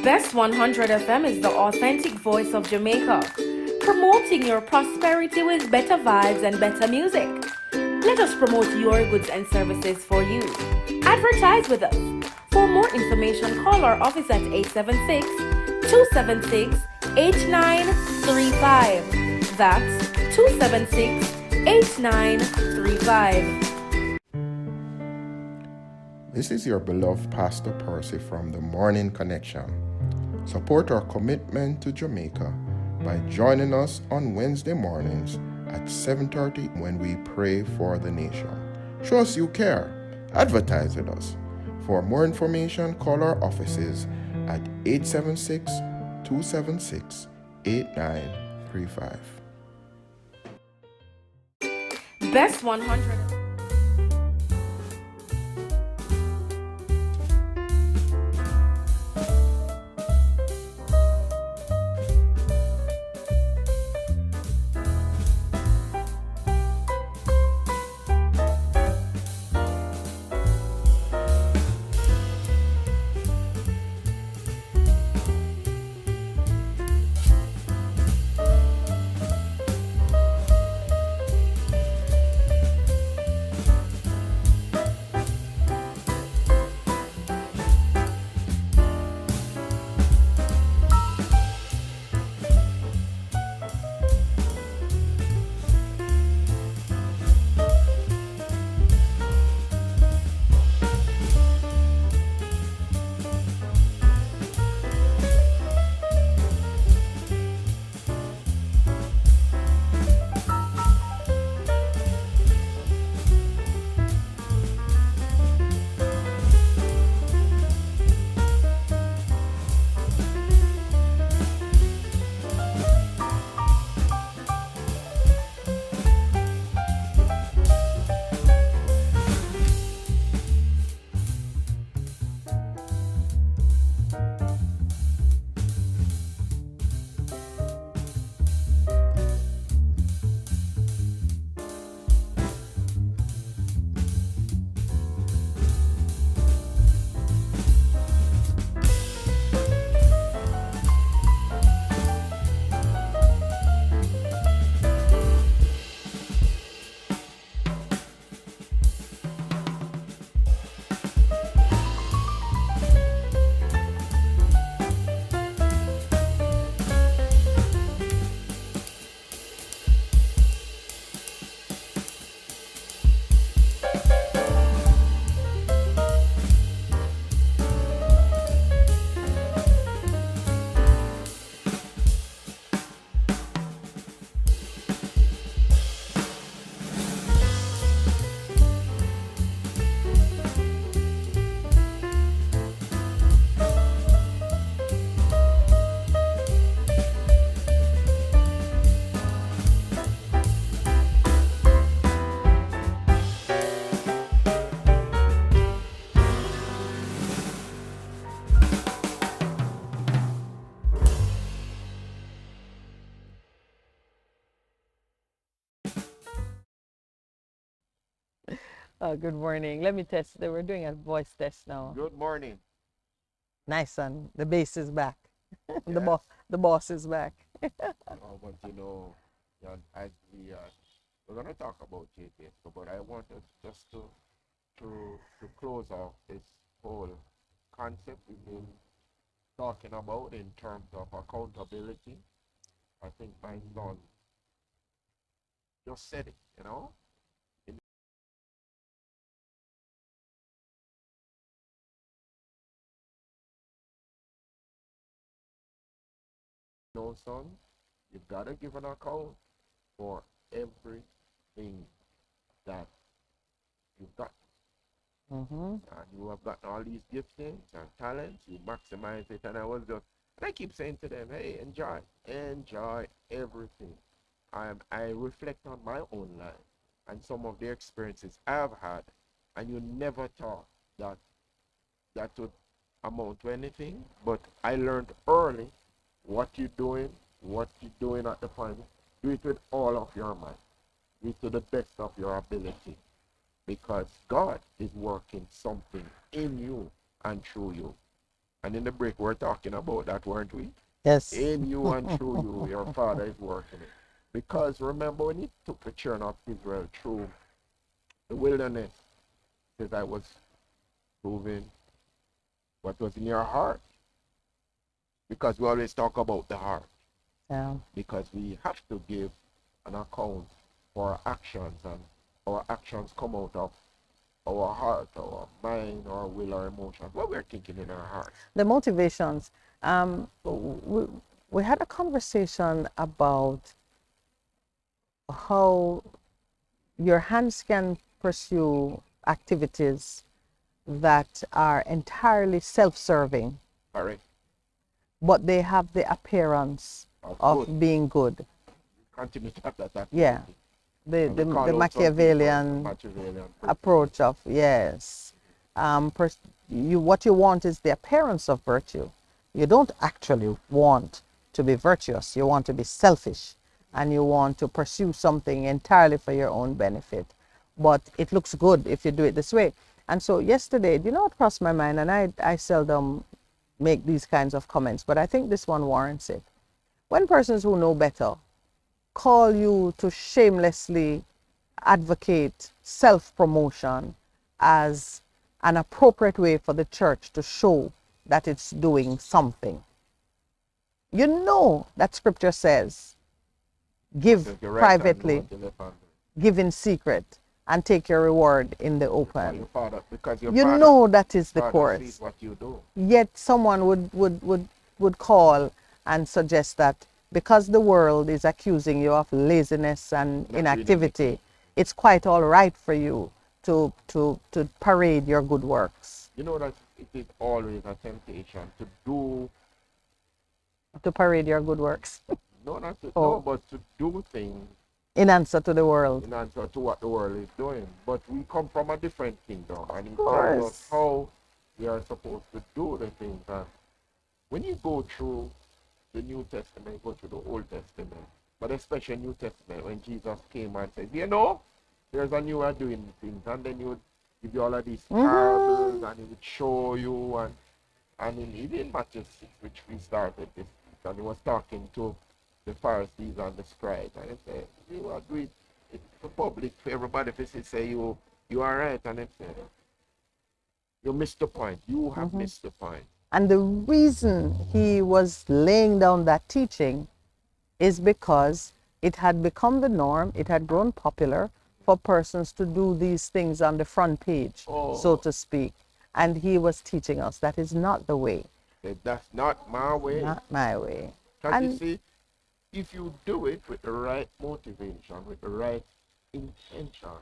Best 100 FM is the authentic voice of Jamaica, promoting your prosperity with better vibes and better music. Let us promote your goods and services for you. Advertise with us. For more information, call our office at 876-276-8935. That's 276-8935. This is your beloved Pastor Percy from the Morning Connection. Support our commitment to Jamaica by joining us on Wednesday mornings at 7:30 when we pray for the nation. Show us you care. Advertise with us. For more information, call our offices at 876-276-8935. Best 100. Good morning. Let me test. We're doing a voice test now. Good morning. Nice one. The bass is back. The Yes. the boss is back. But John, as we're going to talk about JTS, but I want us just to close off this whole concept we've been talking about in terms of accountability. I think my son just said it, son, you've got to give an account for everything that you've got. Mm-hmm. And you have gotten all these giftings and talents, you maximize it. And I keep saying to them, hey, enjoy everything. I reflect on my own life and some of the experiences I've had, and you never thought that would amount to anything. But I learned early what you're doing at the point. Do it with all of your mind. Do it to the best of your ability. Because God is working something in you and through you. And in the break, we're talking about that, weren't we? Yes. In you and through you, your Father is working it. Because remember when he took the children of Israel through the wilderness, says I was proving what was in your heart. Because we always talk about the heart. Yeah. Because we have to give an account for our actions, and our actions come out of our heart, our mind, our will, our emotions, what we're thinking in our heart. The motivations. We had a conversation about how your hands can pursue activities that are entirely self-serving, Correct. but they have the appearance of Good. being good. Continue to have that activity. Yeah. The, And the, we call the out some people Machiavellian Machiavellian approach of, yes. What you want is the appearance of virtue. You don't actually want to be virtuous. You want to be selfish, and you want to pursue something entirely for your own benefit. But it looks good if you do it this way. And so yesterday, you know what crossed my mind, and I seldom make these kinds of comments, but I think this one warrants it. When persons who know better call you to shamelessly advocate self-promotion as an appropriate way for the church to show that it's doing something. You know that scripture says, give privately, give in secret, and take your reward in the open. You know that is the course. Yet someone would call and suggest that because the world is accusing you of laziness and inactivity, it's quite all right for you to parade your good works. You know that it is always a temptation to do. To parade your good works. No, not to, no, but to do things in answer to the world. In answer to what the world is doing. But we come from a different kingdom, and it tells us how we are supposed to do the things. And when you go through the New Testament, go through the Old Testament, but especially New Testament, when Jesus came and said, you know, there's a new way of doing things, and then he would give you all of these parables, and he would show you, and even in Matthew 6, which we started this, and he was talking to the Pharisees and the scribes, and he said, you agree, it's the public, for everybody, if they say you are right, and he said, you missed the point, you have missed the point. And the reason he was laying down that teaching is because it had become the norm, it had grown popular for persons to do these things on the front page, so to speak. And he was teaching us that is not the way. That's not my way. Not my way. Because you see, if you do it with the right motivation, with the right intention,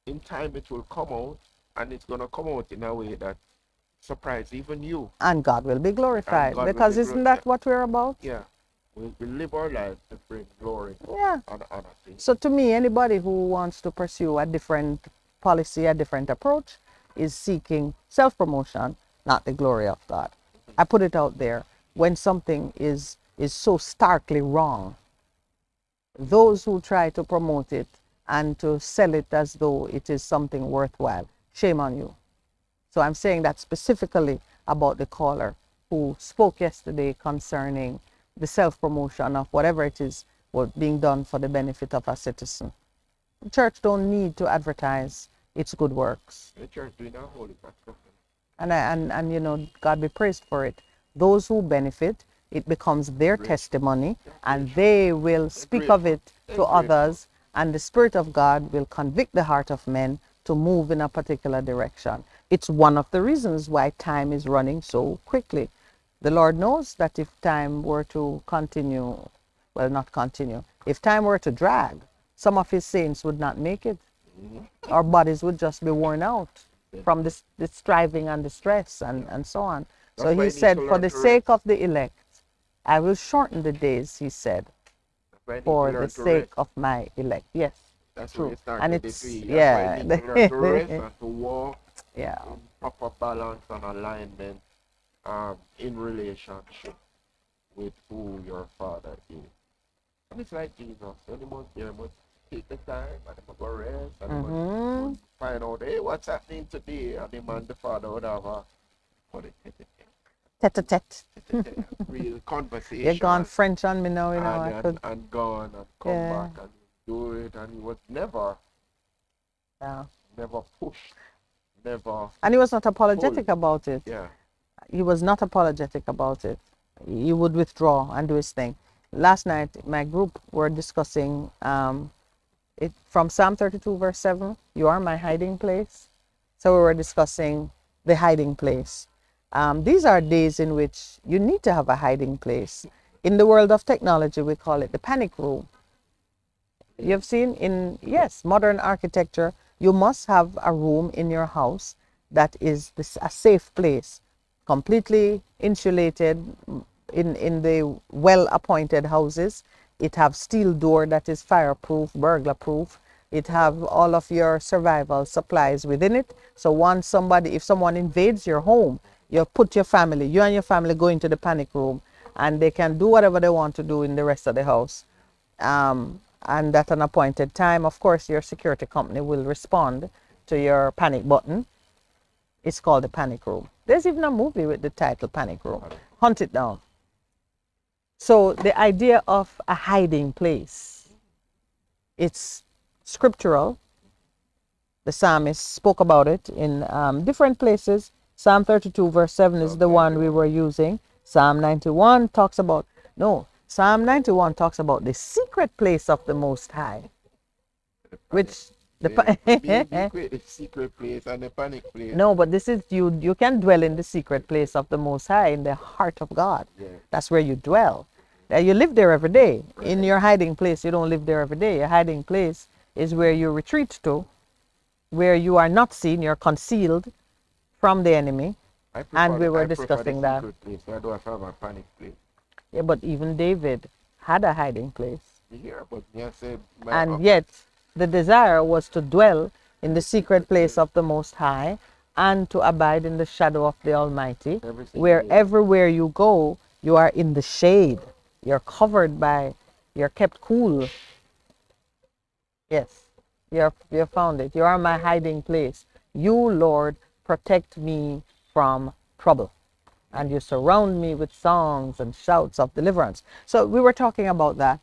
in time it will come out, and it's going to come out in a way that surprises even you. And God will be glorified, because isn't that what we're about? Yeah. We live our lives to bring glory and honor things. So to me, anybody who wants to pursue a different policy, a different approach, is seeking self-promotion, not the glory of God. I put it out there. When something is so starkly wrong, those who try to promote it and to sell it as though it is something worthwhile, shame on you. So I'm saying that specifically about the caller who spoke yesterday concerning the self-promotion of whatever it is being done for the benefit of a citizen. The church don't need to advertise its good works. The church doing a holy stuff. And you know, God be praised for it. Those who benefit, it becomes their testimony, and they will speak of it to others, and the Spirit of God will convict the heart of men to move in a particular direction. It's one of the reasons why time is running so quickly. The Lord knows that if time were to continue, well, not continue, if time were to drag, some of his saints would not make it. Our bodies would just be worn out from the striving and the stress and so on. So he said, for the sake of the elect, I will shorten the days, he said, for the sake of my elect. Yes, that's true. And it's, yeah. To rest and to walk in proper balance and alignment in relationship with who your Father is. And it's like Jesus. So they must take the time, and they must go rest, and they must find out, hey, what's happening today? And the man, the Father, would have tete-a-tete. real You're gone conversation, French on me now, and, I and could, and gone and come yeah, back and do it, and he was never yeah. never pushed, never And he was not pulled. apologetic about it. Yeah. He was not apologetic about it. He would withdraw and do his thing. Last night, my group were discussing it from Psalm 32, verse 7. You are my hiding place. So we were discussing the hiding place. These are days in which you need to have a hiding place. In the world of technology, we call it the panic room. You've seen in, yes, modern architecture, you must have a room in your house that is a safe place, completely insulated. In the well-appointed houses, it have steel door that is fireproof, burglar proof. It have all of your survival supplies within it. So once somebody, if someone invades your home, you put your family, you and your family go into the panic room, and they can do whatever they want to do in the rest of the house. And at an appointed time, of course, your security company will respond to your panic button. It's called the panic room. There's even a movie with the title Panic Room. Hunt it down. So the idea of a hiding place, it's scriptural. The psalmist spoke about it in different places. Psalm 32 verse 7 is the one we were using. Psalm 91 talks about, no, Psalm 91 talks about the secret place of the Most High, which The secret place and the panic place. no, but this is, you can dwell in the secret place of the Most High, in the heart of God. Yeah. That's where you dwell. You live there every day. In your hiding place, you don't live there every day. Your hiding place is where you retreat to, where you are not seen, you're concealed from the enemy. And we were discussing the that. secret place. I don't have a panic place. Yeah, but even David had a hiding place. Yeah, but yeah, said And yet the desire was to dwell in the secret place of the Most High and to abide in the shadow of the Almighty, where everywhere you go, you are in the shade. You're covered by, you're kept cool. Yes, you found it. You are my hiding place. You, Lord, protect me from trouble. And you surround me with songs and shouts of deliverance. So we were talking about that.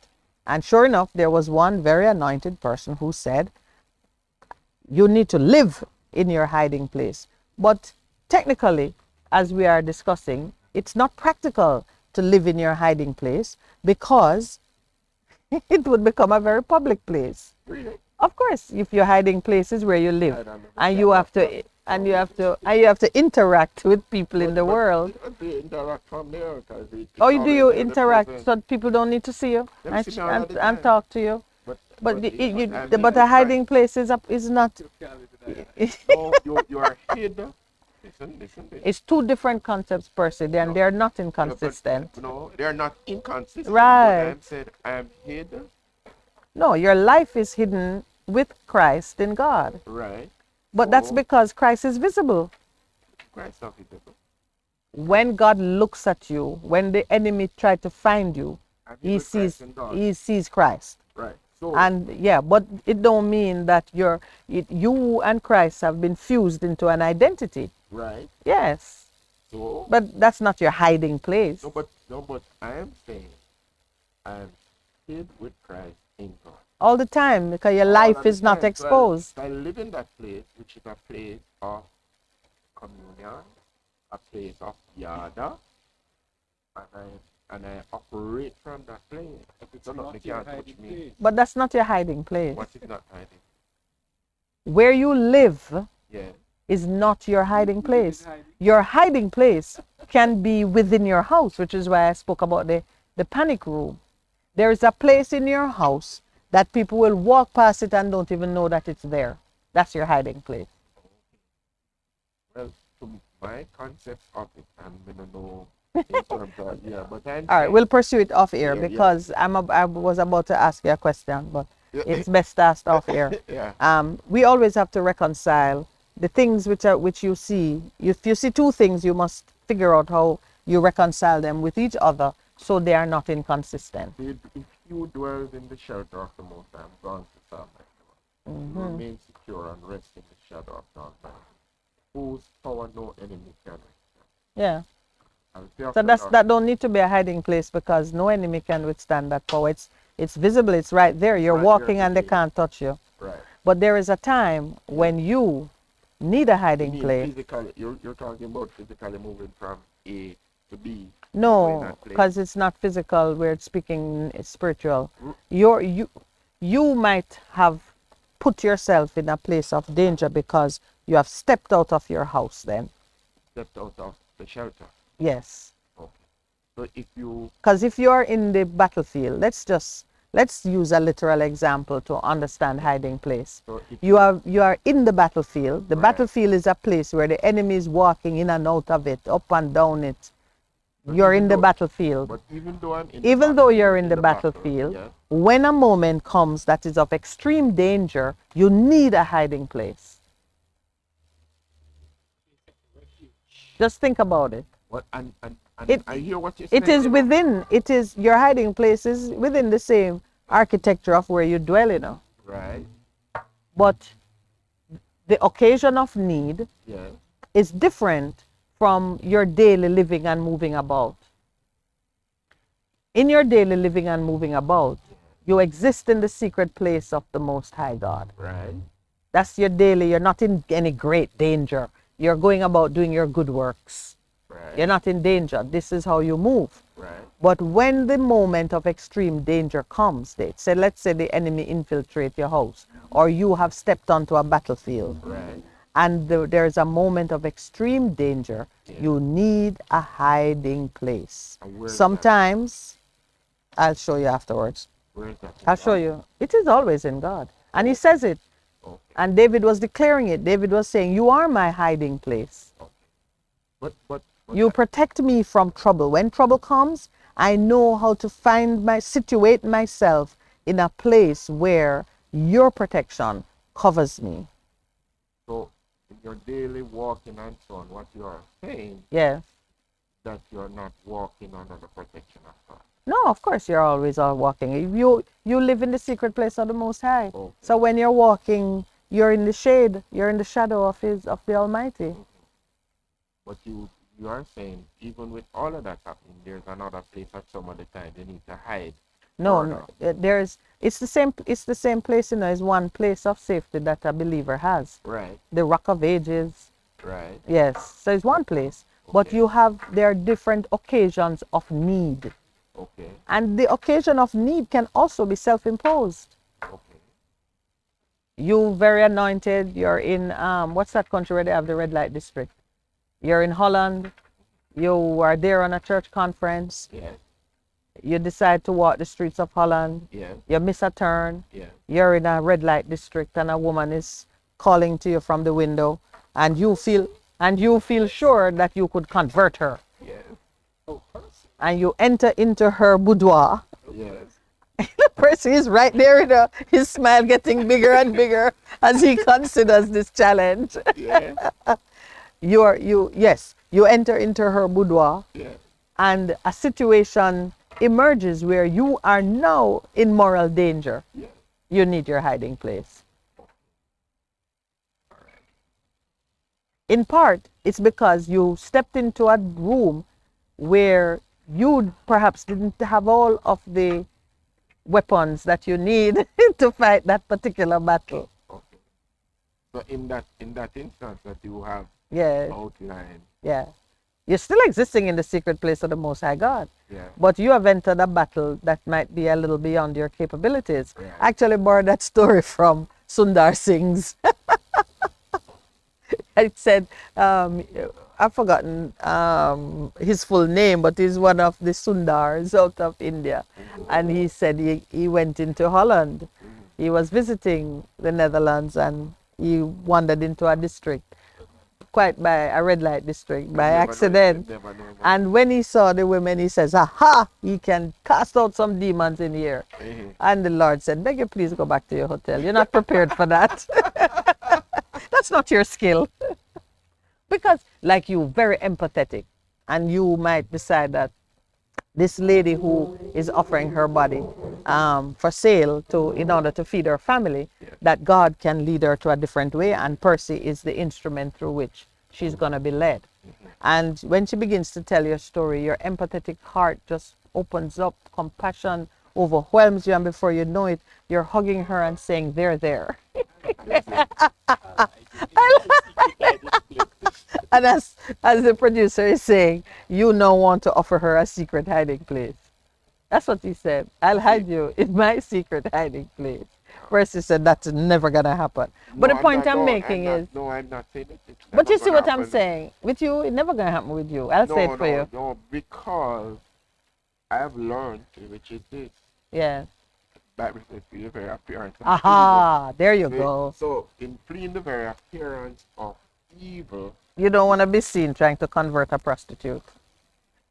And sure enough, there was one very anointed person who said, you need to live in your hiding place. But technically, as we are discussing, it's not practical to live in your hiding place because it would become a very public place. Really? Of course, if your hiding place is where you live, and you have to interact with people in the world. Interact from there, Oh, do you interact so people don't need to see you and talk to you? But a hiding place is not. No, you are hid. Listen. It's two different concepts per se, and they're not inconsistent. No, they're not inconsistent. Right. But I'm said I'm hid. No, your life is hidden with Christ in God. Right. But that's because Christ is visible. Christ not visible. When God looks at you, when the enemy tried to find you, he sees Christ. Right. So, and yeah, but it don't mean that you and Christ have been fused into an identity. Right. Yes. So, but that's not your hiding place. No, but I am saying I'm hid with Christ in God. All the time, because your life is not exposed. So I live in that place, which is a place of communion, a place of yada, and I operate from that place. So not can't touch me. But that's not your hiding place. What is not hiding? Where you live Yeah. is not your hiding place. Your hiding place can be within your house, which is why I spoke about the panic room. There is a place in your house that people will walk past it and don't even know that it's there. That's your hiding place. Well, to my concept of it, I'm gonna know in terms of, yeah, but I'm all right, we'll pursue it off air because yeah. I was about to ask you a question, but it's best asked off air. Yeah. We always have to reconcile the things which you see. If you see two things, you must figure out how you reconcile them with each other so they are not inconsistent. If you dwell in the shelter of the Most High, gone to Psalm 91. You remain secure and rest in the shadow of the Almighty, whose power no enemy can withstand. Yeah. I'll stay So after dark. that don't need to be a hiding place because no enemy can withstand that power. It's visible, it's right there. You're Right there walking to and they see. can't touch you. Right. But there is a time when you need a You hiding mean place. physically? You're talking about physically moving from A to B. Going No, that place. because it's not physical. We're speaking spiritual. Mm. You're, you might have put yourself in a place of danger because you have stepped out of your house then. Stepped out of the shelter. Yes. Okay. So if you Because if you're in the battlefield, let's use a literal example to understand hiding place. so if You are in the battlefield. The Right. battlefield is a place where the enemy is walking in and out of it, up and down it. but You're even in the though- battlefield. But even though I'm in Even though you're in the battlefield, yeah, when a moment comes that is of extreme danger, you need a hiding place. Just think about it. what and It- I hear what you're saying. It is you know. within, it is, your hiding place is within the same architecture of where you dwell, you know. Right. But the occasion of need Yeah. is different from your daily living and moving about. In your daily living and moving about, you exist in the secret place of the Most High God. Right. That's your daily, you're not in any great danger. You're going about doing your good works. Right. You're not in danger. This is how you move. Right. But when the moment of extreme danger comes, let's say the enemy infiltrate your house, or you have stepped onto a battlefield, Right. and there's a moment of extreme danger, you need a hiding place. And where is that? Sometimes, I'll show you afterwards. Where is that? I'll show you. It is always in God. And he says it. Okay. And David was declaring it. David was saying, you are my hiding place. But You protect me from trouble. When trouble comes, I know how to situate myself in a place where your protection covers me. so in your daily walking and so on, what you are saying Yes. that you're not walking under the protection of God. No, of course you're always all walking. You live in the secret place of the Most High. Okay. So when you're walking, you're in the shade, you're in the shadow of the Almighty. But you are saying even with all of that happening, there's another place at some other time they need to hide. No, further. no. It's the same place, you know, is one place of safety that a believer has. Right. The Rock of Ages. Right. Yes. So it's one place. But Okay. there are different occasions of need. Okay. And the occasion of need can also be self-imposed. Okay. You very anointed, you're in, what's that country where they have the red light district? You're in Holland, you are there on a church conference, Yeah. you decide to walk the streets of Holland, Yeah. you miss a turn, Yeah. you're in a red light district and a woman is calling to you from the window and you feel sure that you could convert her. Yes. Oh, person. And you enter into her boudoir. Yes. The person is right there, you know, his smile getting bigger and bigger as he considers this challenge. Yeah. You enter into her boudoir Yeah. and a situation emerges where you are now in moral danger. Yeah. You need your hiding place. In part, it's because you stepped into a room where you perhaps didn't have all of the weapons that you need to fight that particular battle. Okay. So in that instance that you have Yeah, outlined, yeah. You're still existing in the secret place of the Most High God. yeah. But you have entered a battle that might be a little beyond your capabilities. Right. Actually, borrowed that story from Sundar Singh's. It said, I've forgotten his full name, but he's one of the Sundars out of India. And he said he went into Holland. He was visiting the Netherlands and he wandered into a district, quite by a red light district, by accident. Never know. And when he saw the women, he says, aha, he can cast out some demons in here. Mhm. And the Lord said, beg you please go back to your hotel. You're not prepared for that. That's not your skill. Because like you, very empathetic. And you might decide that this lady who is offering her body for sale in order to feed her family, that God can lead her to a different way. And Percy is the instrument through which she's going to be led. And when she begins to tell your story, your empathetic heart just opens up, compassion overwhelms you, and before you know it, you're hugging her and saying, they're there. And as the producer is saying, you now want to offer her a secret hiding place. That's what he said. I'll hide you in my secret hiding place. Percy said that's never gonna happen. But the point I'm making is, no, I'm not saying it. It's but never you see gonna what I'm happen. saying? With you, it's never gonna happen with you. I'll say it for you. No, because I've learned, which is this, Yeah. that reflects the very appearance of Aha, there you evil. go. So, in fleeing the very appearance of evil, You don't want to be seen trying to convert a prostitute.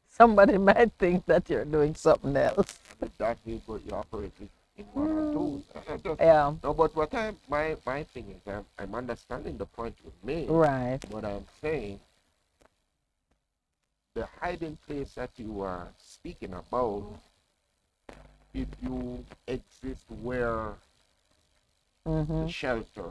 Somebody might think that you're doing something else. that is what you operate with in one and two. Yeah. No, but what my thing is, I'm understanding the point you made. Right. What I'm saying, the hiding place that you are speaking about, if you exist where the shelter,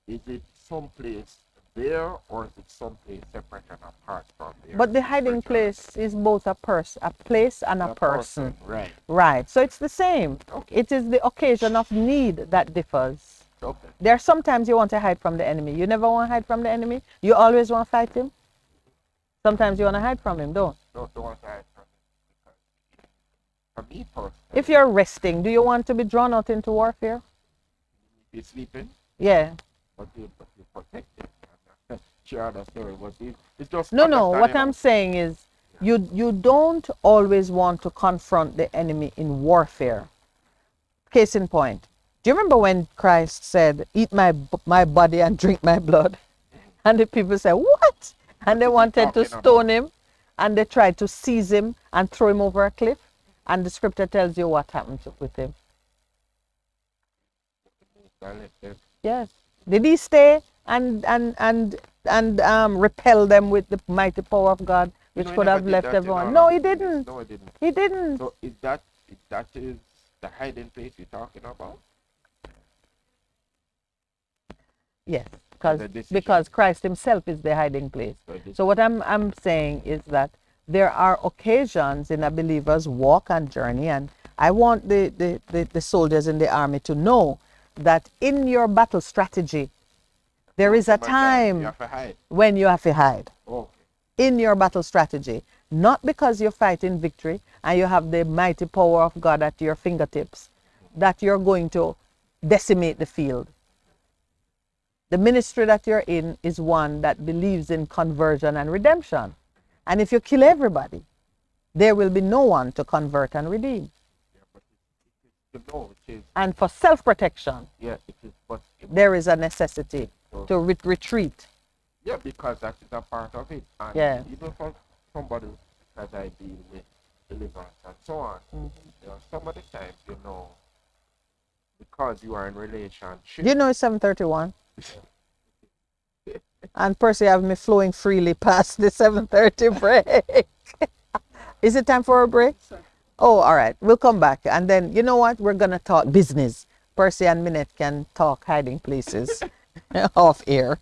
is it someplace there or is it someplace separate and apart from there? But the hiding place is both a place and a person. Right. Right. So it's the same. Okay. It is the occasion of need that differs. Okay. There are sometimes you want to hide from the enemy. You never want to hide from the enemy. You always want to fight him. Sometimes you want to hide from him, don't? Don't want to hide from it. For me personally, If you're resting, do you want to be drawn out into warfare? if you're sleeping, Yeah. but you're protected. Sure, that's story. But it's just No, what understanding I'm of- saying is you don't always want to confront the enemy in warfare. Case in point. Do you remember when Christ said, eat my body and drink my blood? And the people said, what? And they is he wanted to talking stone him, and they tried to seize him and throw him over a cliff. And the scripture tells you what happened with him. Yes. Did he stay and repel them with the mighty power of God, which No, he could never have did left that, everyone? no, No, he didn't. No, it didn't. He didn't. So is that is the hiding place you're talking about? Yes, The decision. because Christ himself is the hiding place. So what I'm saying is that there are occasions in a believer's walk and journey, and I want the soldiers in the army to know that in your battle strategy, there is a time You have to hide. when you have to hide. Okay. In your battle strategy, not because you're fighting victory and you have the mighty power of God at your fingertips, that you're going to decimate the field. The ministry that you're in is one that believes in conversion and redemption. And if you kill everybody, there will be no one to convert and redeem. Yeah, but it is, And for self-protection, yeah, it is, but there is a necessity to retreat. yeah, because that is a part of it. And Yeah. even for somebody that I deal with deliverance and so on, some of the times, because you are in relationship. You know it's 7:31. And Percy have me flowing freely past the 7:30 break. Is it time for a break? Oh, all right. We'll come back. And then, you know what? We're going to talk business. Percy and Minette can talk hiding places off air.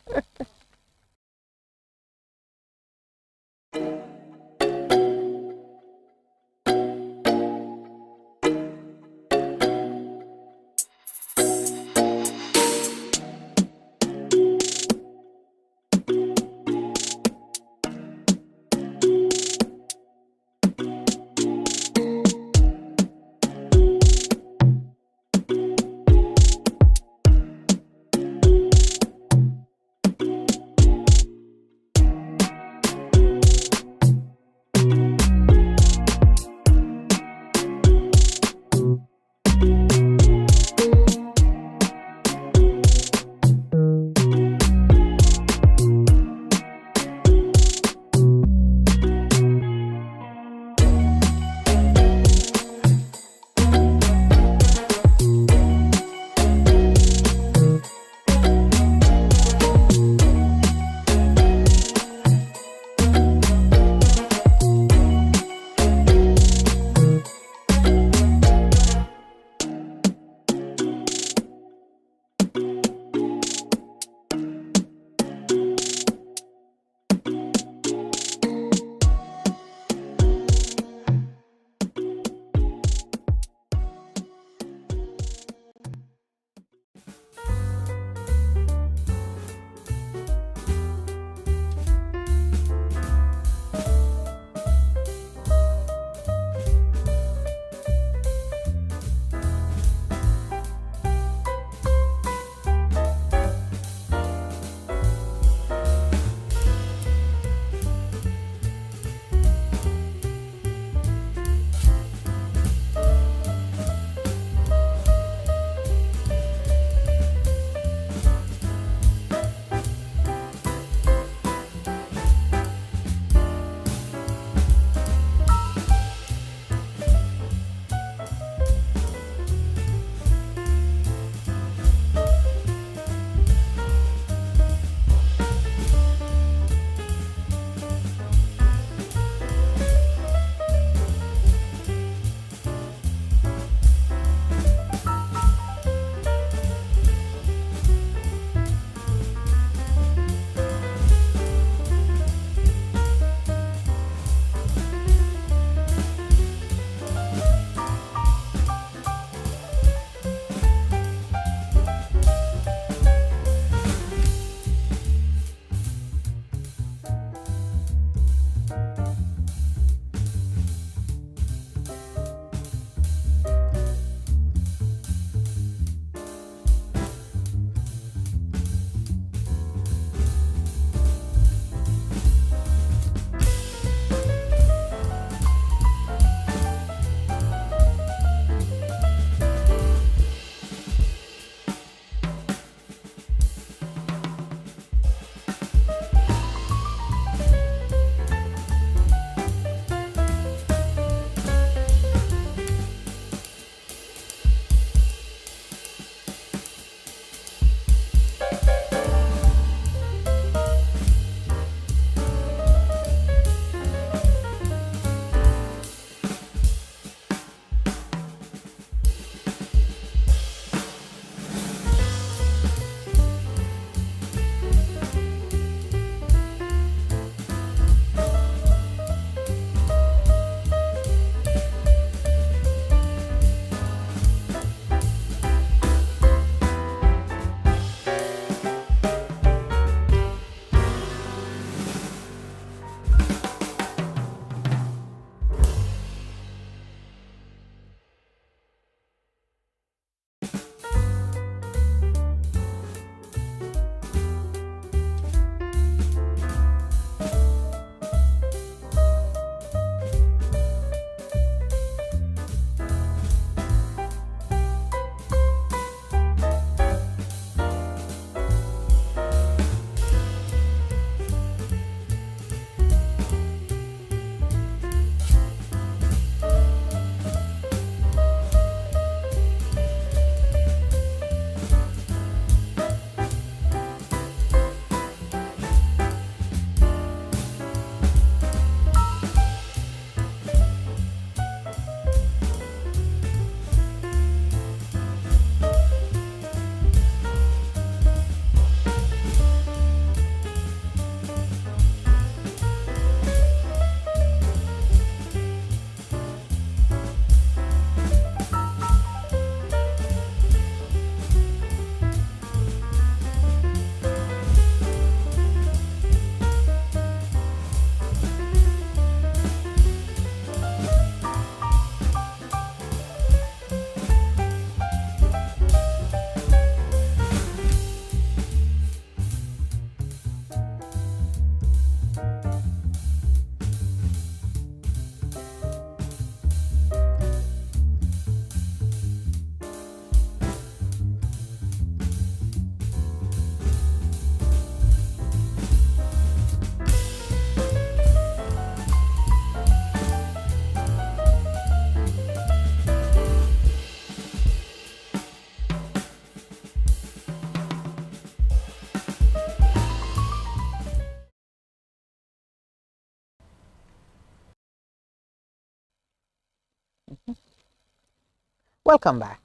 Welcome back.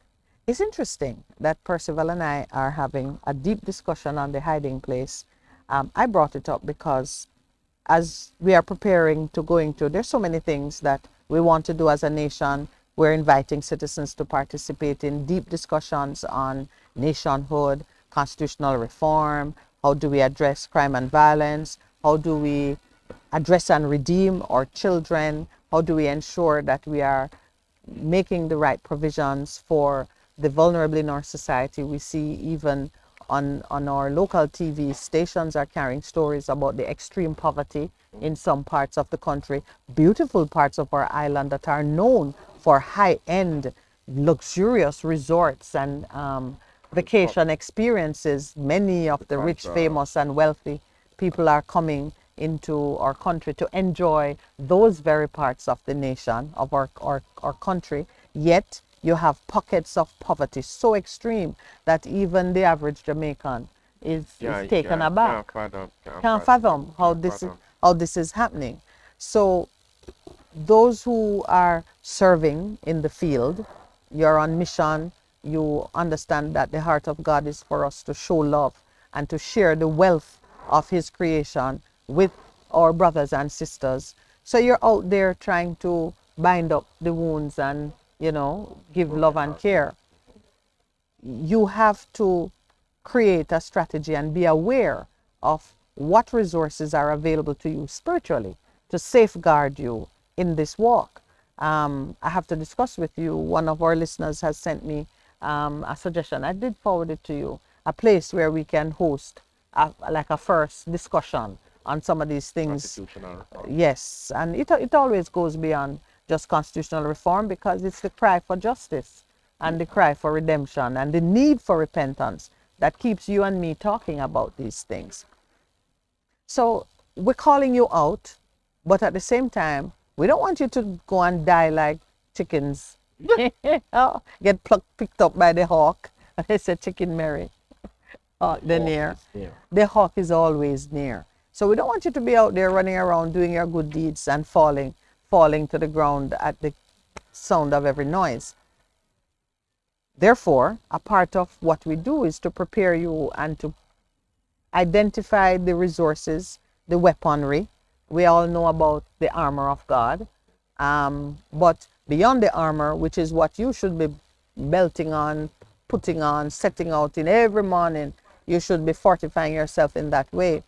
It's interesting that Percival and I are having a deep discussion on the hiding place. I brought it up because as we are preparing to go into, there's so many things that we want to do as a nation. We're inviting citizens to participate in deep discussions on nationhood, constitutional reform, how do we address crime and violence, how do we address and redeem our children, how do we ensure that we are making the right provisions for the vulnerable in our society. We see even on our local TV stations are carrying stories about the extreme poverty in some parts of the country, beautiful parts of our island that are known for high-end, luxurious resorts and vacation experiences. Many of the rich, famous, and wealthy people are coming into our country to enjoy those very parts of the nation, of our country. Yet you have pockets of poverty so extreme that even the average Jamaican is taken aback. Can't fathom how this is happening. So those who are serving in the field, you're on mission, you understand that the heart of God is for us to show love and to share the wealth of His creation with our brothers and sisters. So you're out there trying to bind up the wounds and, give love and care. You have to create a strategy and be aware of what resources are available to you spiritually to safeguard you in this walk. I have to discuss with you. One of our listeners has sent me a suggestion. I did forward it to you. A place where we can host like a first discussion on some of these things. Yes, and it always goes beyond just constitutional reform because it's the cry for justice and the cry for redemption and the need for repentance that keeps you and me talking about these things. So we're calling you out, but at the same time, we don't want you to go and die like chickens. Get picked up by the hawk. And they said chicken Mary. The near. The hawk is always near. So we don't want you to be out there running around doing your good deeds and falling to the ground at the sound of every noise. Therefore, a part of what we do is to prepare you and to identify the resources, the weaponry. We all know about the armor of God. But beyond the armor, which is what you should be belting on, putting on, setting out in every morning, you should be fortifying yourself in that way.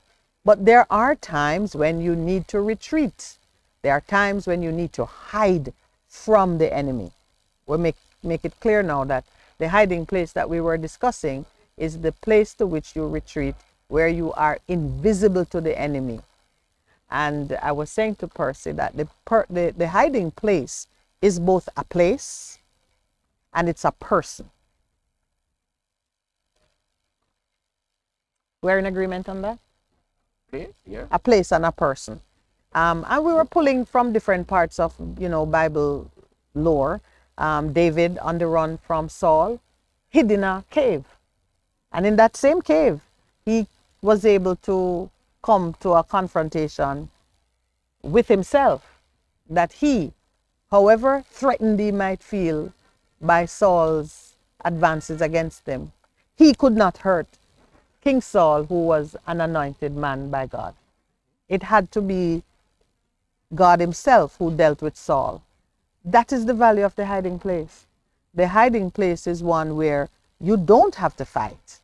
But there are times when you need to retreat. There are times when you need to hide from the enemy. We'll make it clear now that the hiding place that we were discussing is the place to which you retreat, where you are invisible to the enemy. And I was saying to Percy that the hiding place is both a place and it's a person. We're in agreement on that? Yeah. A place and a person. And we were pulling from different parts of, Bible lore. David on the run from Saul, hid in a cave. And in that same cave, he was able to come to a confrontation with himself that he, however threatened he might feel by Saul's advances against him, he could not hurt King Saul, who was an anointed man by God. It had to be God himself who dealt with Saul. That is the value of the hiding place. The hiding place is one where you don't have to fight.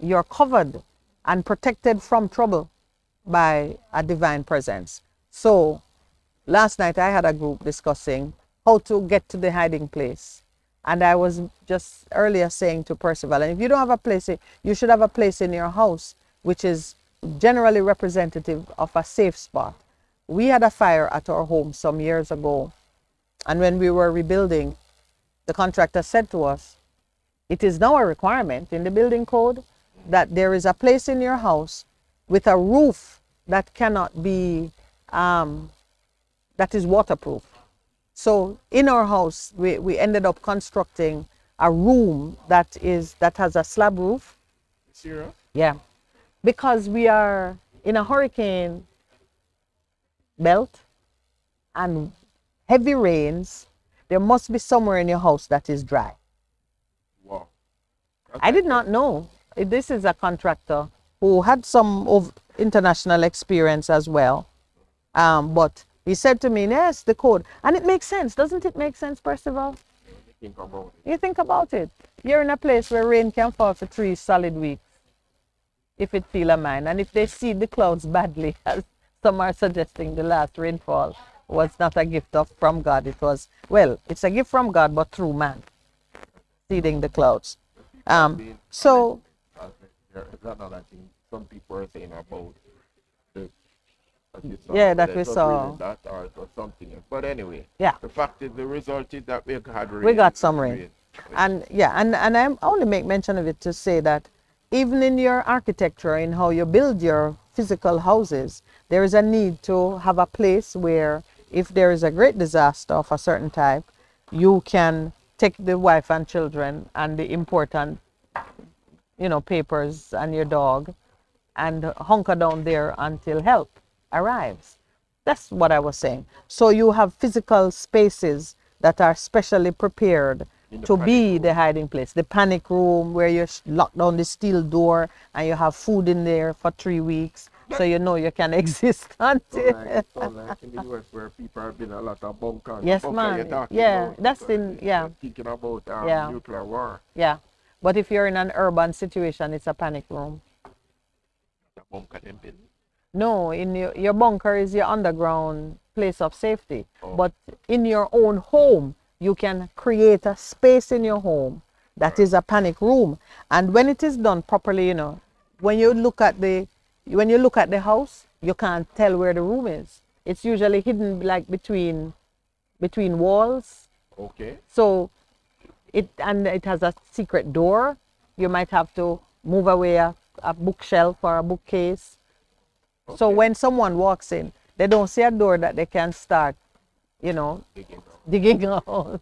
You're covered and protected from trouble by a divine presence. So last night I had a group discussing how to get to the hiding place. And I was just earlier saying to Percival, and if you don't have a place, you should have a place in your house which is generally representative of a safe spot. We had a fire at our home some years ago, and when we were rebuilding, the contractor said to us, it is now a requirement in the building code that there is a place in your house with a roof that cannot be, that is waterproof. So in our house, we ended up constructing a room that has a slab roof. Serious? Yeah. Because we are in a hurricane belt and heavy rains, there must be somewhere in your house that is dry. Wow. I did not know. This is a contractor who had some of international experience as well. But he said to me, yes, the code. And it makes sense. Doesn't it make sense, Percival? Think about it. You think about it. You're in a place where rain can fall for 3 solid weeks if it feel a mind. And if they see the clouds badly, as some are suggesting the last rainfall was not a gift from God. It was, well, it's a gift from God, but through man, seeding the clouds. So There's another thing some people are saying about the yeah, that whether we it was saw. really that or it was something else. But anyway, Yeah. the fact is the result is that we had rain. We got some rain. And yeah, and I only make mention of it to say that even in your architecture, in how you build your physical houses, there is a need to have a place where if there is a great disaster of a certain type, you can take the wife and children and the important, papers and your dog and hunker down there until help arrives. That's what I was saying. So you have physical spaces that are specially prepared to be the hiding place. The panic room where you lock down the steel door and you have food in there for 3 weeks, so you know you can exist until. So like in the US where people have been a lot of bunkers. Yes, bunker man. you're talking Yeah, about, that's because in, yeah, thinking about Yeah. nuclear war. yeah. But if you're in an urban situation, it's a panic room. The bunker them build. No, in your bunker is your underground place of safety. Oh. But in your own home, you can create a space in your home that is a panic room. And when it is done properly, when you look at the house, you can't tell where the room is. It's usually hidden like between walls. Okay. So it has a secret door. You might have to move away a bookshelf or a bookcase. So Okay. when someone walks in, they don't see a door that they can start, digging out.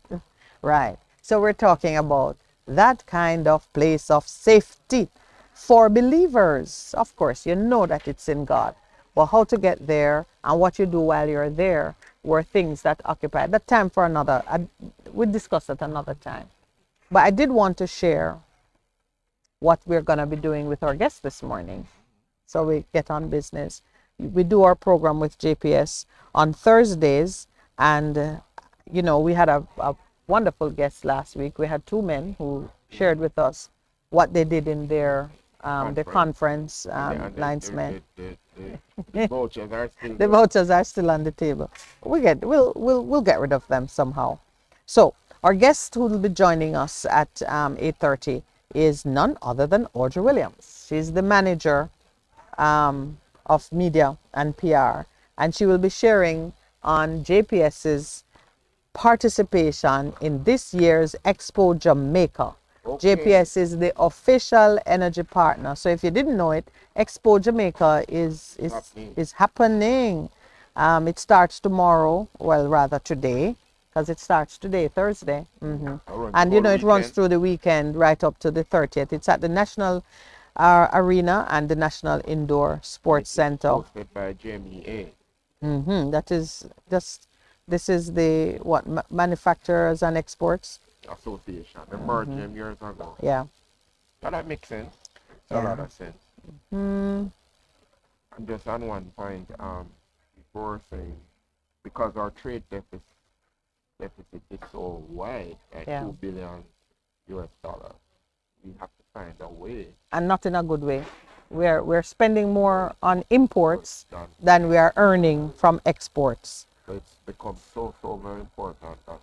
Right. So we're talking about that kind of place of safety for believers. Of course, you know that it's in God. But how to get there and what you do while you're there were things that occupy that time for another. We'll discuss it another time. But I did want to share what we're going to be doing with our guest this morning. So we get on business. We do our program with JPS on Thursdays, and we had a wonderful guest last week. We had 2 men who shared with us what they did in their conference, linesmen. The vouchers are still The vouchers are still on the table. We'll get rid of them somehow. So our guest who will be joining us at 8:30 is none other than Audrey Williams. She's the manager of media and PR, and she will be sharing on JPS's participation in this year's Expo Jamaica. Okay. JPS is the official energy partner. So if you didn't know it, Expo Jamaica is happening. It starts tomorrow, well, rather today, because it starts today, Thursday. And it runs through the weekend right up to the 30th. It's at the National Arena and the National Indoor Sports Center. Hosted by JMEA. That is just, this is the Manufacturers and Exports Association. They merged them years ago. Yeah. So that makes sense. A Yeah. lot of sense. And just on one point, before saying, because our trade deficit is so wide at Yeah. $2 billion US, we have to find a way. And not in a good way. We're spending more on imports than we are earning from exports. So it's become so very important that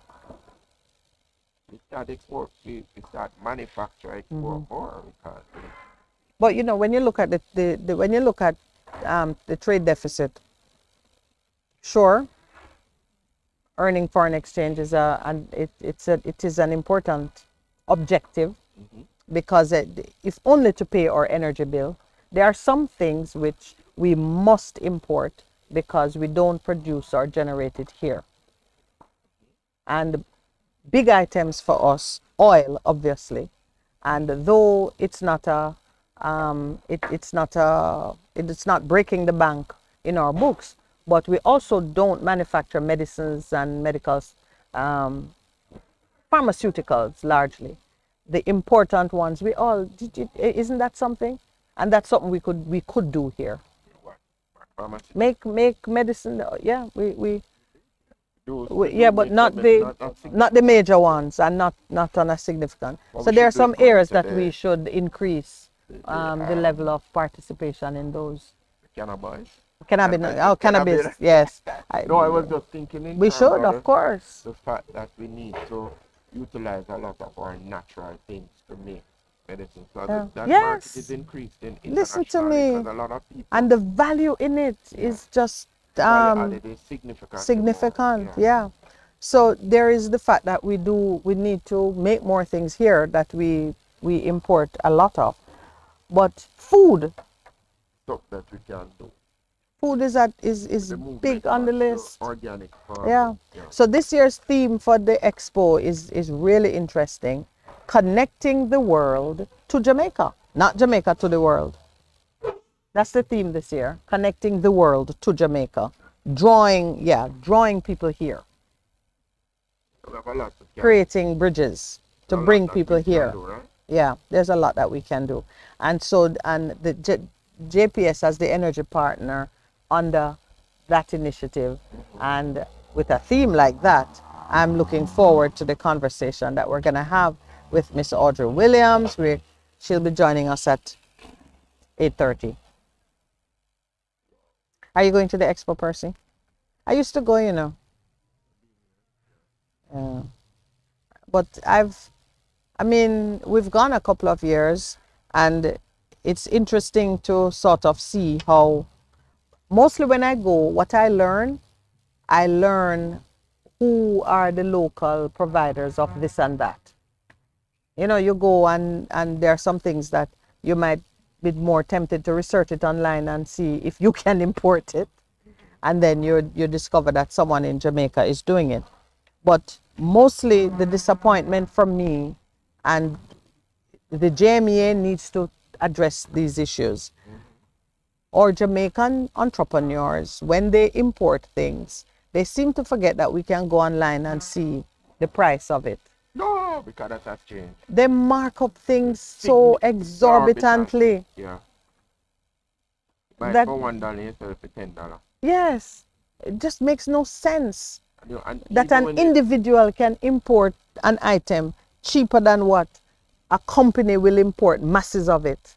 we start export, we start manufacture export more because But when you look at the trade deficit, sure, earning foreign exchange is it is an important objective, because if only to pay our energy bill. There are some things which we must import because we don't produce or generate it here. And big items for us, oil, obviously. And though it's not it's not breaking the bank in our books, but we also don't manufacture medicines and medical um, pharmaceuticals largely. The important ones, we all, isn't that something? And that's something we could do here. What? Pharmacy? Make medicine, yeah, We yeah, do but make not some, the not not the significant. major ones, and not on a significant. But So we there are should do some it more areas into that we should increase the the level of participation in those. cannabis. Cannabis, oh, cannabis, yes. No, I was just thinking in We terms should, of of course. the fact that we need to utilize a lot of our natural things to make medicine. So that market is Yes, increasing listen to internationally because me. a lot of people, And the value in it yeah, is just value added is significantly more. significant, Yeah. yeah. So there is the fact that we need to make more things here that we import a lot of. But Stuff that we can do. food is The movement big on the back to list. organic Yeah. farming. Yeah. So this year's theme for the expo is really interesting. Connecting the world to Jamaica, not Jamaica to the world. That's the theme this year. Connecting the world to Jamaica. Drawing people here. We have a lot to can do. Creating bridges to A lot bring that people we can here. do, right? Yeah, there's a lot that we can do. And so, and the JPS as the energy partner under that initiative, and with a theme like that, I'm looking forward to the conversation that we're going to have with Miss Audrey Williams. She'll be joining us at 8:30. Are you going to the expo, Percy? I used to go, you know. Yeah. But I mean, we've gone a couple of years, and it's interesting to sort of see how, mostly when I go, what I learn who are the local providers of this and that. You know, you go and there are some things that you might be more tempted to research it online and see if you can import it. And then you discover that someone in Jamaica is doing it. But mostly the disappointment from me, and the JMEA needs to address these issues. Or Jamaican entrepreneurs, when they import things, they seem to forget that we can go online and see the price of it. No, because that has changed. They mark up things so exorbitantly Yeah. Buy that, for $1, you sell it for $10. yes, it just makes no sense And that even an when individual can import an item cheaper than what a company will import masses of it.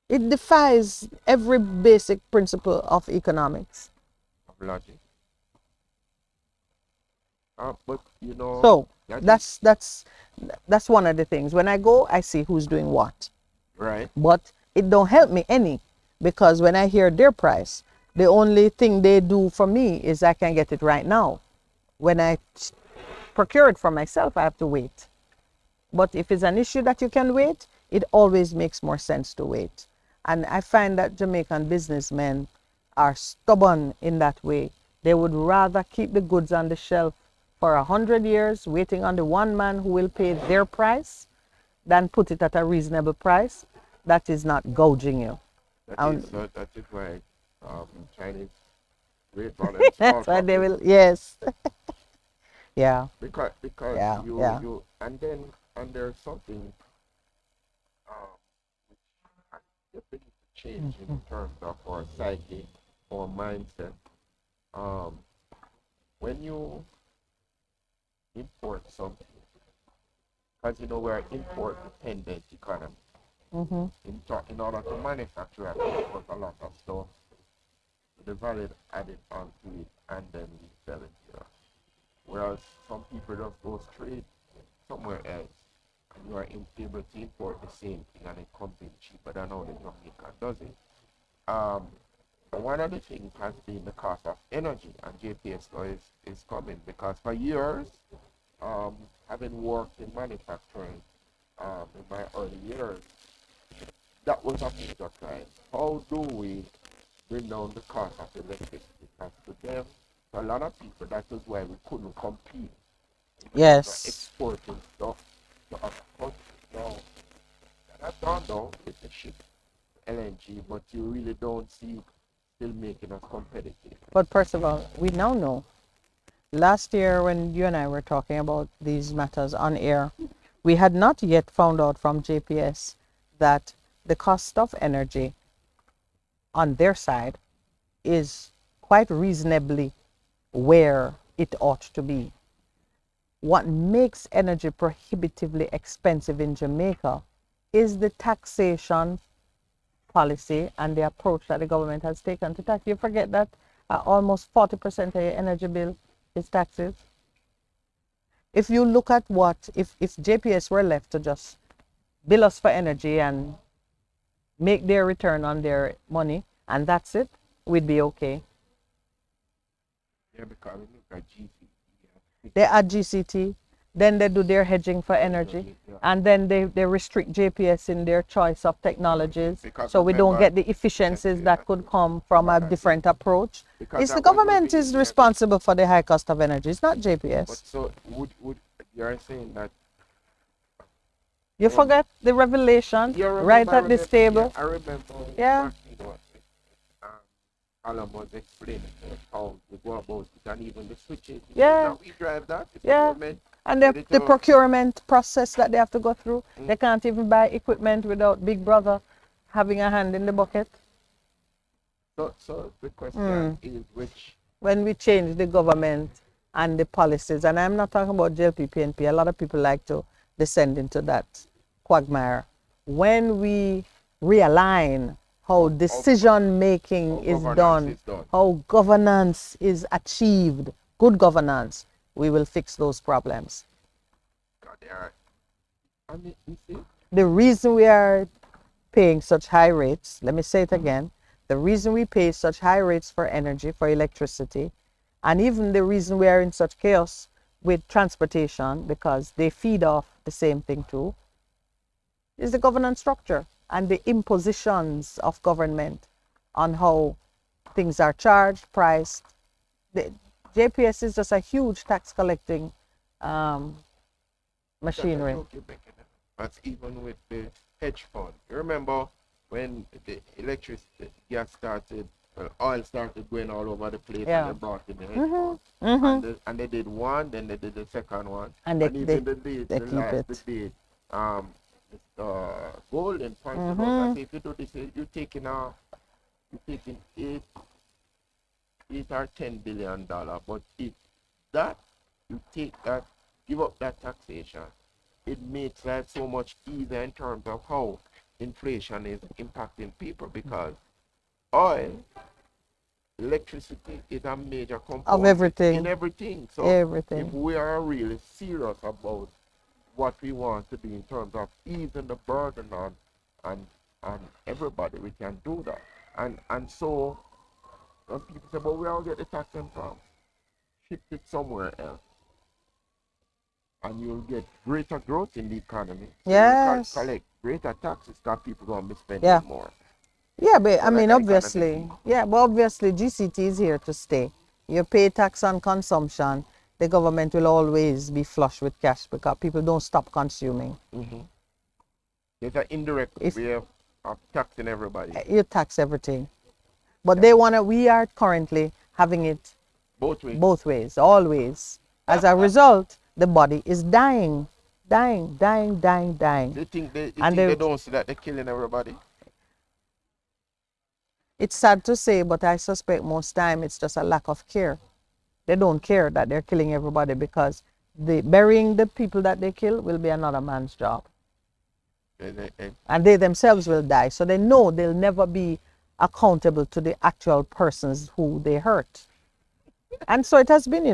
It defies every basic principle of economics. logic. But you know, So that is that's one of the things. When I go, I see who's doing what. right. But it don't help me any, because when I hear their price, the only thing they do for me is I can get it right now. When I procure it for myself, I have to wait. But if it's an issue that you can wait, it always makes more sense to wait. And I find that Jamaican businessmen are stubborn in that way. They would rather keep the goods on the shelf for 100 years, waiting on the one man who will pay their price, than put it at a reasonable price that is not gouging you. That is why Chinese great balance That's why they will, yes. Yeah, because yeah, you yeah. you and there's something which has definitely change in terms of our psyche or mindset. Um, when you import something, because you know we're an import dependent economy. In order to manufacture, I import a lot of stuff, the value added onto it, and then we sell it here. Whereas some people just go straight somewhere else, and you are able to import the same thing and it comes in cheaper than how the Jamaican does it. Um, One of the things has been the cost of energy, and JPS is coming because for years, um, having worked in manufacturing in my early years, that was a major client. How do we bring down the cost of electricity? Because to them, to a lot of people, that is why we couldn't compete. Yes. Exporting stuff to other countries. Now, that has gone down with the ship LNG, but you really don't see still making us competitive. But first of all, we now know. Last year, when you and I were talking about these matters on air, we had not yet found out from JPS that the cost of energy on their side is quite reasonably where it ought to be. What makes energy prohibitively expensive in Jamaica is the taxation policy and the approach that the government has taken to tax. You forget that almost 40% of your energy bill is taxes. If you look at if JPS were left to just bill us for energy and make their return on their money and that's it, we'd be okay. Yeah, because we look at GC. They add GCT, then they do their hedging for energy, and then they restrict JPS in their choice of technologies, Because so we don't remember, get the efficiencies that could come from a different approach. because It's the that was government the is thing, responsible for the high cost of energy. It's not But JPS. so would you're saying that You forget the revelation you right remember, at this table. I remember Yeah. back, um, Alan was explaining to us how we go about it and even the switches. Yeah. Now we drive that. It's Yeah. government. And Ready the to- procurement process that they have to go through, they can't even buy equipment without Big Brother having a hand in the bucket. So the question is which When we change the government and the policies, and I'm not talking about JLP, PNP, a lot of people like to descend into that quagmire. When we realign how decision making is governance done, is done. how governance is achieved, good governance, we will fix those problems. God, they are. I mean, you see, The reason we are paying such high rates, let me say it again, the reason we pay such high rates for energy, for electricity, and even the reason we are in such chaos with transportation, because they feed off the same thing too, is the governance structure and the impositions of government on how things are charged, priced. The JPS is just a huge tax collecting machinery. That's even with the hedge fund. You remember when the electricity, gas started, oil started going all over the place, Yeah. and they brought in the hedge fund. And they did one, then they did the second one, And they even the date, they the keep last it. the date, golden pointed out that if you do this, you're taking eight or $10 billion. But if that you take that, give up that taxation, it makes life so much easier in terms of how inflation is impacting people because oil, electricity is a major component Of everything. in everything. So Everything. if we are really serious about what we want to do in terms of easing the burden on everybody, we can do that. And so when people say, but where will get the taxing from? Shift it somewhere else. And you'll get greater growth in the economy. So Yes. you'll collect greater taxes because people going to be spending Yeah. more. Yeah, but I So mean, like obviously, economy. yeah, but obviously GCT is here to stay. You pay tax on consumption, the government will always be flush with cash because people don't stop consuming. There's an indirect If- way of taxing everybody. You tax everything. But they want to, we are currently having it Both ways. both ways, always. As a result, the body is dying. They think they And don't see that they're killing everybody. it's sad to say, but I suspect most time it's just a lack of care. They don't care that they're killing everybody because burying the people that they kill will be another man's job. And they themselves will die. So they know they'll never be accountable to the actual persons who they hurt. And so it has been,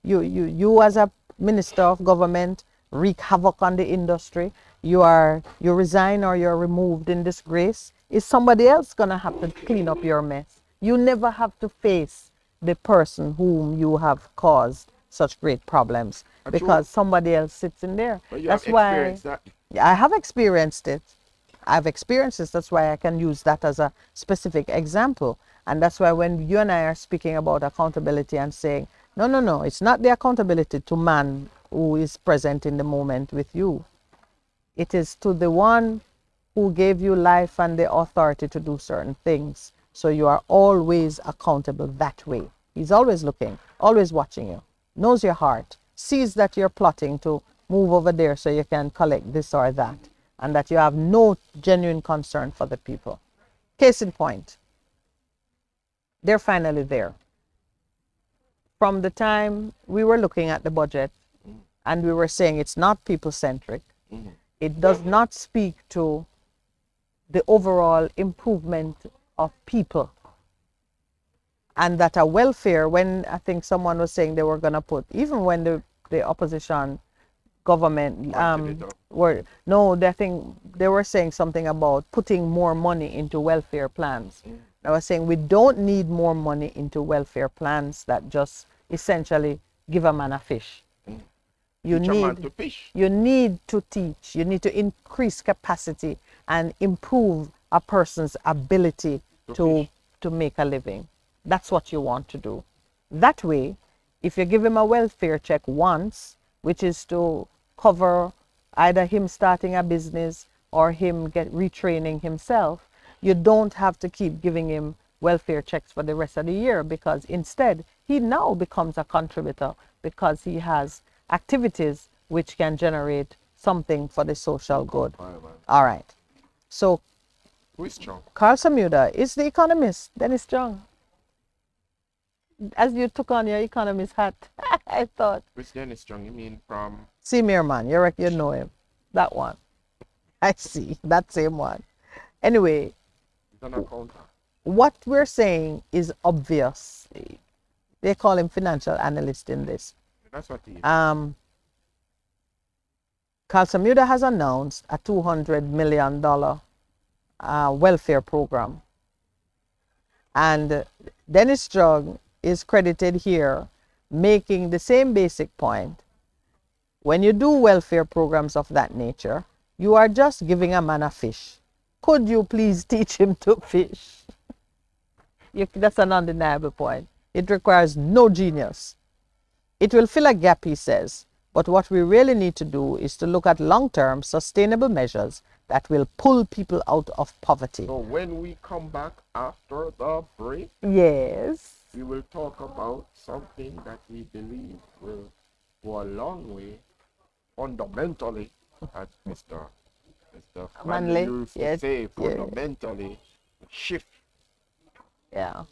you as a minister of government wreak havoc on the industry. You resign or you're removed in disgrace. Is somebody else gonna have to clean up your mess? You never have to face the person whom you have caused such great problems because somebody else sits in there. But you That's have why experienced that. I have experienced it. I've experienced this. That's why I can use that as a specific example. And that's why when you and I are speaking about accountability and saying, no, it's not the accountability to man who is present in the moment with you. It is to the one who gave you life and the authority to do certain things So you are always accountable that way. He's always looking, always watching you, knows your heart, sees that you're plotting to move over there so you can collect this or that, and that you have no genuine concern for the people. Case in point, they're finally there. From the time we were looking at the budget and we were saying it's not people-centric, it does not speak to the overall improvement of people. And that a welfare, when I think someone was saying they were going to put, even when the opposition government were, no, I think they were saying something about putting more money into welfare plans. I was saying we don't need more money into welfare plans that just essentially give a man a fish. You Teach a man need to fish. you need to teach, you need to increase capacity and improve a person's ability to make a living. That's what you want to do. That way, if you give him a welfare check once, which is to cover either him starting a business or him retraining himself, you don't have to keep giving him welfare checks for the rest of the year, because instead he now becomes a contributor because he has activities which can generate something for the social good. All right. So Who is strong? Carl Samuda is the economist, Dennis Strong. As you took on your economist hat, I thought. Which Dennis Strong? You mean from? Seymour man, you know him. That one. I see. That same one. Anyway, He's an accountant. what we're saying is obvious. They call him financial analyst in this. That's what he is. Carl Samuda has announced a $200 million welfare program. And Dennis Strong is credited here making the same basic point. When you do welfare programs of that nature, you are just giving a man a fish. Could you please teach him to fish? That's an undeniable point. It requires no genius. It will fill a gap, he says, but what we really need to do is to look at long-term sustainable measures that will pull people out of poverty. So when we come back after the break, Yes. we will talk about something that we believe will go a long way, fundamentally, as Mr. Manley, used to yes, say, yeah. fundamentally shift. Yeah.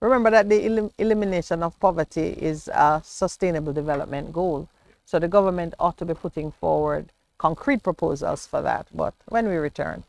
Remember that the elimination of poverty is a sustainable development goal. So the government ought to be putting forward concrete proposals for that. But when we return.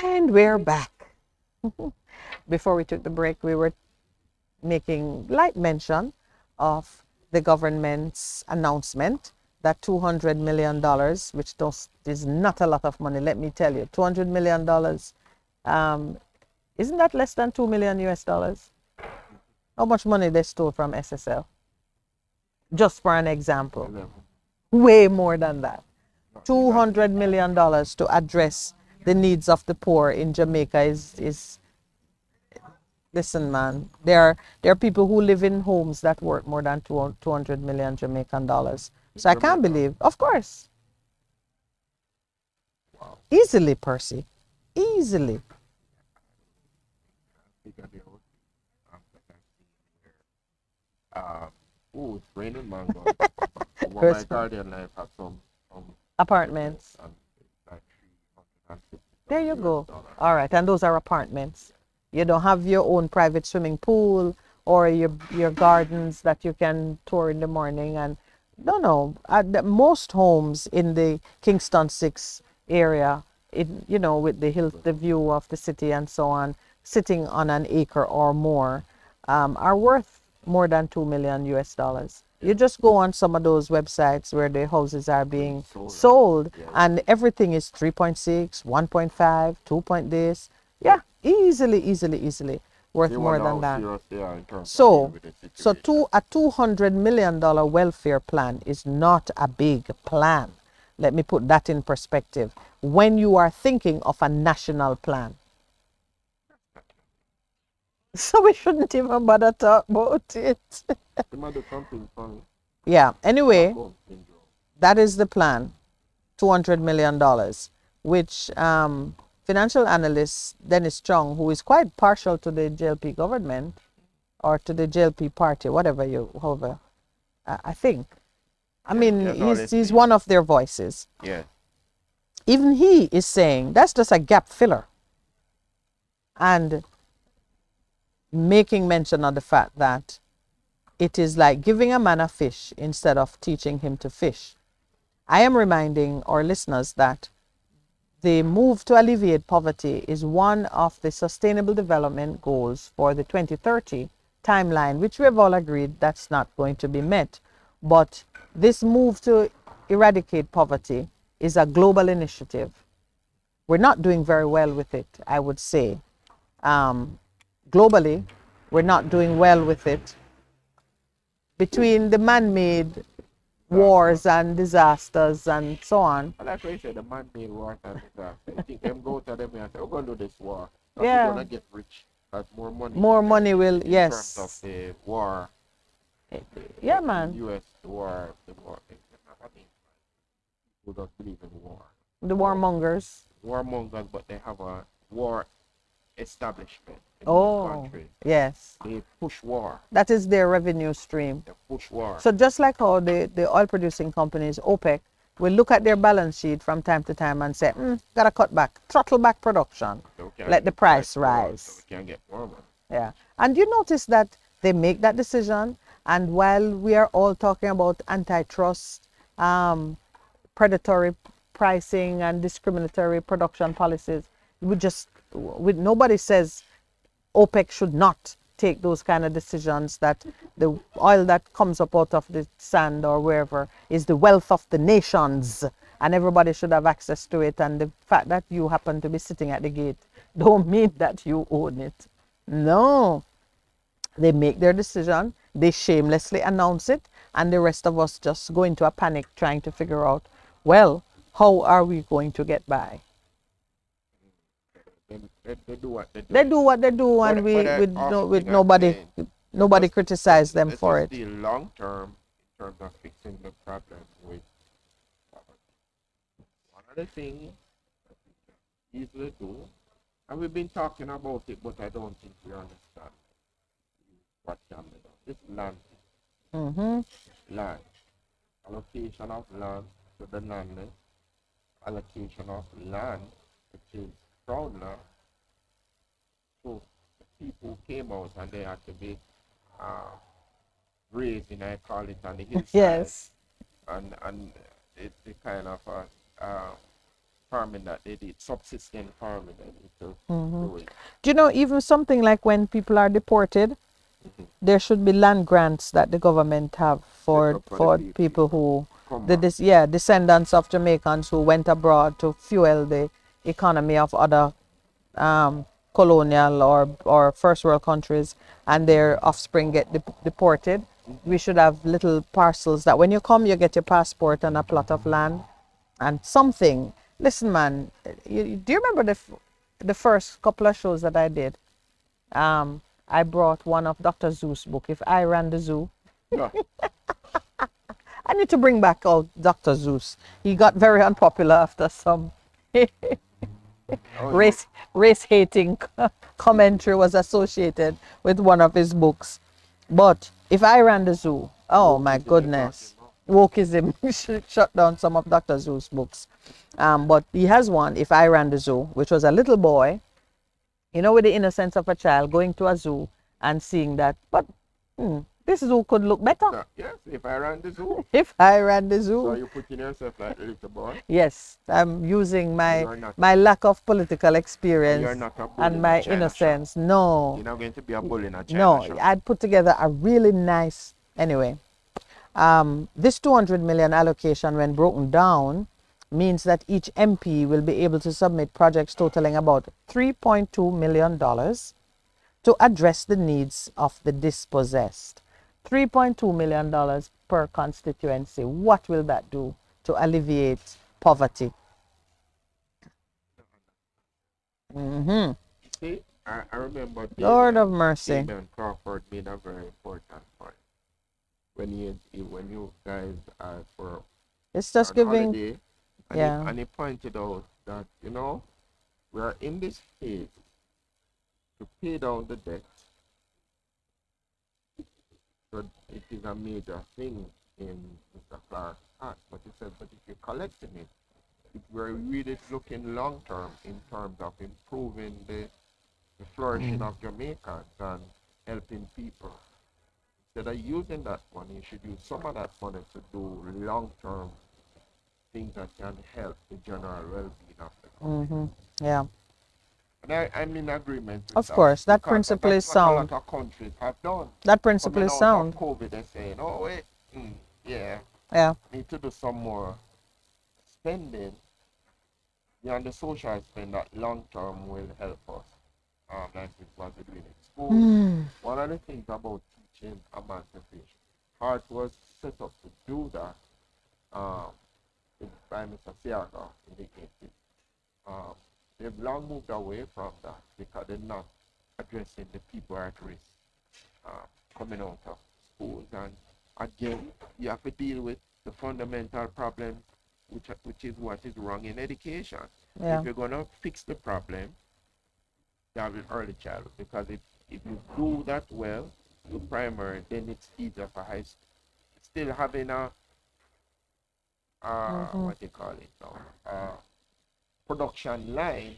And we're back. Before we took the break, we were making light mention of the government's announcement that $200 million, which is not a lot of money, let me tell you, $200 million, isn't that less than 2 million US dollars? How much money they stole from SSL? Just for an example. Way more than that. $200 million to address the needs of the poor in Jamaica is listen, man, there are people who live in homes that worth more than 200 million Jamaican dollars. So I can't believe, of course. Wow. Easily, Percy. Easily. Oh, it's raining mango. Over my garden life have some Apartments. and it's like $350. There you go. All right, and those are apartments. You don't have your own private swimming pool or your gardens that you can tour in the morning. And no. Most homes in the Kingston 6 area, with the view of the city and so on, sitting on an acre or more, are worth more than 2 million US dollars. You just go on some of those websites where the houses are being sold, and everything is 3.6, 1.5, 2 point this. Yeah, easily worth more than that. So a $200 million welfare plan is not a big plan. Let me put that in perspective. When you are thinking of a national plan. So we shouldn't even bother talk about it. Yeah, anyway, that is the plan, $200 million, which financial analyst Dennis Chung, who is quite partial to the JLP government or to the JLP party, however, I think. I mean, he's one of their voices. Yeah. Even he is saying that's just a gap filler. And making mention of the fact that it is like giving a man a fish instead of teaching him to fish. I am reminding our listeners that the move to alleviate poverty is one of the sustainable development goals for the 2030 timeline, which we have all agreed that's not going to be met. But this move to eradicate poverty is a global initiative. We're not doing very well with it, I would say. Globally, we're not doing well with it. Between the man-made wars and disasters and so on. I like what you said, the man-made war and disaster. You think them go to them and say, we're going to do this war. We're Yeah. going to get rich. That's more money. More money will, in yes. terms of the war. Yeah, The man. U.S. war. I think people don't believe in war. The warmongers. Warmongers, but they have a war establishment in Oh, the country. yes. They push war. That is their revenue stream. They push war. So just like how the oil producing companies, OPEC, will look at their balance sheet from time to time and say, gotta cut back, throttle back production, So we can let the get price more, rise. So we can get more money. Yeah. And you notice that they make that decision, and while we are all talking about antitrust, predatory pricing and discriminatory production policies, nobody says OPEC should not take those kind of decisions, that the oil that comes up out of the sand or wherever is the wealth of the nations and everybody should have access to it, and the fact that you happen to be sitting at the gate don't mean that you own it. No. They make their decision, they shamelessly announce it, and the rest of us just go into a panic trying to figure out, well, how are we going to get by? They do what they do. They do what they do, and nobody criticize them for it. The long term, in terms of fixing the problem with poverty. One of the things that we can easily do, and we've been talking about it, but I don't think we understand what can be done. It's land. Land. Allocation of land to the landless. Allocation of land, which is crown land. So the people came out and they had to be grazing, I call it, on the hillside. Yes. And it's the kind of farming that they did, subsistence farming that they did to do it. Do you know, even something like when people are deported, there should be land grants that the government have for people who, descendants of Jamaicans who went abroad to fuel the economy of other colonial or first world countries, and their offspring get deported. We should have little parcels that when you come, you get your passport and a plot of land and something. Listen, man, do you remember the first couple of shows that I did? I brought one of Dr. Zeu's book, If I Ran the Zoo. Yeah. I need to bring back old Dr. Zeus. He got very unpopular after some race hating commentary was associated with one of his books. But If I Ran the Zoo, oh my goodness, wokeism shut down some of Dr. Zeu's books. But he has one, If I Ran the Zoo, which was a little boy, with the innocence of a child, going to a zoo and seeing that, but this zoo could look better. Yes, if I ran the zoo. If I ran the zoo. So you're putting yourself like a little boy? Yes, I'm using my lack of political experience and my innocence. No. You're not going to be a bull in a China No, shop. I'd put together a really nice, anyway. This 200 million allocation, when broken down, means that each MP will be able to submit projects totaling about $3.2 million to address the needs of the dispossessed. $3.2 million per constituency. What will that do to alleviate poverty? See, I remember Lord of mercy. Damon Crawford made a very important point. When you guys are for It's just giving holiday, and he pointed out that, we are in this phase to pay down the debt. So it is a major thing in Mr. Clark's act. But he said, but if you're collecting it, we're really looking long term in terms of improving the flourishing of Jamaicans and helping people. instead of using that money, you should use some of that money to do long-term things that can help the general well-being of the country. Mm-hmm. Yeah. And I'm in agreement with Of that course, that because principle is that's what a lot sound. of countries have done. That principle Coming is out of sound. COVID, they're saying, oh, wait, yeah, Yeah. need to do some more spending beyond the social spend that long term will help us. Like with what we're doing in school. Mm. One of the things about teaching emancipation, Hart was set up to do that by Mr. Siaga in the 80s. Um, they've long moved away from that because they're not addressing the people at risk uh, coming out of schools. And again, you have to deal with the fundamental problem, which is what is wrong in education. Yeah. If you're going to fix the problem, you have an early childhood because if you do that well, to primary, then it's easier for high school. Still having a, Mm-hmm. what they call it now, production line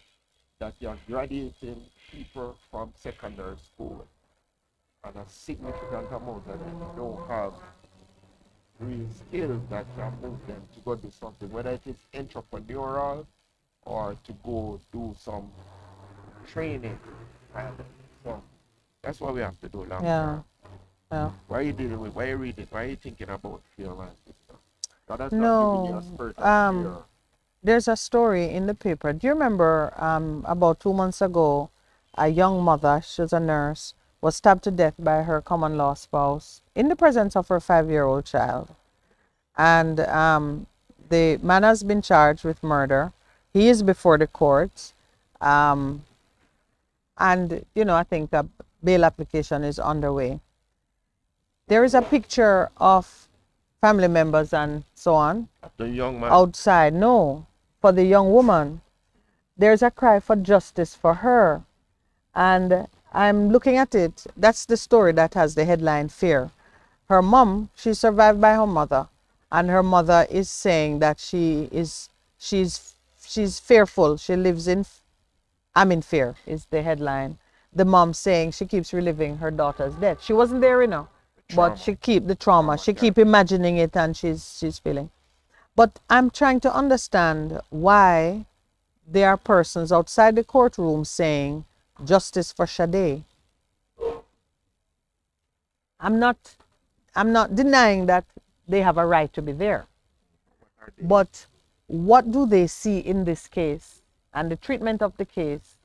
that you're graduating people from secondary school and a significant amount of them don't have real skills that can move them to go do something, whether it is entrepreneurial or to go do some training. So that's what we have to do long Yeah. term. Yeah. Why are you dealing with? Why are you reading? Why are you thinking about fear and stuff? God has not given you a No. spirit of fear. There's a story in the paper. Do you remember about 2 months ago, a young mother, she was a nurse, was stabbed to death by her common law spouse in the presence of her 5-year-old child. And the man has been charged with murder. He is before the court. Um, and, I think a bail application is underway. There is a picture of family members and so on The young man. outside. No, for the young woman. There's a cry for justice for her. And I'm looking at it. That's the story that has the headline Fear. Her mom, she's survived by her mother, and her mother is saying that she's fearful. She lives in I'm in fear is the headline. The mom saying she keeps reliving her daughter's death. She wasn't there, but she keep the trauma. She keep imagining it, and she's feeling. But I'm trying to understand why there are persons outside the courtroom saying justice for Sade. I'm not I'm not denying that they have a right to be there. But what do they see in this case and the treatment of the case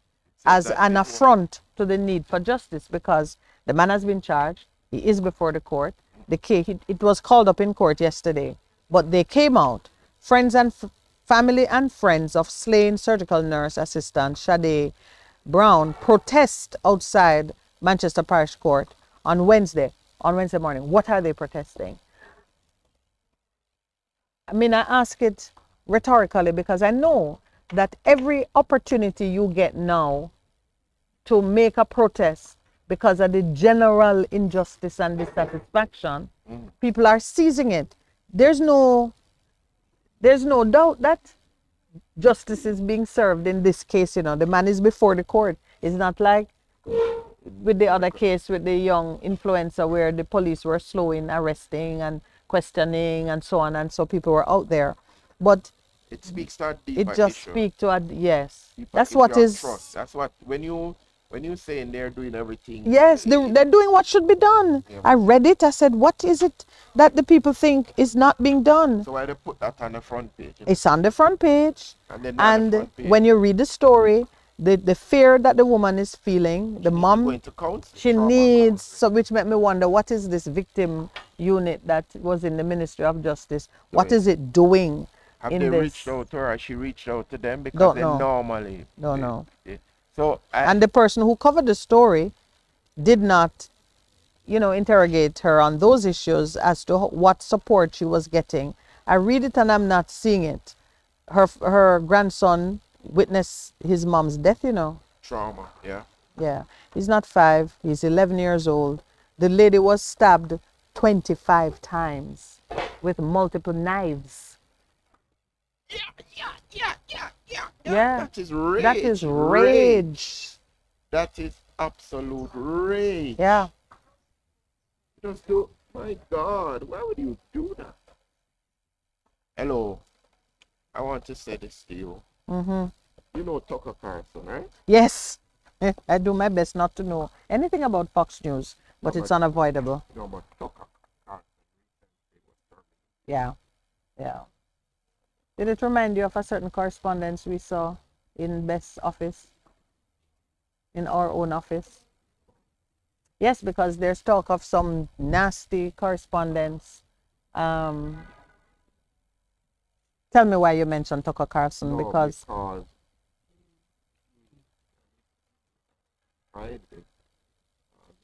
as an affront to the need for justice? Because the man has been charged, he is before the court. The case, it was called up in court yesterday, but they came out. Friends and family and friends of slain surgical nurse assistant Sade Brown protest outside Manchester Parish Court on Wednesday morning. What are they protesting? I mean, I ask it rhetorically because I know that every opportunity you get now to make a protest because of the general injustice and dissatisfaction, people are seizing it. There's no doubt that justice is being served in this case. The man is before the court. It's not like with the other case with the young influencer where the police were slow in arresting and questioning and so on, and so people were out there. But it speaks to a deeper it just issue. speaks to a yes. Deeper That's issue what of is trust. That's what when you saying they're doing everything. yes, they're doing what should be done. Yeah. I read it. I said, what is it that the people think is not being done? So why they put that on the front page? It's on the front page. And then And the front page, when you read the story, the fear that the woman is feeling, the mom, going to counsel, she trauma needs, counseling. so which made me wonder, what is this victim unit that was in the Ministry of Justice? What is it doing Have in they this? reached out to her? Has she reached out to them? Because Don't they know. normally Don't know. So And the person who covered the story did not, interrogate her on those issues as to what support she was getting. I read it and I'm not seeing it. Her grandson witnessed his mom's death, trauma, yeah. Yeah. He's not 5, he's 11 years old. The lady was stabbed 25 times with multiple knives. Yeah. That is rage. That is rage. That is absolute rage. Yeah. Just do. My God, why would you do that? Hello, I want to say this to you. Mm-hmm. You know Tucker Carlson, right? Yes, I do my best not to know anything about Fox News, No, but it's but unavoidable. no, but Tucker Carlson was terminated. Yeah, yeah. Did it remind you of a certain correspondence we saw in Best's office, in our own office? Yes, because there's talk of some nasty correspondence. Um, Tell me why you mentioned Tucker Carlson, No, because because I did.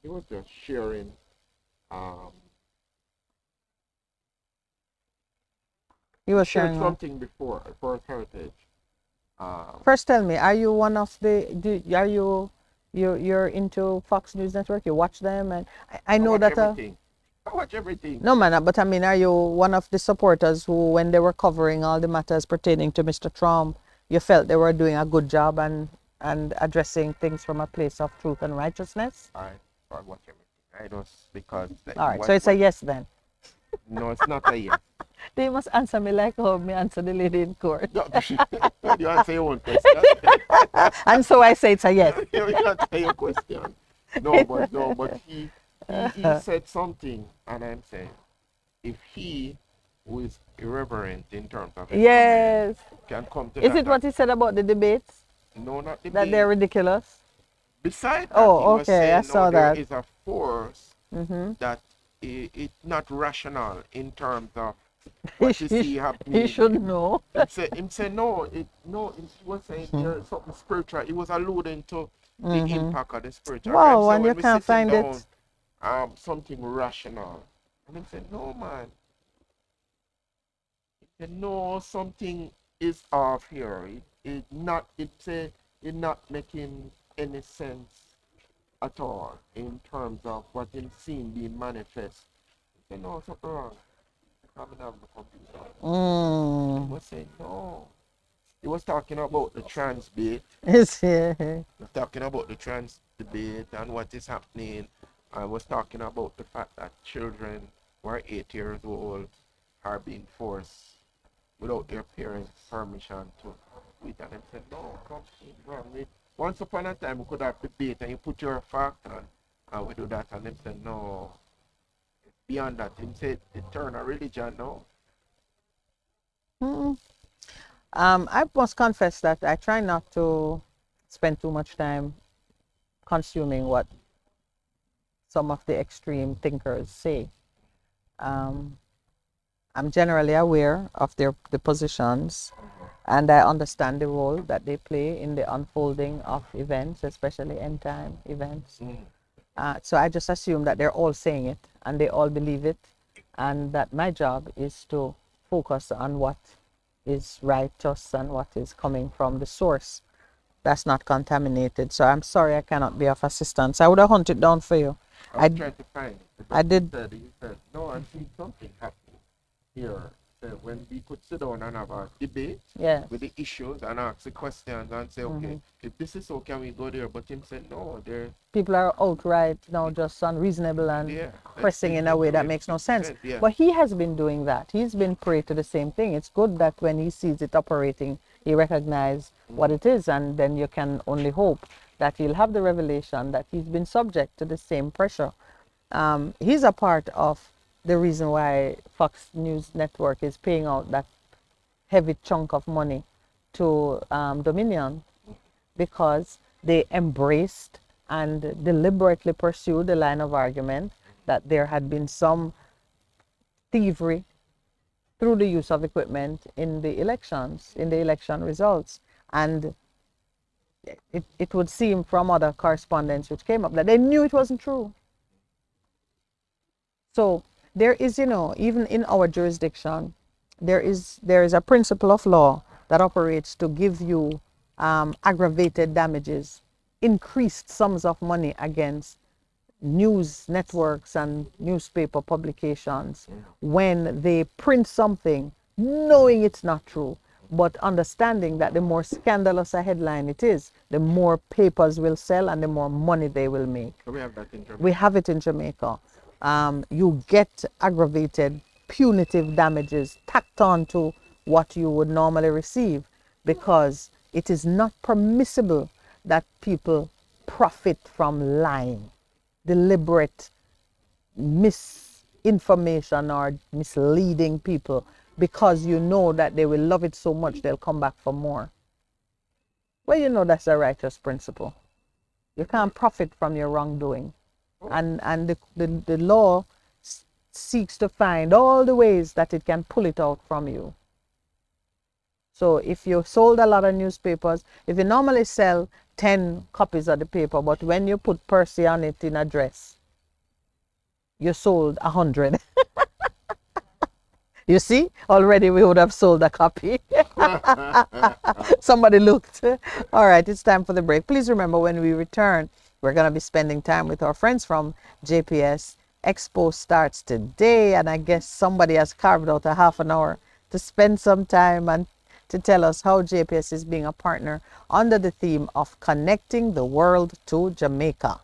He was just sharing. Um, he he was shared sharing. something before for heritage. First, tell me, are you one of the? Are you're into Fox News Network? You watch them, and I I know watch that. everything. I watch everything. No, man, but I mean, are you one of the supporters who, when they were covering all the matters pertaining to Mr. Trump, you felt they were doing a good job and addressing things from a place of truth and righteousness? I watch everything. I just because All right, so it's a yes then. no, it's not a yes. They must answer me like how me answer the lady in court. No, you answer your own question. And so I say it's a yes. You answer your question. No, but he said something, and I'm saying if he, who is irreverent in terms of his Yes. comment, can come to Is that. it what he said about the debates? No, not the That they're ridiculous? Beside that, he Oh, was okay, I saying, no, saw there that. is a force Mm-hmm. that it's not rational in terms of He, what you see he happening. should know. Him say no, he was saying there's something spiritual. He was alluding to the Mm-hmm. impact of the spiritual. I'm Wow, saying and you when we can't sitting find down, it. something rational. And him said, no man. He said, no, something is off here. It not making any sense at all in terms of what him seeing being manifest. He said, no, something wrong. Coming out of the computer. He was saying, no. He was talking about the trans debate. It's here. He was talking about the trans debate and what is happening. I was talking about the fact that children who are 8 years old are being forced without their parents' permission to do it. And I said, no, something wrong. Once upon a time, we could have debate and you put your fact on and we do that. And they said, no, beyond that. He said, it turn a religion now. Mm-mm. I must confess that I try not to spend too much time consuming what some of the extreme thinkers say. Um, I'm generally aware of the positions, and I understand the role that they play in the unfolding of events, especially end time events. So I just assume that they're all saying it and they all believe it, and that my job is to focus on what is righteous and what is coming from the source that's not contaminated. So I'm sorry I cannot be of assistance. I would have hunted down for you. I was trying to find it. I did. He said, no, I see something happening here. Said when we could sit down and have a debate Yes. with the issues and ask the questions and say, okay, if this is so, can we go there? But him said, no, there. People are outright now just unreasonable and Yeah, pressing in a way that makes no sense. Yeah. But he has been doing that. He's been prey to the same thing. It's good that when he sees it operating, he recognizes what it is, and then you can only hope that he'll have the revelation that he's been subject to the same pressure. He's a part of the reason why Fox News Network is paying out that heavy chunk of money to Dominion, because they embraced and deliberately pursued the line of argument that there had been some thievery through the use of equipment in the elections, in the election results. And it would seem from other correspondence which came up that they knew it wasn't true. So there is, even in our jurisdiction, there is a principle of law that operates to give you aggravated damages, increased sums of money against news networks and newspaper publications when they print something knowing it's not true, but understanding that the more scandalous a headline it is, the more papers will sell and the more money they will make. So we have that in Jamaica. We have it in Jamaica. You get aggravated, punitive damages tacked on to what you would normally receive, because it is not permissible that people profit from lying, deliberate misinformation or misleading people, because you know that they will love it so much they'll come back for more. Well, you know that's a righteous principle. You can't profit from your wrongdoing. And the law seeks to find all the ways that it can pull it out from you. So if you sold a lot of newspapers, if you normally sell 10 copies of the paper, but when you put Percy on it in a dress, you sold 100. You see, already we would have sold a copy. Somebody looked. All right, it's time for the break. Please remember, when we return, we're going to be spending time with our friends from JPS. Expo starts today, and I guess somebody has carved out a half an hour to spend some time and to tell us how JPS is being a partner under the theme of connecting the world to Jamaica.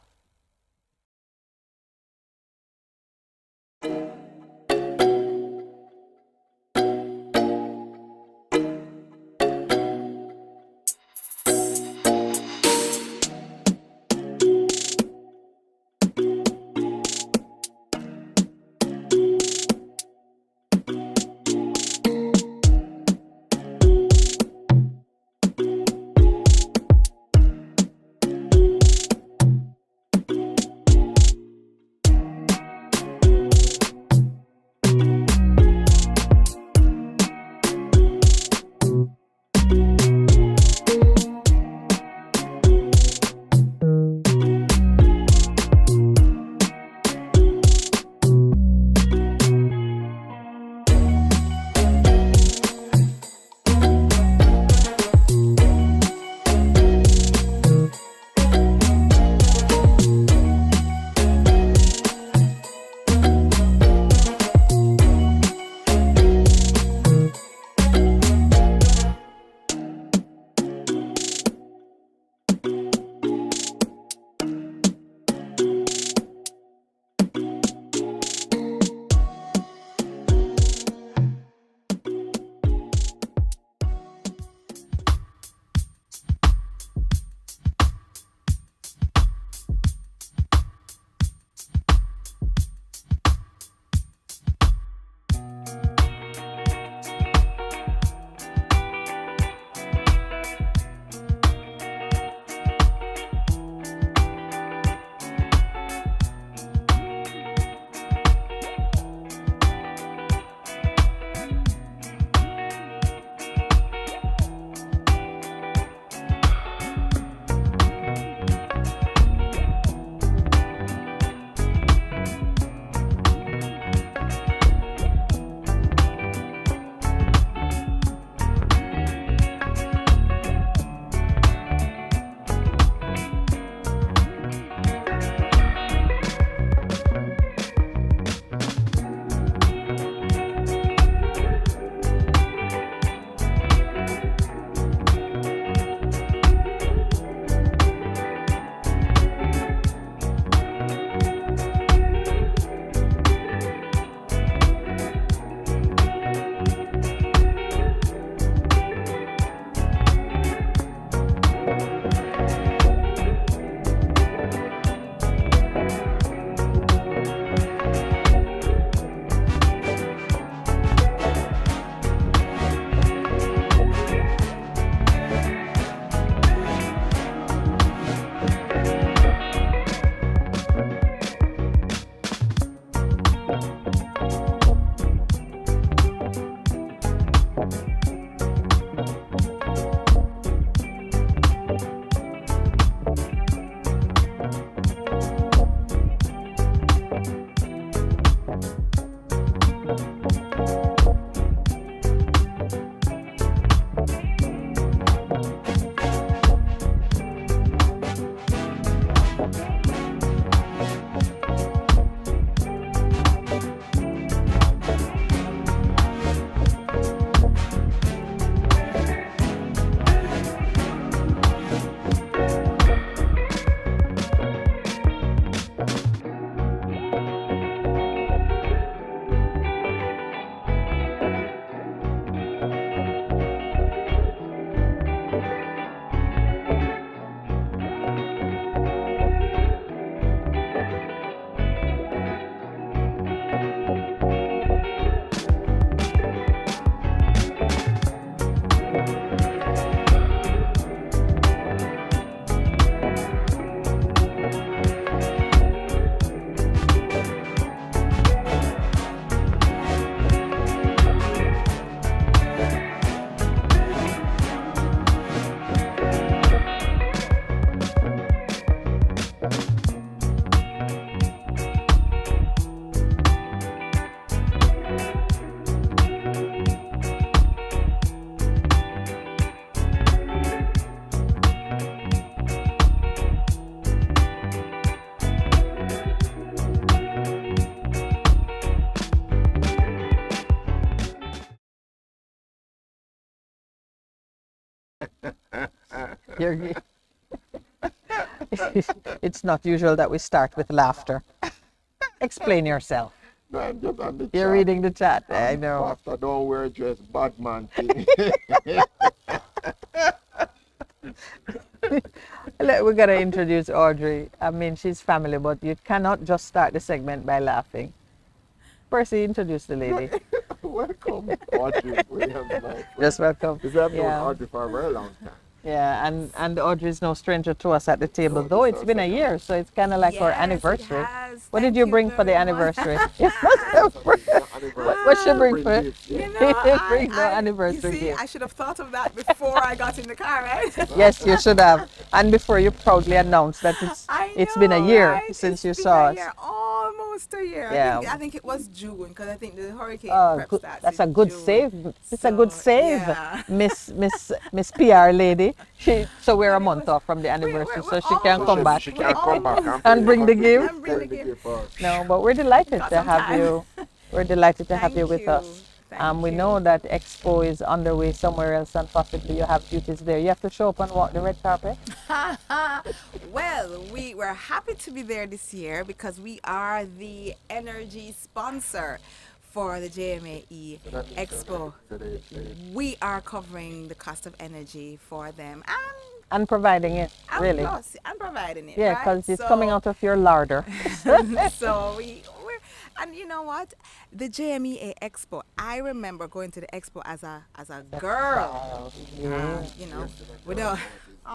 You're, it's not usual that we start with laughter. Explain yourself. No, I'm just on the You're chat. reading the chat. I know. Pastor, don't wear dress, bad man thing. We're going to introduce Audrey. I mean, she's family, but you cannot just start the segment by laughing. Percy, introduce the lady. Welcome, Audrey Williams. Just welcome. Because I've known Yeah. Audrey for a very long time. Yeah, and Audrey is no stranger to us at the table, though it's been a year, so it's kind of like our anniversary. What did you bring for the anniversary? What should bring for? You know, Bring no anniversary you see, gift. I should have thought of that before I got in the car, right? Yes, you should have. And before you proudly announced that it's been a know, year right? since you It's been saw a us. year, almost a year. Yeah. I think it was June because I think the hurricane Oh, prep good. starts That's in a good June. save. It's a good So, save, yeah. Miss PR lady. So we're a month off from the anniversary, so she can come back. She can come back And bring the gift. And bring the gift. for us. No, but we're delighted Got to some have time. you. We're delighted to have Thank you with us. Thank We you. know that Expo is underway somewhere else, and possibly you have duties there. You have to show up and walk the red carpet. Well, we were happy to be there this year because we are the energy sponsor for the JMAE Expo. We are covering the cost of energy for them And providing it, and really. plus, and providing it. Yeah, right? because it's So- coming out of your larder. so we're, and you know what, the JMEA Expo, I remember going to the expo as a girl. You know, we don't. Oh,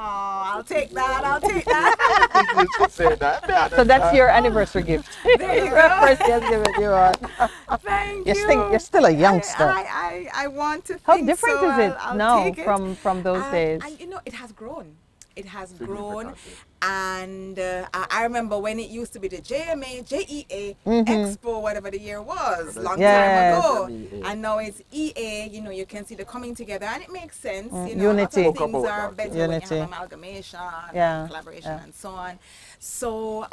I'll take that. I'll take that. You should say that. So that's your anniversary gift. There you go. First, yes, give it you one. Thank You're you. still a youngster. I want to. How think different so. is it I'll now take it. from those days? And you know, it has grown. It has grown, Significantly. and I remember when it used to be the JMA, JEA Mm-hmm. Expo, whatever the year was, long Yes. time ago, JEA. and now it's EA. You know, you can see the coming together, and it makes sense. You know, Unity. lots of Spoke things about are that. better when you Unity. have amalgamation, Yeah, collaboration, yeah. and so on. So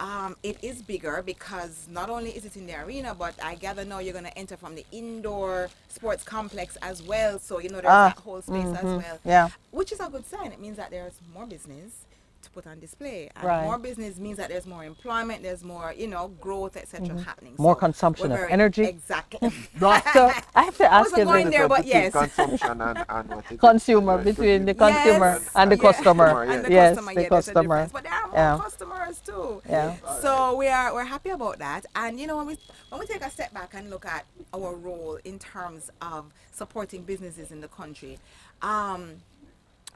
it is bigger because not only is it in the arena, but I gather now you're going to enter from the indoor sports complex as well. So you know there's that whole space as well. Yeah. Which is a good sign. It means that there's more business to put on display. And Right. more business means that there's more employment, there's more, you know, growth, etc. happening. More So consumption we're of very- energy. Exactly. So I have to ask wasn't you going this. there, but Between yes. Consumption and what it is. Consumer, Right, between the between- consumer Yes, and the yeah. customer. And the Yes, customer, the yeah, there's a customer. difference. But there are more Yeah. customers too. Yeah. So we're happy about that. And you know, when we take a step back and look at our role in terms of supporting businesses in the country,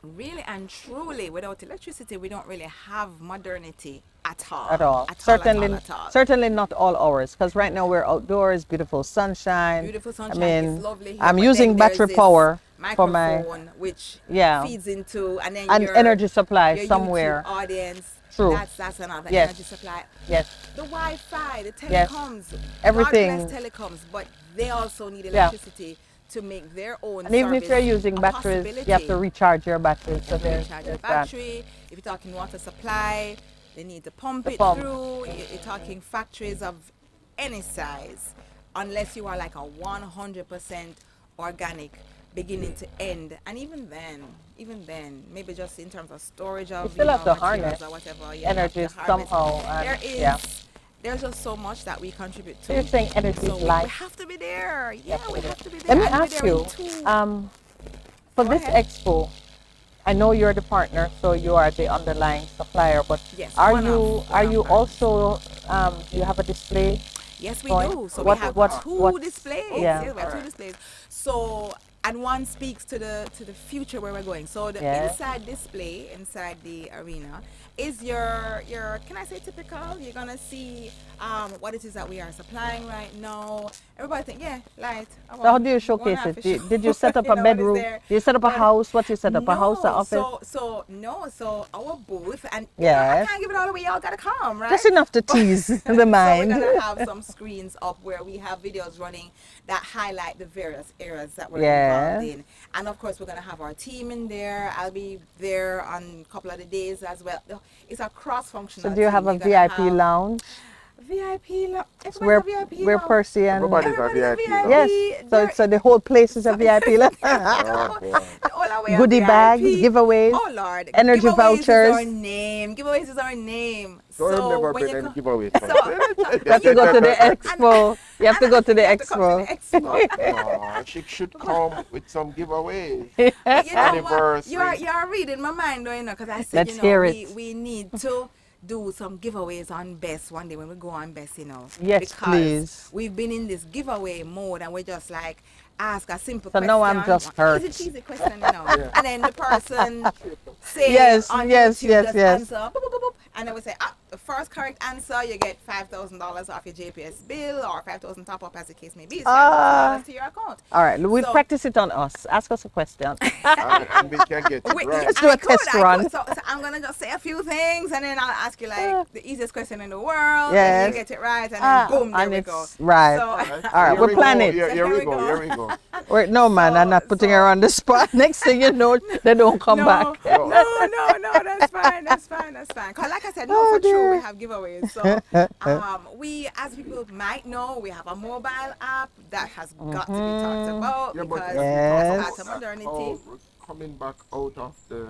really and truly, without electricity, we don't really have modernity at all. At all. Certainly not all hours, because right now we're outdoors, beautiful sunshine. Beautiful sunshine. I mean, it's lovely here, I'm but using then there's battery this power for microphone my which Yeah. feeds into and then and your, energy supply your somewhere. YouTube audience. True. That's another Yes. energy supply. Yes. The Wi-Fi, the Yes. telecoms, Everything. God bless telecoms, but they also need Yeah. electricity to make their own. And even if service you're using a batteries, you have to possibility. recharge your batteries. So there's, Recharge your there's that. battery. If you're talking water supply, they need to pump The it pump. through. You're talking factories of any size, unless you are like a 100% organic, beginning to end. And even then, maybe just in terms of storage of still have to materials harness or whatever. energy somehow, and- There is. yeah. There's just so much that we contribute to. So you're saying energy So is we life. have to be there. Yeah, we have to be Let there. me And we're ask there in you, two- for Go this ahead. expo, I know you're the partner, so you are the underlying supplier. But Yes, are one you of also you have a display? Yes, we Going- do. So what- we have what- two what- displays. yeah. Yes, we have two displays. So, and one speaks to the future where we're going. So the Yeah. inside display inside the arena is your can I say typical? You're gonna see what it is that we are supplying right now. Everybody think, yeah, light. So how do you showcase it? Did you set up a bedroom? Did you set up a house? What you set up? A house, an office? So our booth and I Yes. can't give it all away. Y'all gotta come, right? Just enough to tease the mind. So we're gonna have some screens up where we have videos running that highlight the various areas that we're Yeah. involved in, and of course we're gonna have our team in there. I'll be there on a couple of the days as well. It's a cross-functional. So do you have a VIP lounge VIP lounge. where Percy and Everybody's a VIP. yes, so the whole place is a VIP lounge. Oh, boy. The away on goodie bags, VIP. giveaways, Oh Lord, energy giveaways is our vouchers. name. Giveaways is our name. So I've never when been you any come, giveaways. so, so You have to go to the and, expo. You have to go to the you have to come to the expo. expo. No, she should come with some giveaways. But you know what? Anniversary. You're reading my mind, though, because I said, Let's hear it. we need to do some giveaways on Best one day when we go on Best, Yes, because please. we've been in this giveaway mode and we're just like ask a simple So question. now I'm just hurt. Easy cheesy question. And then the person say Yes, on yes, YouTube yes, just yes. answer, boop, boop, boop, boop, and then we say, the first correct answer, you get $5,000 off your JPS bill or 5,000 top up as the case may be. It's $5,000 to your account. All right, we'll So- practice it on us. Ask us a question. And we can get it right. Let's do a test run. So I'm gonna just say a few things and then I'll ask you like the easiest question in the world. Yes. And you get it right, and then boom, there and we it's go. right. So, All right, Here we're we go, planning. Here we go. Here we go. Wait, no, man, I'm not putting her on the spot. Next thing you know, they don't come back. No, that's fine. Cause like I said, no, for true, we have giveaways. So we, as people might know, we have a mobile app that has got to be talked about Yeah, but because Yes. it's part of modernity. we're coming back out of the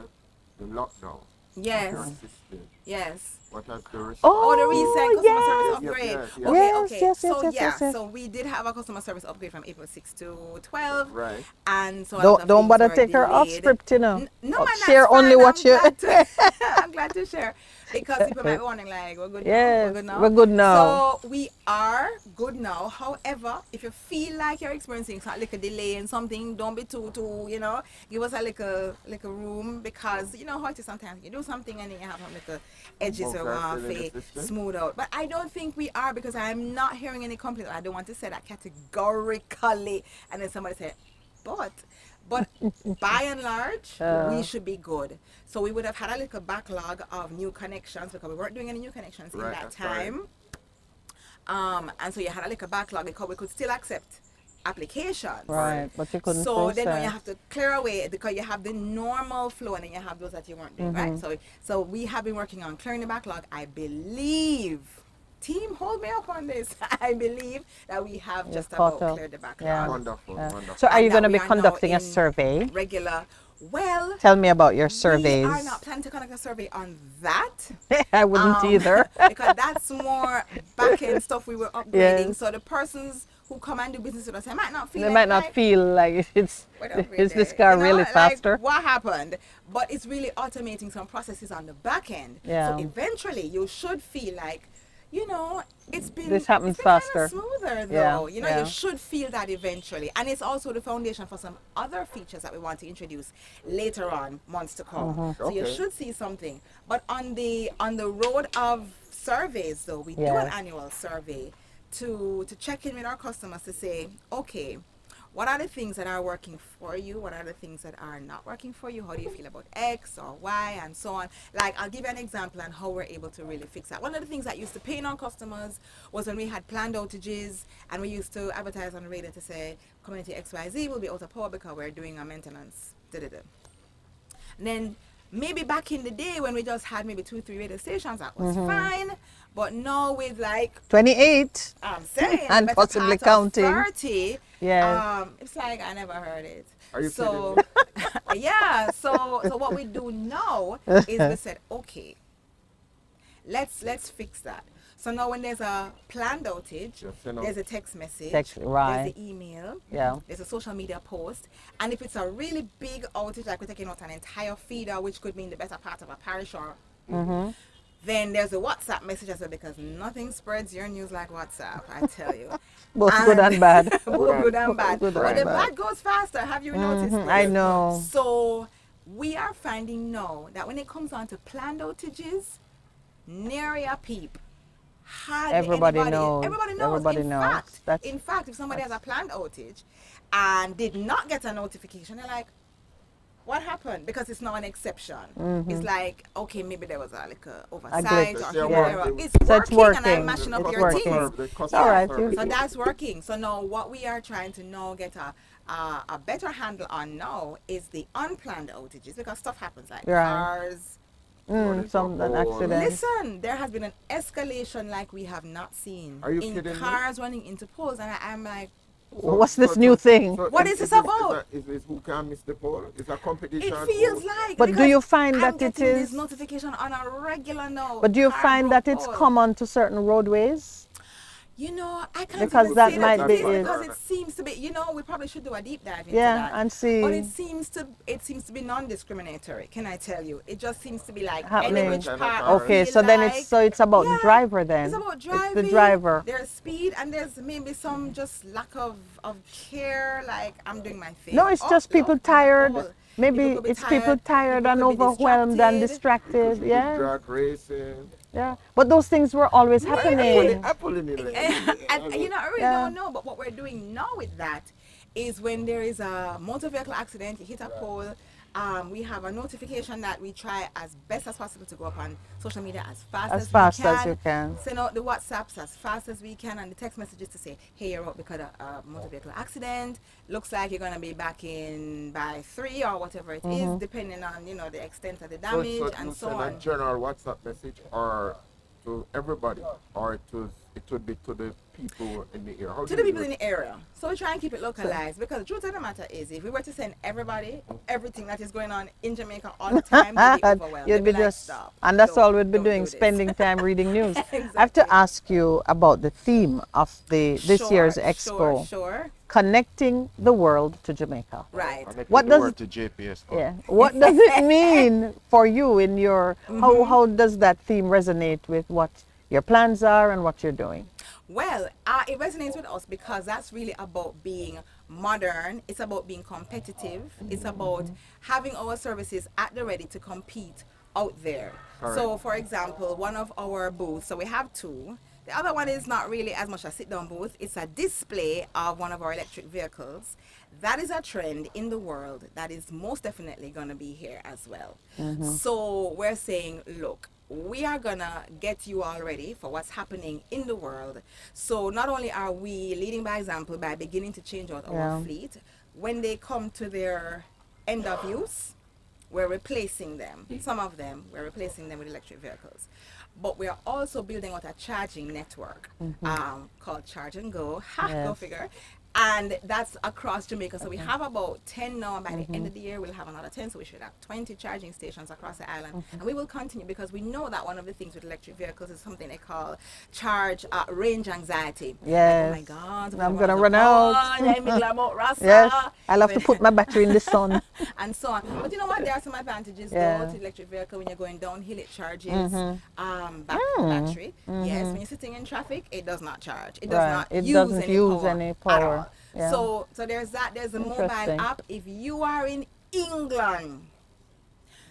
lockdown. Yes. Your system. Yes. What has the response? Oh, the recent customer service yes. upgrade. Yes, yes. Okay, Yes, okay. yes, So yes, yeah, yes, yes. so we did have a customer service upgrade from April 6 to 12. Right. And so a lot of Don't things bother were take her off delayed. script, No, man, Share that's only fine. what you. I'm glad to share because people might be wondering like, we're good now. Yes, We're good now. we're good now. So we are good now. However, if you feel like you're experiencing some like a delay in something, don't be too give us a little room because you know how it is sometimes you do something and then you have some little edges Okay, around still in the for system? smooth out. But I don't think we are because I'm not hearing any complaints. I don't want to say that categorically and then somebody said, but by and large, we should be good. So we would have had a little backlog of new connections because we weren't doing any new connections in Right, that that's time. And so you had a little backlog because we could still accept applications. Right, but you couldn't So then process. you have to clear away because you have the normal flow and then you have those that you weren't doing, right? So we have been working on clearing the backlog. I believe, team, hold me up on this. I believe that we have just caught about up. cleared the backlog. Yeah. Wonderful, wonderful. So are And you that going to we be are now conducting a in survey? Regular. Well, Tell me about your surveys. we are not planning to conduct a survey on that. I wouldn't either. Because that's more back-end stuff we were upgrading. Yes. So the persons who come and do business with us, they might not feel They like, might not like, feel like it's wait a is this minute, car you know, really like, faster? what happened? But it's really automating some processes on the back end. Yeah. So eventually you should feel like, you know, This happens it's been faster. Kind of smoother though. Yeah, You know, yeah. you should feel that eventually. And it's also the foundation for some other features that we want to introduce later on, months to come. So you Okay. should see something. But on the road of surveys though, we do an Yes. annual survey to check in with our customers to say, okay, what are the things that are working for you? What are the things that are not working for you? How do you feel about X or Y and so on? Like, I'll give you an example on how we're able to really fix that. One of the things that used to pain on customers was when we had planned outages and we used to advertise on the radio to say, community XYZ will be out of power because we're doing a maintenance. Da-da-da. And then maybe back in the day when we just had maybe 2-3 radio stations, that was fine. But now with like 28. I'm saying And better possibly part of counting. 30. Yes. It's like I never heard it. Are you so yeah, so what we do now is we said, okay, let's fix that. So now when there's a planned outage, Just send out- there's a text message, Right. there's the email, Yeah. there's a social media post, and if it's a really big outage, like we're taking out an entire feeder, which could mean the better part of a parish or then there's a WhatsApp message as well because nothing spreads your news like WhatsApp, I tell you. Both good and bad. Both good and bad. Good But and the bad. bad goes faster. Have you noticed this? I know. So we are finding now that when it comes on to planned outages, nary a peep. Hardly Everybody anybody- knows. Everybody knows. Everybody in knows. Fact, That's- in fact, if somebody has a planned outage and did not get a notification, they're like, what happened? Because it's not an exception. It's like, okay, maybe there was a oversight glitch. or Yeah, human yeah. error. It's So it's working, and working. I'm mashing up It's your working. teams. All right, you. So that's working. So now what we are trying to now get a better handle on now is the unplanned outages because stuff happens like Right. cars. Some an accident. Listen, there has been an escalation like we have not seen Are you in kidding me? cars running into poles, and I'm like, What's this new thing? What is this about? Is who can miss the poll? It's a competition. It feels like. But do you find I'm that it getting is? this notification on a regular now. But do you find that it's poll. common to certain roadways? You know, I can't Because even that say might that be it is it. because it seems to be. You know, we probably should do a deep dive into Yeah, that. and see. But it seems to be non-discriminatory. Can I tell you? It just seems to be like Happening. any which part. Okay, feel so then like. it's about the Yeah, driver then. It's about driving. It's the driver. There's speed and there's maybe some just lack of care. Like I'm doing my thing. No, it's just people look, tired. oh, Maybe people could be it's people tired people and could be overwhelmed and distracted. Yeah, Drag racing. yeah. But those things were always happening. I pull in it. And you know, I really Yeah. don't know. But what we're doing now with that is when there is a motor vehicle accident, you hit a pole. We have a notification that we try as best as possible to go up on social media as fast As as fast we can. as you can. Send out the WhatsApps as fast as we can and the text messages to say, hey, you're out because of a motor vehicle accident. Looks like you're going to be back in by 3 or whatever it is, depending on, you know, the extent of the damage and so send on. a general WhatsApp message or to everybody, or it would be to the people in the area. How To do the you people do in it? the area. So we try and keep it localized because the truth of the matter is if we were to send everybody everything that is going on in Jamaica all the time, they'd be overwhelmed. You'd They'd be like, just, "Stop. and that's all Don't- we'd be don't do doing, this." spending time reading news. I have Exactly. to ask you about the theme of this year's expo, Sure. connecting the world to Jamaica. Right. Connecting What the does word it- to JPS? Yeah. What does it mean for you in your, how does that theme resonate with what your plans are and what you're doing? Well, it resonates with us because that's really about being modern. It's about being competitive. It's about having our services at the ready to compete out there. So, for example, one of our booths, so we have two. The other one is not really as much a sit-down booth. It's a display of one of our electric vehicles. That is a trend in the world that is most definitely going to be here as well. So we're saying, look, we are gonna get you all ready for what's happening in the world. So not only are we leading by example by beginning to change out our fleet, when they come to their end of use, we're replacing them. Some of them, we're replacing them with electric vehicles. But we are also building out a charging network called Charge and Go. Go Yes. figure. And that's across Jamaica. So we have about 10 now. And by the end of the year, we'll have another 10. So we should have 20 charging stations across the island. And we will continue because we know that one of the things with electric vehicles is something they call range anxiety. Yes. Like, oh my God. I'm gonna run out. Yes. I'll have to put my battery in the sun. And so on. But you know what? There are some advantages Yeah. though to electric vehicle when you're going downhill. It charges battery. Yes, when you're sitting in traffic, it does not charge. It does Right. not It use doesn't any use power any at power. all. Yeah. So there's that. There's a mobile Interesting. app. If you are in England,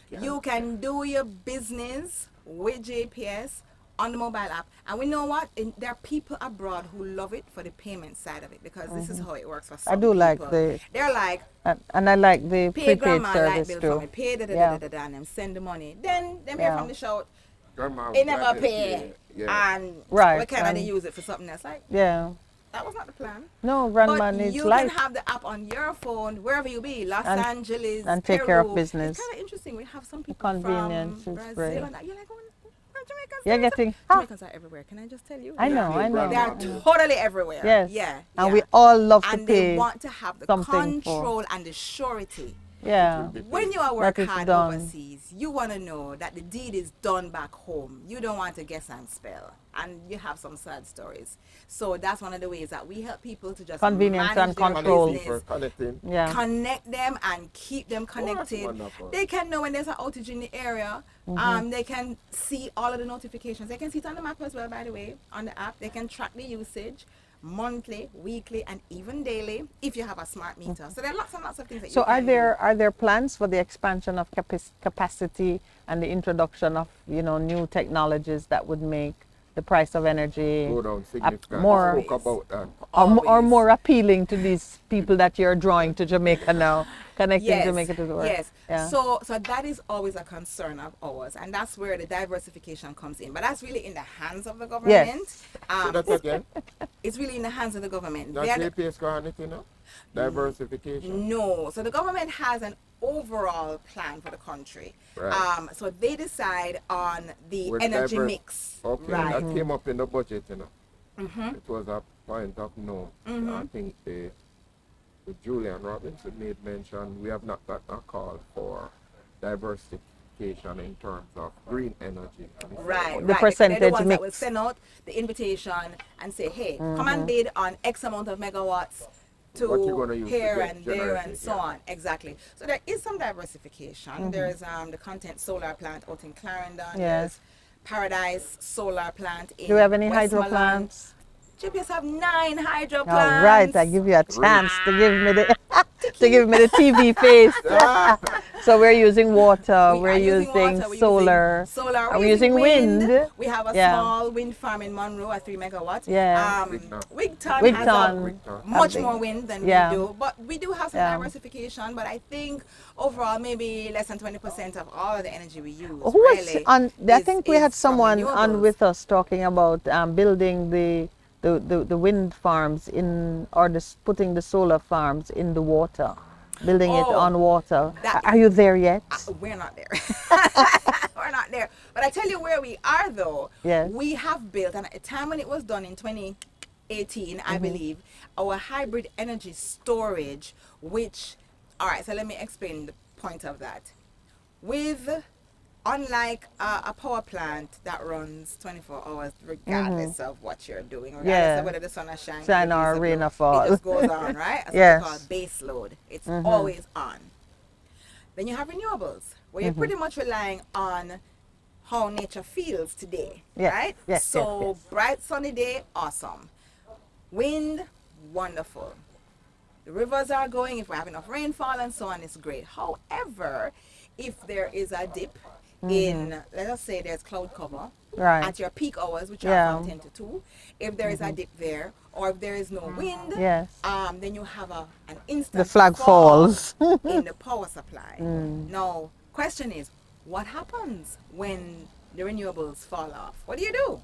you can do your business with GPS on the mobile app. And we know what? There are people abroad who love it for the payment side of it because this is how it works for some I do like people. the, They're like, and I like the pay prepaid grandma light service bill for me, too. pay da da Yeah. da da da, and then send the money. Then them Yeah. hear from the shout, Grandma they was never like, pay, Yeah. and Right, we kind of and- use it for something else. Like Yeah. that was not the plan. No, grandma But needs you light. can have the app on your phone wherever you be, Los And- Angeles, and take care of Peru. business. It's kind of interesting. We have some people convenience from is Brazil great. and that. You're like, oh, Jamaicans. You're there? getting, Jamaicans are everywhere. Can I just tell you? I know, I know. They are totally everywhere. Yes. Yeah. And yeah. we all love to And they pay. want to have the something for- control and the surety. Yeah. When you are work That it's hard done. overseas, you want to know that the deed is done back home. You don't want to guess and spell. And you have some sad stories. So that's one of the ways that we help people to just Convenience manage and their control. business, Connecting. Yeah. connect them and keep them that's connected. wonderful. They can know when there's an outage in the area. They can see all of the notifications. They can see it on the map as well, by the way, on the app. They can track the usage monthly, weekly, and even daily if you have a smart meter. So there are lots and lots of things that So you can are there plans for the expansion of capacity and the introduction of, you know, new technologies that would make the price of energy Go down significantly. more- Spoke about that. or Always. more appealing to these people that you're drawing to Jamaica now, connecting Jamaica to the world? Yes. Yeah. So that is always a concern of ours, and that's where the diversification comes in. But that's really in the hands of the government. Say that again. It's really in the hands of the government. Does They are the- JPS got anything now? Diversification. No. So the government has an overall plan for the country. Right. So they decide on the With energy diver- mix. Okay, Right. that came up in the budget, you know. It was a point of note, I think the Julian Robinson made mention we have not gotten a call for diversification in terms of green energy. Right, The right. They're the percentage ones that will mix. send out the invitation and say, hey, come and bid on X amount of megawatts What you to gonna use to here get and there and generated, so yeah. on. Exactly. So there is some diversification. There's the Content Solar Plant out in Clarendon. Yeah. There's Paradise Solar Plant in Do we have any hydro Westmoreland. plants? GPS have 9 hydro All plants. right, I give you a Three. chance to give me the to give me the TV face. So we're using water, We we're are using water, we're solar, using solar, are we using wind? We have a Yeah. small wind farm in Monroe at 3 megawatts. Yeah. Wigton has Wigton. much Big- more wind than yeah. we do, but we do have some Yeah. diversification. But I think overall, maybe less than 20% of all the energy we use. Who was really on? I is- think we is had from someone on renewables. with us talking about building the wind farms in, or putting the solar farms in the water, building it Oh, on water. that- Are you there yet? We're not there. We're not there. But I tell you where we are, though. Yes. We have built, and at the time when it was done in 2018, I believe, our hybrid energy storage, which, all right, so let me explain the point of that. Unlike a power plant that runs 24 hours regardless of what you're doing, regardless Yeah. of whether the sun is shining Sun or the rain blue, or fall. it just goes on, right? That's Yes. what we call base load. It's always on. Then you have renewables, where you're pretty much relying on how nature feels today, Yes, right? yes, So yes, yes. bright sunny day, awesome. Wind, wonderful. The rivers are going, if we have enough rainfall and so on, it's great. However, if there is a dip in, let us say there's cloud cover Right. at your peak hours, which Yeah. are from 10 to 2, if there is a dip there, or if there is no wind, Yes. then you have an instant The flag fall falls. in the power supply. Now, question is, what happens when the renewables fall off? What do?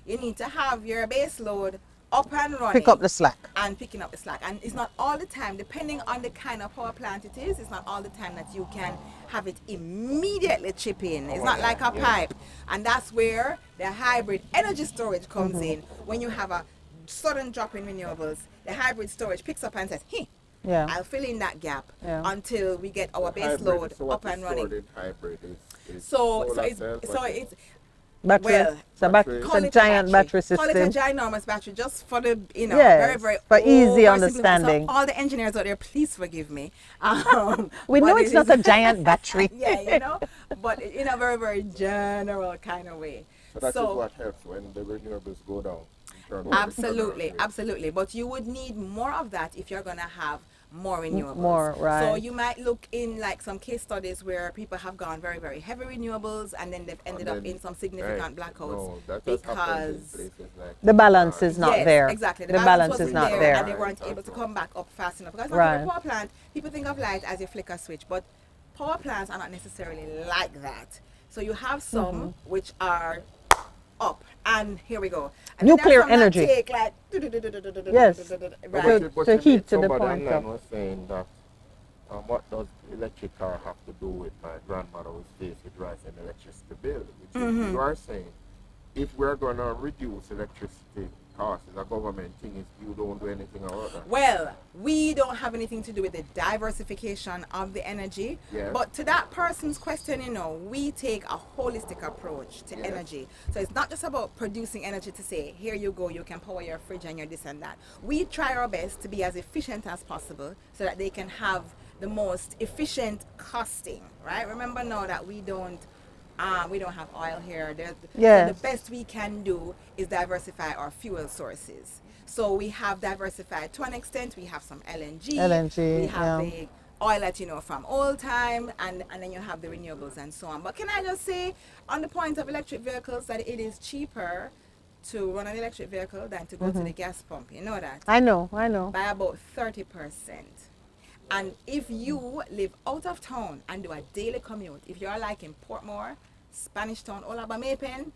You need to have your base load up and running. Pick up the slack. And picking up the slack. And it's not all the time, depending on the kind of power plant it is, it's not all the time that you can have it immediately chip in. It's not like a pipe. And that's where the hybrid energy storage comes in. When you have a sudden drop in renewables, the hybrid storage picks up and says, hey, Yeah. I'll fill in that gap Yeah. until we get our base Hybrid, load so what up and is stored running. in hybrid is So solar it's cells, so what is- it's Battery. well, it's a, battery. it's call a it giant battery Call it system. a ginormous battery, just for the Yes, very very for easy oversimplified. understanding. So all the engineers out there, please forgive me. We but know it it's not is- a giant battery. yeah, but in a very very general kind of way. So that is what helps when the renewables go down. in terms of Absolutely, economic. absolutely. But you would need more of that if you're gonna have more renewables. more, right. So you might look in like some case studies where people have gone very, very heavy renewables and then they've ended And up then- in some significant right. blackouts No, that just happens in because places like The balance is not yes, there. exactly. The balance is wasn't not and there. they weren't able to come back up fast enough. Because Right. like a power plant, people think of light as a flicker switch, but power plants are not necessarily like that. So you have some Mm-hmm. which are up, and here we go. And then Nuclear there's some that energy. take like Yes. But right. you- but to you heat made to the somebody point online of- was saying that what does electric car have to do with my grandmother was faced with rising electricity bill, which is you are saying if we're going to reduce electricity costs as a government thing, is you don't do anything about that. Well, we don't have anything to do with the diversification of the energy. Yes. But to that person's question, we take a holistic approach to Yes. energy. So it's not just about producing energy to say, here you go, you can power your fridge and your this and that. We try our best to be as efficient as possible so that they can have the most efficient costing, right? Remember now that we don't have oil here. So Yes. the best we can do is diversify our fuel sources. So we have diversified to an extent. We have some LNG. LNG, We have yeah. the oil that from old time, and then you have the renewables and so on. But can I just say, on the point of electric vehicles, that it is cheaper to run an electric vehicle than to go to the gas pump. You know that? I know. By about 30%. And if you live out of town and do a daily commute, if you're like in Portmore, Spanish Town, Olaba Maypen,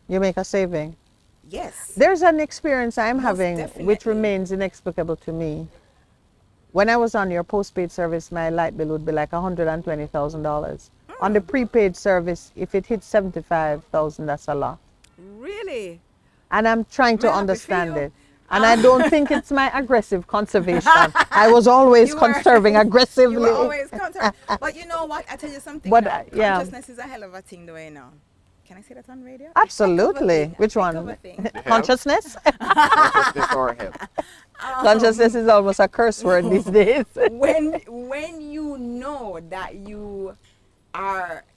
You make a saving. yes. There's an experience I'm Most having which definitely. remains inexplicable to me. When I was on your postpaid service, my light bill would be like $120,000. On the prepaid service, if it hits 75,000, that's a lot. Really? And I'm trying to May I happy for understand you? it. And I don't think it's my aggressive conservation. I was always You were- conserving You aggressively. were always concerned. But you know what? I tell you something. But, Now. yeah. Consciousness is a hell of a thing, though, you know. Can I say that on radio? Absolutely. Which Heck of one? a thing. The hell? Consciousness? Consciousness or health? Consciousness is almost a curse word these days. When you know that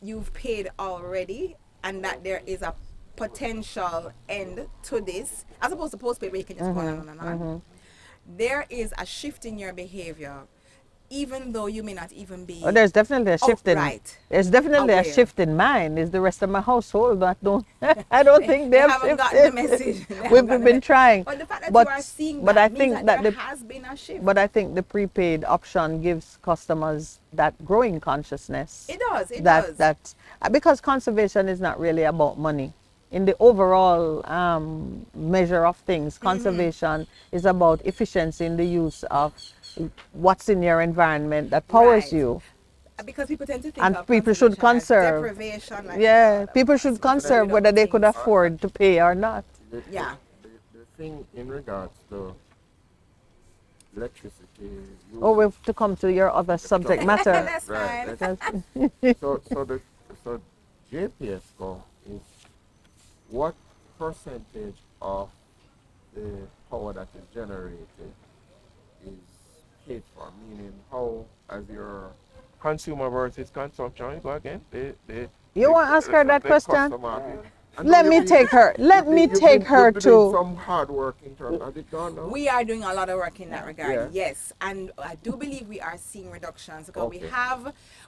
you've paid already and that there is a potential end to this, as opposed to postpaid where you can just go on and on. There is a shift in your behavior, even though you may not even be. Oh, there's definitely a shift in. outright There's definitely a aware. shift in mine. Is the rest of my household that don't? I don't think they have haven't gotten shifted. the message. They haven't We've gotten been the- trying. But the fact that But- you are seeing but that I means think that that there the- has been a shift. But I think the prepaid option gives customers that growing consciousness. It does. It that does. because conservation is not really about money. In the overall measure of things, conservation is about efficiency in the use of what's in your environment that powers Right. you. Because people tend to think And of people should conservation as conserve. deprivation. Like Yeah, people should that's conserve what whether they could things. afford to pay or not. Yeah. The thing in regards to electricity. Oh, we have to come to your other subject matter. That's Right, fine. That's- so JPS go is what percentage of the power that is generated is paid for? Meaning how, as your consumer versus consumption, go again. You want to ask her that the question? customer. I know Let you've me been- take her. Let me you've been- take her you've been doing to. some hard work in terms of it gone now. We are doing a lot of work in that regard, Yeah. yes, and I do believe we are seeing reductions because Okay.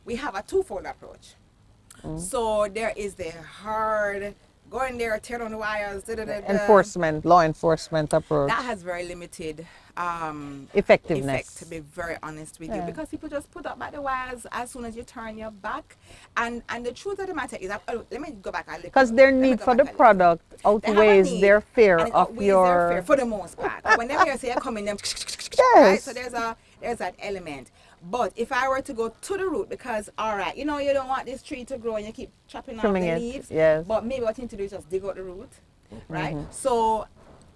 we have a twofold approach. So there is the hard go in there, turn on the wires, Enforcement, law enforcement approach. That has very limited Effectiveness. effect, to be very honest with Yeah. you, because people just put up by the wires as soon as you turn your back. And the truth of the matter is, let me go back a little. Because their Let me need go for the back a little. product They have a outweighs need, their fear and it of outweighs their fear your. for the most part. Whenever you say coming them, right? Yes. So there's that element. But if I were to go to the root, because all right, you know you don't want this tree to grow and you keep chopping off Trimming the it, leaves. yes. But maybe what you need to do is just dig out the root, right? So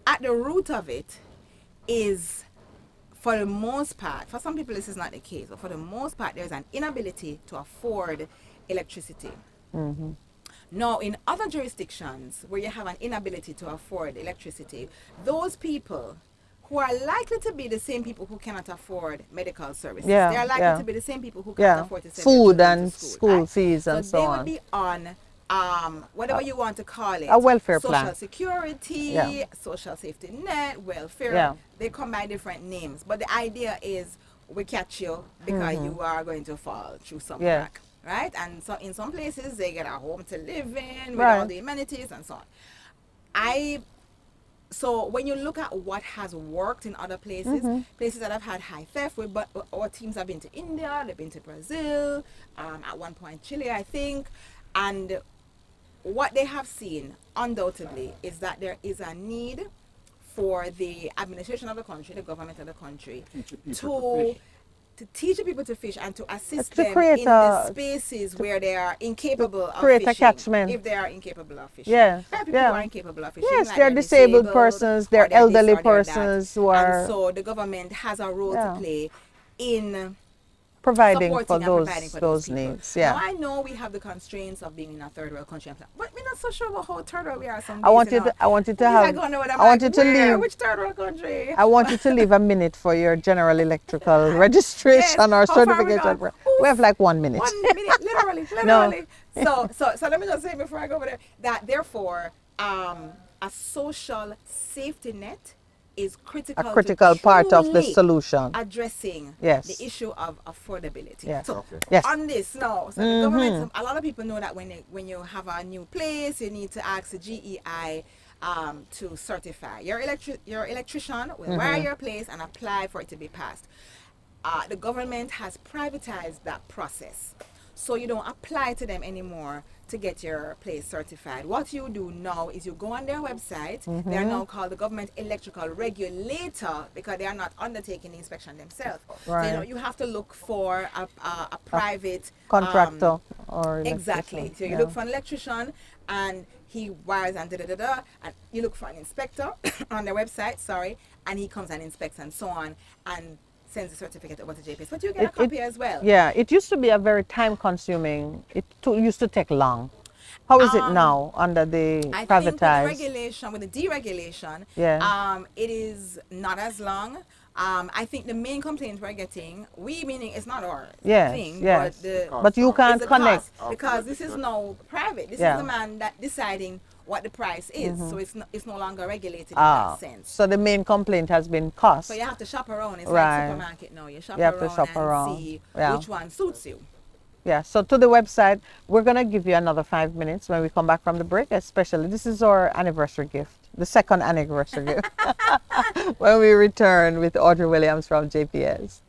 at the root of it is, for the most part, for some people this is not the case, but for the most part there's an inability to afford electricity. Now, in other jurisdictions where you have an inability to afford electricity, those people who are likely to be the same people who cannot afford medical services, Yeah, they are likely yeah. to be the same people who cannot Yeah, afford to send food their children and to school, school right? fees and so they on. would be on whatever you want to call it, a welfare social plan. security, Yeah. social safety net, welfare. Yeah. They come by different names, but the idea is we catch you because you are going to fall through some Yeah. crack, right? And so in some places they get a home to live in with Right. all the amenities and so on. So when you look at what has worked in other places, places that have had high theft, but our teams have been to India, they've been to Brazil, at one point Chile, I think, and what they have seen undoubtedly is that there is a need for the administration of the country, the government of the country, to teach the people to fish and to assist To them create in the spaces where they are incapable of create a fishing. catchment. If they are incapable of fishing. Yeah, There are people yeah. who are incapable of fishing. Yes, like they're disabled persons, they're or this or elderly they're that. persons who are And so the government has a role Yeah. to play in providing supporting for and those providing for those people. needs. Yeah. Now I know we have the constraints of being in a third world country, but we're not so sure about how third world we are. Some I want days, you to I want you to I have go know that I'm I want like, you to where? leave Which third world country? I want you to leave a minute for your general electrical registration Yes. or How far we certification. gone? We have like 1 minute. 1 minute, literally. No. So let me just say before I go over there that therefore a social safety net is critical. A critical to part of the truly solution. addressing Yes. the issue of affordability. Yes. So Okay. Yes. on this now, so the government, a lot of people know that when you have a new place, you need to ask the GEI to certify your electrician will wire your place and apply for it to be passed. The government has privatized that process. So you don't apply to them anymore to get your place certified. What you do now is you go on their website. They are now called the Government Electrical Regulator because they are not undertaking the inspection themselves. So Right. you have to look for a private Contractor or exactly. electrician. So you Yeah. look for an electrician and he wires and da da da da, and you look for an inspector on their website, sorry, and he comes and inspects and so on and sends the certificate over to JPS. But you get a copy as well. Yeah, it used to be a very time consuming. Used to take long. How is it now under the I think with the privatized? regulation, with the deregulation, Yeah. it is not as long. I think the main complaint we're getting, we meaning it's not our Yes, thing, yes. but the But you Cost is can't the connect. cost because this is no private. This is Yeah. the man that deciding what the price is. So it's no longer regulated in Ah, that sense. so the main complaint has been cost. So you have to shop around. It's Right. like supermarket now. You shop You have to around shop and around. see Yeah. which one suits you. Yeah, so to the website, we're going to give you another 5 minutes when we come back from the break, especially. This is our anniversary gift, the second anniversary gift, when we return with Audrey Williams from JPS.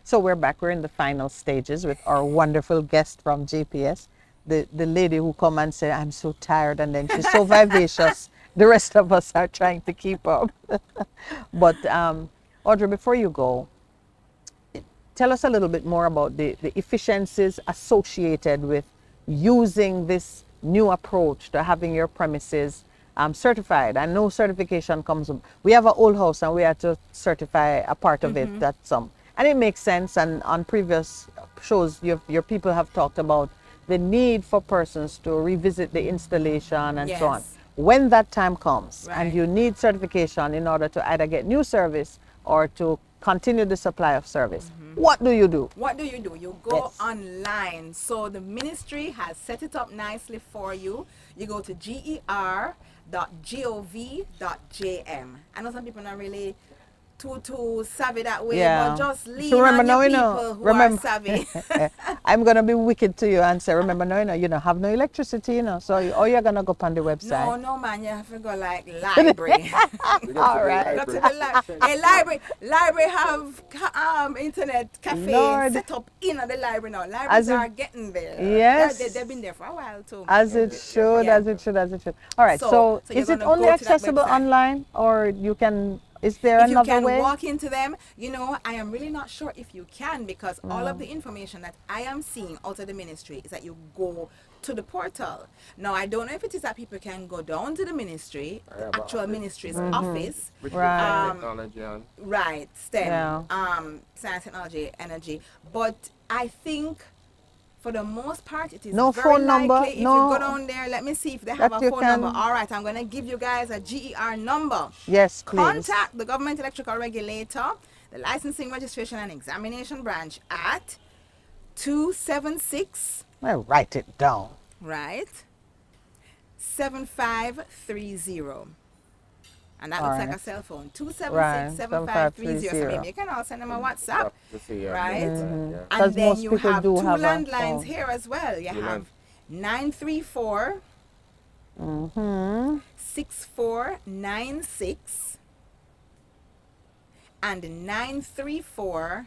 So we're back. We're in the final stages with our wonderful guest from JPS, the lady who come and said, "I'm so tired," and then she's so vivacious. The rest of us are trying to keep up. But Audrey, before you go, tell us a little bit more about the efficiencies associated with using this new approach to having your premises certified. I know certification comes. We have an old house and we had to certify a part of it. That's some, and it makes sense. And on previous shows, your people have talked about the need for persons to revisit the installation and so on. Yes. When that time comes and Right. you need certification in order to either get new service or to continue the supply of service, what do you do? What do? You go Yes. online. So the ministry has set it up nicely for you. You go to ger.gov.jm. I know some people not really too savvy that way, Yeah. but just lean So remember on now, your you know, people who remember- are savvy. I'm gonna be wicked to you and say, remember now, you know, have no electricity, you know, so you're gonna go on the website. No, man, you have to go like library. All right. Go to the library have internet cafes Lord. set up in the library now. As Libraries it- are getting there. Yes. They've been there for a while too. As it should, Yeah. as it should, as it should. All right. So So, you're is it gonna only go to that accessible website. online, or you can? Is there If you another can way? walk into them, you know, I am really not sure if you can, because all of the information that I am seeing out of the ministry is that you go to the portal. Now, I don't know if it is that people can go down to the ministry, the have a actual office. ministry's office, Which Right. is technology and right, STEM, Yeah. science, technology, energy. But I think for the most part, it is No very phone number, likely if no- you go down there, let me see if they have That a you phone can- number. All right, I'm going to give you guys a GER number. Yes, please. Contact the Government Electrical Regulator, the Licensing, Registration and Examination Branch at 276, Well, write it down. right, 7530. And that All looks like right. a cell phone. 276 Right, 7530. So 7530. maybe you can also send them a WhatsApp. to see, Right. Yeah. And 'Cause then most you people have do two have a landlines phone. here as well. You Two have 934 Mm-hmm. 6496 and 934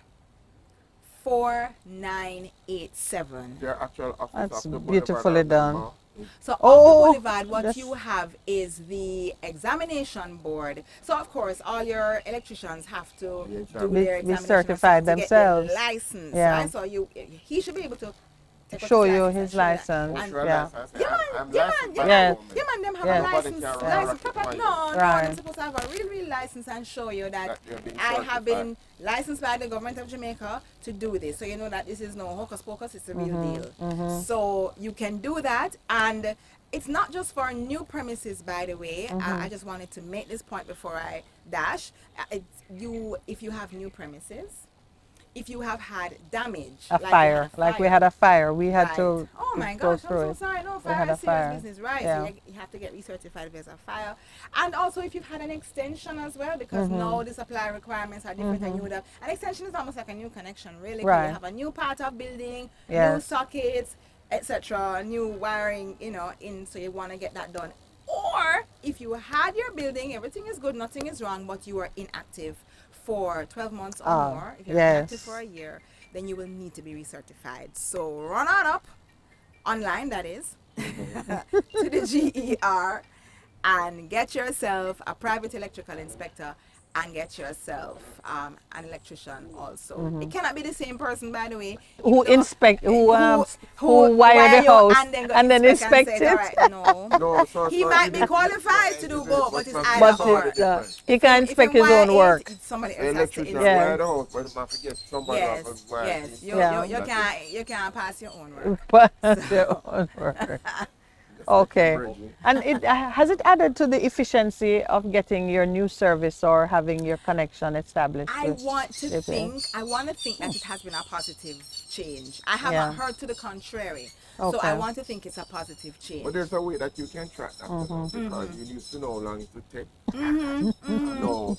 4987. Their actual office That's of the beautifully done. Boulevard. So Oh, off the boulevard, what that's- you have is the examination board. So of course, all your electricians have to Be- do be their examination certified to get their themselves. license. Yeah. Right? So he should be able to take out Show his you license his and show that. license. And Sure, Yeah. that's- yeah, man, I'm yeah, licensed man, by yeah, the Yeah. man, government. yeah, man, them have Yeah. a Nobody license, can license rock proper. it No, for you. no, Right. they're supposed to have a real license and show you that That you're being I have certified. been licensed by the government of Jamaica to do this. So you know that this is no hocus pocus, it's a real deal. So you can do that, and it's not just for new premises, by the way. I just wanted to make this point before I dash. If you have new premises, if you have had damage, A like you fire, had like we had a fire. We had Right. to Oh my go gosh, I'm through so it. sorry. No, We fire had a is serious fire. business, right? Yeah. So you have to get recertified if there's a fire. And also if you've had an extension as well, because now the supply requirements are different and you would have an extension is almost like a new connection, really. 'Cause Right. You have a new part of building, new Yes. sockets, etc., new wiring, so you want to get that done. Or if you had your building, everything is good, nothing is wrong, but you are inactive for 12 months or more, if you're inactive yes. for a year, then you will need to be recertified. So run on up, online that is, to the GER and get yourself a private electrical inspector and get yourself an electrician also. It cannot be the same person, by the way. Who even though- who wire the you house go and then inspect say, it. "All right, no." No, so He so might it be is- qualified to do both, but it's But either But or. he can If inspect you his wire own it, work. somebody The else has to electrician inspect. Yeah. wire the house, but I forget somebody Yes, else wire yes. it. You can't pass your own work. But their own work. Okay. And has it added to the efficiency of getting your new service or having your connection established? I with want to JPS? think that it has been a positive change. I haven't Yeah. heard to the contrary. So I Okay. want to think it's a positive change. But there's a way that you can track that because you used to know how long it would take. No,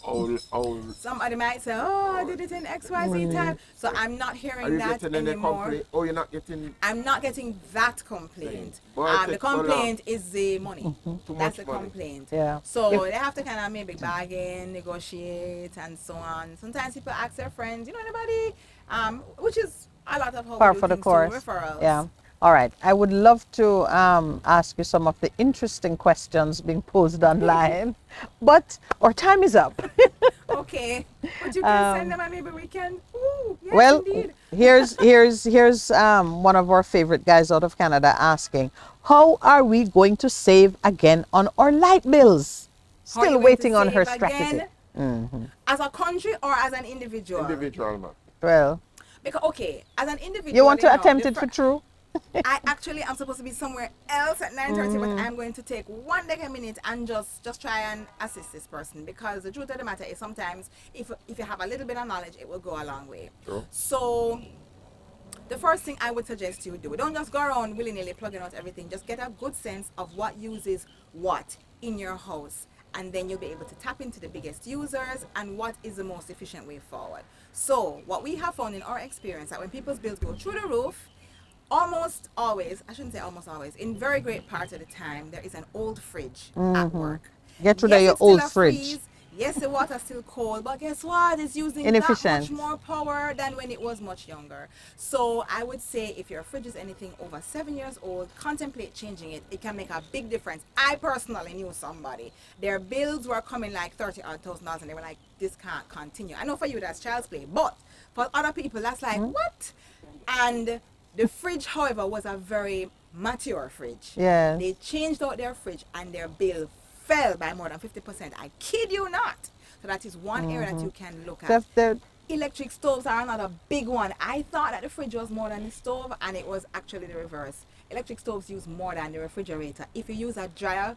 Somebody might say, "Oh, I did it in XYZ time." So I'm not are hearing you that getting any anymore. complaint? Oh, you're not getting. I'm not getting that complaint. But The it's so long complaint is the money. Too That's much the money. complaint. Yeah. So If- they have to kind of maybe bargain, negotiate, and so on. Sometimes people ask their friends, you know anybody, which is a lot of how we Par do for the things too, course. referrals. Yeah. All right. I would love to ask you some of the interesting questions being posed online, but our time is up. Okay, but you can send them and maybe we can. Ooh, yes, Well, indeed. here's one of our favorite guys out of Canada asking, how are we going to save again on our light bills? How are you Still going to waiting on her save strategy. again? As a country or as an individual? Individual, man. Well, Because okay, as an individual, you want to know, attempt the it for true? I actually am supposed to be somewhere else at 9:30, Mm. but I'm going to take 1 minute and just try and assist this person, because the truth of the matter is sometimes if you have a little bit of knowledge, it will go a long way. True. So the first thing I would suggest you do, don't just go around willy-nilly plugging out everything. Just get a good sense of what uses what in your house, and then you'll be able to tap into the biggest users and what is the most efficient way forward. So what we have found in our experience, that when people's bills go through the roof, almost always, I shouldn't say almost always, in very great part of the time, there is an old fridge at work. Get rid of your it's still old a fridge. freeze. Yes, the water's still cold, but guess what? It's using that Inefficient. much more power than when it was much younger. So I would say if your fridge is anything over 7 years old, contemplate changing it. It can make a big difference. I personally knew somebody. Their bills were coming like $30,000, and they were like, this can't continue. I know for you that's child's play, but for other people that's like, what? And the fridge, however, was a very mature fridge. Yes. They changed out their fridge and their bill fell by more than 50%. I kid you not. So that is one area that you can look at. Electric stoves are another big one. I thought that the fridge was more than the stove, and it was actually the reverse. Electric stoves use more than the refrigerator. If you use a dryer,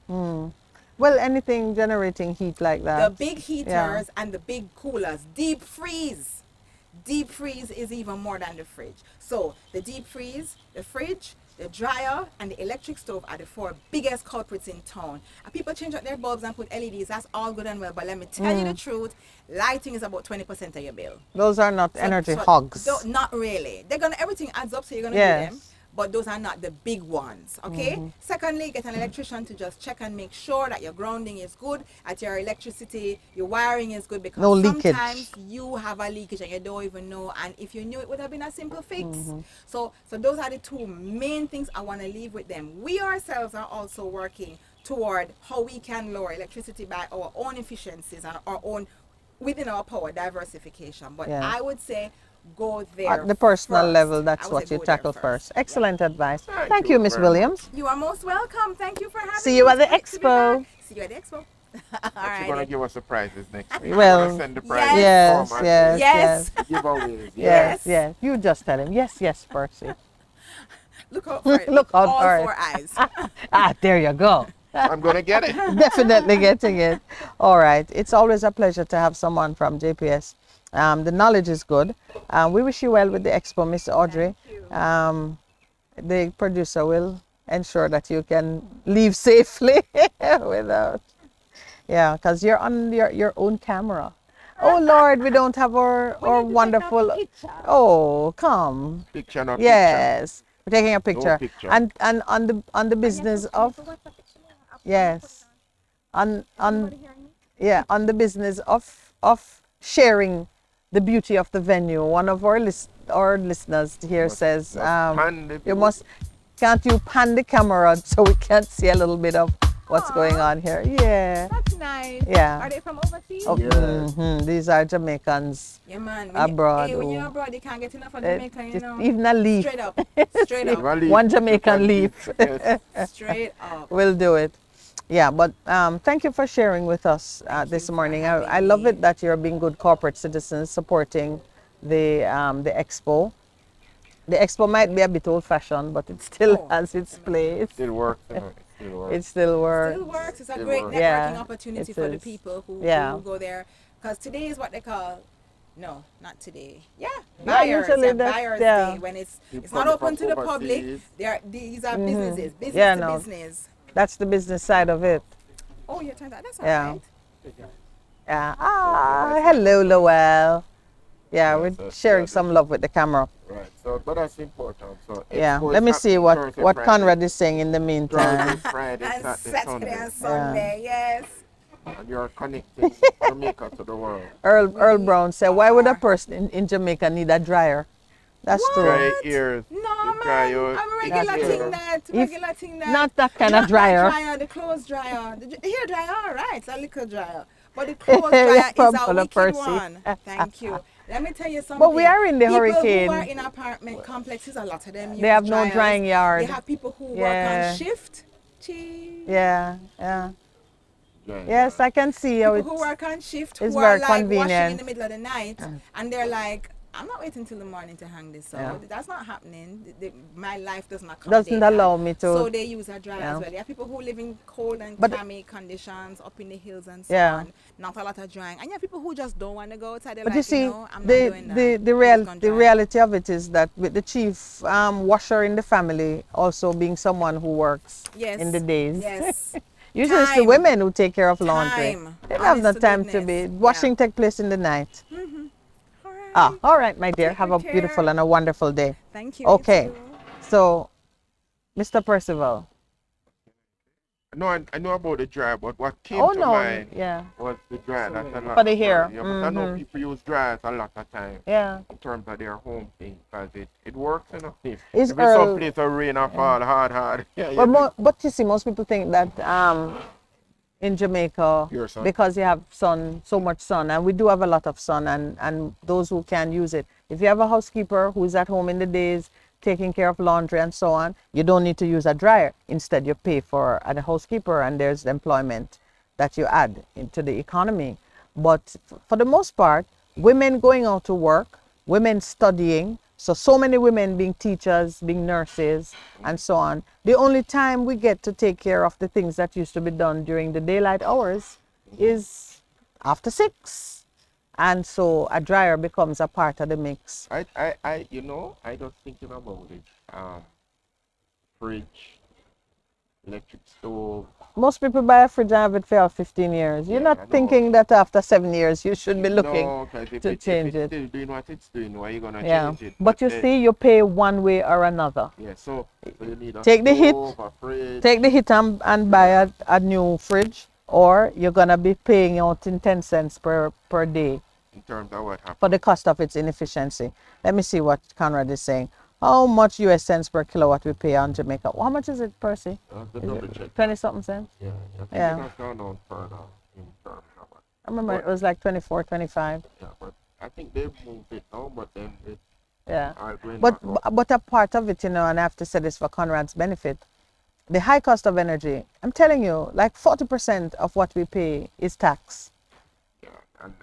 Well, anything generating heat like that. the big heaters and the big coolers, deep freeze. Deep freeze is even more than the fridge. So the deep freeze, the fridge, the dryer, and the electric stove are the 4 biggest culprits in town. And people change out their bulbs and put LEDs. That's all good and well, but let me tell you the truth, lighting is about 20% of your bill. Those are not energy hogs. Not really. They're gonna, everything adds up, so you're gonna Yes. do them. But those are not the big ones, okay? Secondly, get an electrician to just check and make sure that your grounding is good, that your electricity, your wiring is good, because No leakage. sometimes you have a leakage and you don't even know, and if you knew, it would have been a simple fix. So those are the 2 main things I want to leave with them. We ourselves are also working toward how we can lower electricity by our own efficiencies and our own, within our power, diversification. But Yeah. I would say go there At the personal first. level, I that's would what say you go there tackle first. first. Excellent advice. Thank Thank you you, Miss very much. Williams. You are most welcome. Thank you for having me. See you at the It's great to be expo. back. See you at the expo. All But you're gonna right. give us surprises next week. Well, You're gonna send the prizes Yes, home and yes, Yes. yes, giveaways. yes, yes. You just tell him. Yes, yes, Percy. Look out for it. Look out All for it. 4 eyes. There you go. I'm gonna get it. Definitely getting it. All right. It's always a pleasure to have someone from JPS. The knowledge is good. We wish you well with the expo, Miss Audrey. The producer will ensure that you can leave safely without. Yeah, because you're on your own camera. Oh Lord, we don't have our wonderful. Oh, come. Picture, not Yes, we're taking a picture. picture. And on the business of. Yes. On on the business of sharing the beauty of the venue. One of our listeners here Must- says, must pan the you view. must, can't you pan the camera so we can see a little bit of what's going on here? Yeah. That's nice. Yeah. Are they from overseas? Oh, these are Jamaicans. Yeah, man. Abroad, When you're oh. abroad, you can't get enough of Uh, Jamaica, you just know. even a leaf. Straight up. Straight up. One leaf. One Jamaican leaf. Yes. Straight up. We'll do it. Yeah, but thank you for sharing with us this morning. I love it that you're being good corporate citizens supporting the expo. The expo might be a bit old-fashioned, but it still Oh, has its place. Still works. You know, it still works. It still works. Still works. It's a Still great works. networking Yeah, opportunity it for the is. people who go there. Because today is what they call, no, not today. Yeah, buyers. usually and that's- buyers yeah. day when it's People not coming open to from the public. overseas. These are businesses, business Yeah, to no. business. That's the business side of it. Oh, you're trying that. That's all Yeah. right. Yeah. Hello, Lowell. Yeah, we're sharing some love with the camera. Right. So, but that's important. So, Yeah. Expo Let is me see happening what Thursday, what Friday. Conrad is saying in the Thursday, meantime. Friday, And Saturday, Saturday Sunday, and Yeah. Sunday, yes. and you're connecting Jamaica to the world. Earl We Brown said, why would a are. person in Jamaica need a dryer? That's true. Dry What? ears, No, you dry man. your I'm a That's regular thing true. hair. that. If Regular thing that. not that kind of Not that dryer, dryer, the clothes dryer. The hair dryer, all right. It's a little dryer. But the clothes we dryer have is from a Brother wicked Percy. one. Thank you. Let me tell you But we something. are in the People who are hurricane. in apartment complexes, a lot of them They use have no dryers. drying You yard. have people who work on Yeah, shift. Gee. yeah, yeah. Dry Yes, yard. I can see how People who work on shift it's who are very like washing in the convenient. middle of the night and they're like, I'm not waiting till the morning to hang this Yeah. out. That's not happening. My life doesn't Doesn't accommodate that. allow me to, So they use a dryer as yeah. well. There are people who live in cold and But clammy conditions up in the hills and so yeah. on. Not a lot of drying. And you have people who just don't want to go outside. They're But you like, you see, know, I'm not doing that. I'm just going to the dry. reality of it is that with the chief washer in the family also being someone who works in the Yes. days, Yes. usually it's the Time. women who take care of laundry. Time. They don't have no Honest to time to goodness. be. Yeah. Washing take place in the night. All Ah, right. all right, my dear. Take Have good a beautiful care. and a wonderful day. Thank you. You Okay, too. so Mr. Percival. I know about the dryer, but what came Oh to no, mind yeah, was the dryer. That's a for lot the hair. Yeah, but I know Mm-hmm. people use dryers a lot of time Yeah, in terms of their home thing because it works, you know. is If it's some Earl. place where rain or fall hard, yeah, But you think but you see, most people think that in Jamaica, pure sun. because you have sun, so much sun, and we do have a lot of sun, and those who can use it. If you have a housekeeper who's at home in the days taking care of laundry and so on, you don't need to use a dryer. Instead, you pay for a housekeeper, and there's employment that you add into the economy. But for the most part, women going out to work, women studying, so many women being teachers, being nurses, and so on. The only time we get to take care of the things that used to be done during the daylight hours is after 6. And so a dryer becomes a part of the mix. I just thinking about it. Fridge, electric stove. Most people buy a fridge and have it for 15 years. You're Yeah, I not know. thinking that after 7 years you should be looking No, because to if change it's it. still doing what it's doing, why you gonna Yeah. change it? But you see, you pay one way or another. Yeah, so you need a Take the hit, stove, a fridge. take the hit and buy a new fridge, or you're gonna be paying out in 10 cents per day In terms of what for happened. the cost of its inefficiency. Let me see what Conrad is saying. How much US cents per kilowatt we pay on Jamaica? How much is it, Percy? The Is double it check. 20 something cents? Yeah, I think Yeah. it has gone down further in terms of it. I remember But, it was like 24, 25. yeah, but I think they've moved it now, but then it Yeah. are going But back up. but a part of it, and I have to say this for Conrad's benefit, the high cost of energy. I'm telling you, like 40% of what we pay is tax, Yeah,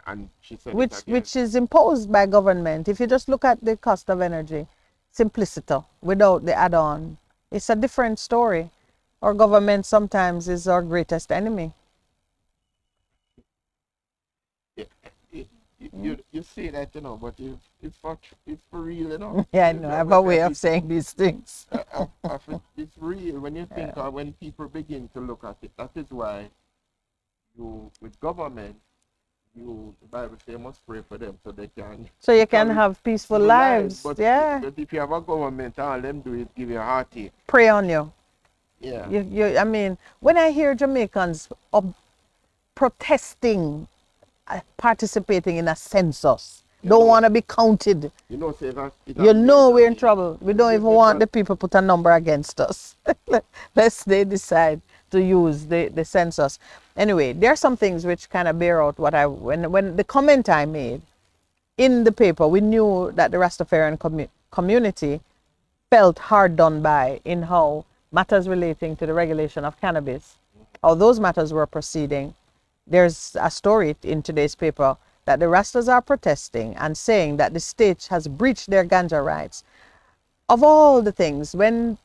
and she said it which again. which is imposed by government. If you just look at the cost of energy, simplicity without the add-on, it's a different story. Our government sometimes is our greatest enemy. Yeah, you say that, but it's for real, you know. Yeah, I know. I have a way of saying these things. It's real when you think of when people begin to look at it. That is why with government, the Bible says you must pray for them so they can So you can carry have peaceful civil lives. But, Yeah. but if you have a government, all them do is give you a heartache. Pray on you. Yeah. I mean, when I hear Jamaicans protesting, participating in a census, don't want to be counted, Say that you know we're in trouble. We don't even want the people put a number against us. Lest they decide to use the census. Anyway, there are some things which kind of bear out when the comment I made in the paper, we knew that the Rastafarian community felt hard done by in how matters relating to the regulation of cannabis, how those matters were proceeding. There's a story in today's paper that the Rastas are protesting and saying that the state has breached their ganja rights. Of all the things, when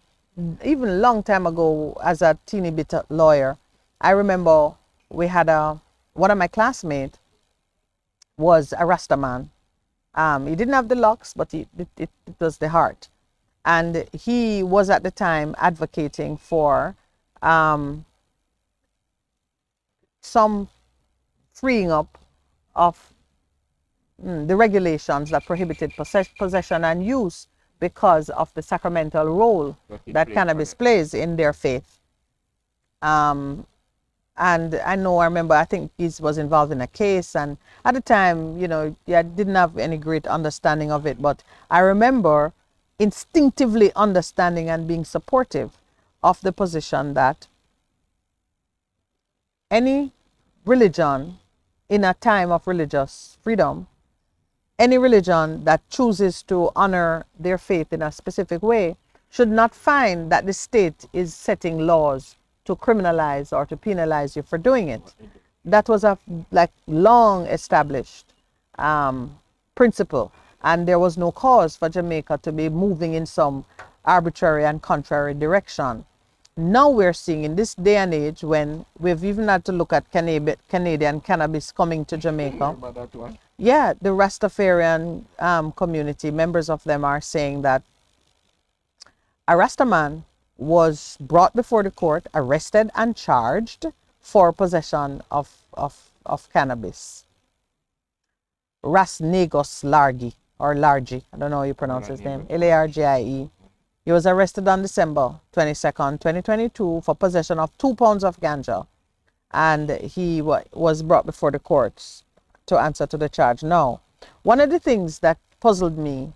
even a long time ago as a teeny bit lawyer, I remember we had one of my classmates was a Rasta man. He didn't have the locks, but it was the heart. And he was at the time advocating for some freeing up of the regulations that prohibited possession and use because of the sacramental role that cannabis plays in their faith. And I remember, I think he was involved in a case, and at the time, I didn't have any great understanding of it, but I remember instinctively understanding and being supportive of the position that any religion in a time of religious freedom, any religion that chooses to honor their faith in a specific way should not find that the state is setting laws to criminalize or to penalize you for doing it. That was a long established principle, and there was no cause for Jamaica to be moving in some arbitrary and contrary direction. Now we're seeing, in this day and age, when we've even had to look at Canadian cannabis coming to Jamaica. Yeah, the Rastafarian community, members of them are saying that a Rastaman was brought before the court, arrested and charged for possession of cannabis. Rasnegos Largi, or Largi, I don't know how you pronounce his name, Largie. He was arrested on December 22nd, 2022 for possession of 2 pounds of ganja, and he was brought before the courts to answer to the charge. Now, one of the things that puzzled me,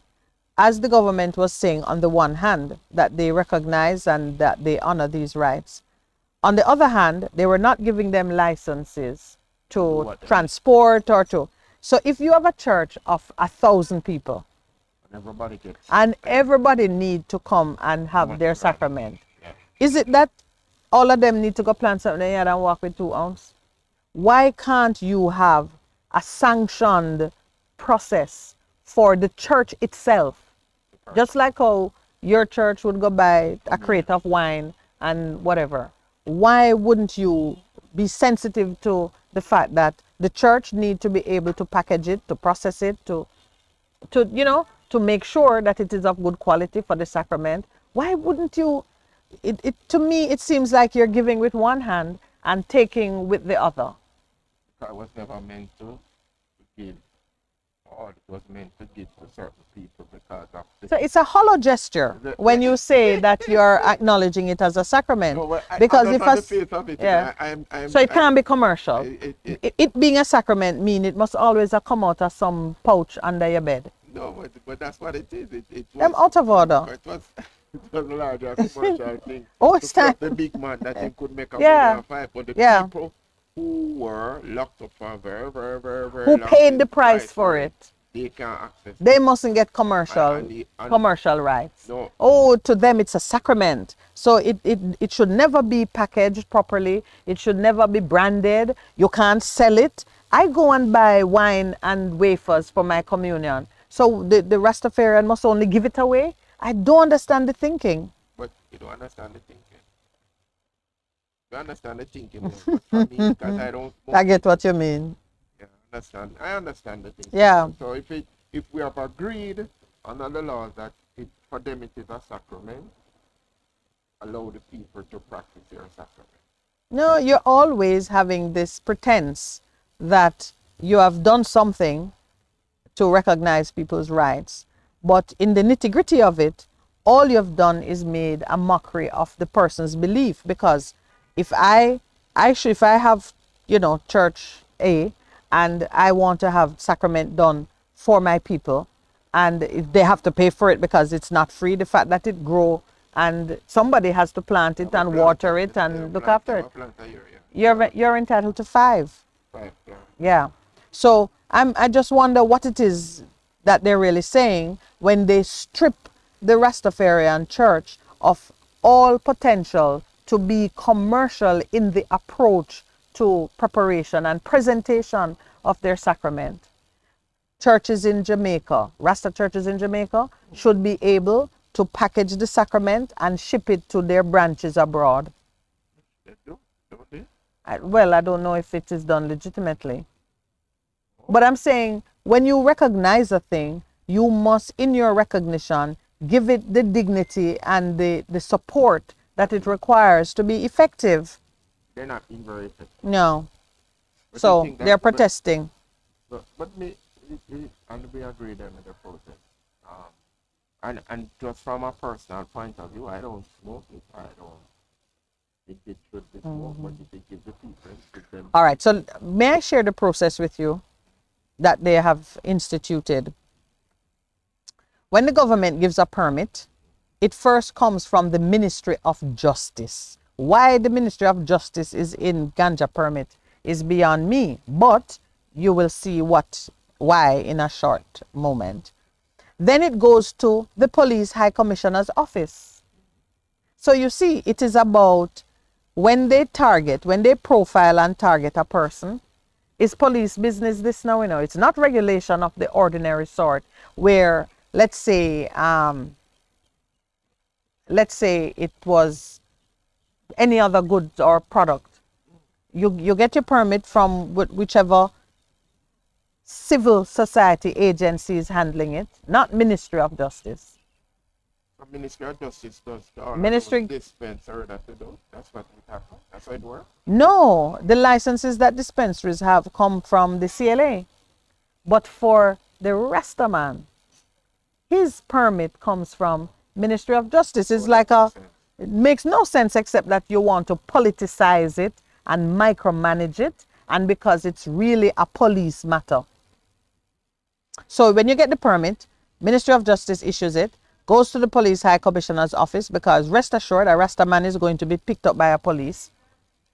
as the government was saying on the one hand that they recognize and that they honor these rights, on the other hand, they were not giving them licenses to transport or to. So if you have a church of 1,000 people, and everybody need to come and have their sacrament, is it that all of them need to go plant something here and walk with 2 ounces? Why can't you have a sanctioned process for the church itself? Just like how your church would go buy a crate of wine and whatever. Why wouldn't you be sensitive to the fact that the church need to be able to package it, to process it, to make sure that it is of good quality for the sacrament? Why wouldn't you? To me, it seems like you're giving with one hand and taking with the other. It was never meant to give, or it was meant to give to certain people because of the. So it's a hollow gesture when you say that you're acknowledging it as a sacrament. No, because if the face of it, so it can't be commercial. It being a sacrament mean it must always have come out of some pouch under your bed. No, but that's what it is. It was, them out of order. It was larger commercial thing. Oh, it's time. The big man that he could make a $1.05, but the people who were locked up for a very, very, very, very who long paid the price for it, they can't access. They mustn't get commercial rights. No. Oh, to them it's a sacrament. So it should never be packaged properly. It should never be branded. You can't sell it. I go and buy wine and wafers for my communion. So the Rastafarian must only give it away? I don't understand the thinking. But you don't understand the thinking. You understand the thinking, but for me, because I don't. I get what you mean. Yeah, I understand the thinking. Yeah. So if we have agreed under the laws that for them it is a sacrament, allow the people to practice their sacrament. No, you're always having this pretense that you have done something to recognize people's rights. But in the nitty-gritty of it, all you've done is made a mockery of the person's belief. Because if I have, church A, and I want to have sacrament done for my people, and if they have to pay for it because it's not free, the fact that it grow and somebody has to plant it and water it and look after it. You're entitled to 5. Yeah. So I just wonder what it is that they're really saying when they strip the Rastafarian church of all potential to be commercial in the approach to preparation and presentation of their sacrament. Churches in Jamaica, Rasta churches in Jamaica, should be able to package the sacrament and ship it to their branches abroad. Don't they? I don't know if it is done legitimately. But I'm saying, when you recognize a thing, you must, in your recognition, give it the dignity and the support that it requires to be effective. They're not being very effective. No. But so they're protesting. But and we agree then with the process. And just from a personal point of view, I don't smoke it. I don't. It should be smoked, but if it gives the people, give them. All right. So may I share the process with you that they have instituted? When the government gives a permit, it first comes from the Ministry of Justice. Why the Ministry of Justice is in ganja permit is beyond me, but you will see why in a short moment. Then it goes to the Police High Commissioner's office. So you see, it is about when they profile and target a person. Is police business this now? It's not regulation of the ordinary sort where, let's say it was any other good or product. You get your permit from whichever civil society agency is handling it, not Ministry of Justice. The Ministry of Justice does all Ministry dispensary that they do. That's what it happens. That's how it works. No, the licenses that dispensaries have come from the CLA. But for the Rastaman, his permit comes from Ministry of Justice. It's it makes no sense except that you want to politicize it and micromanage it, and because it's really a police matter. So when you get the permit, Ministry of Justice issues it, goes to the Police High Commissioner's office, because rest assured a Rastaman is going to be picked up by a police,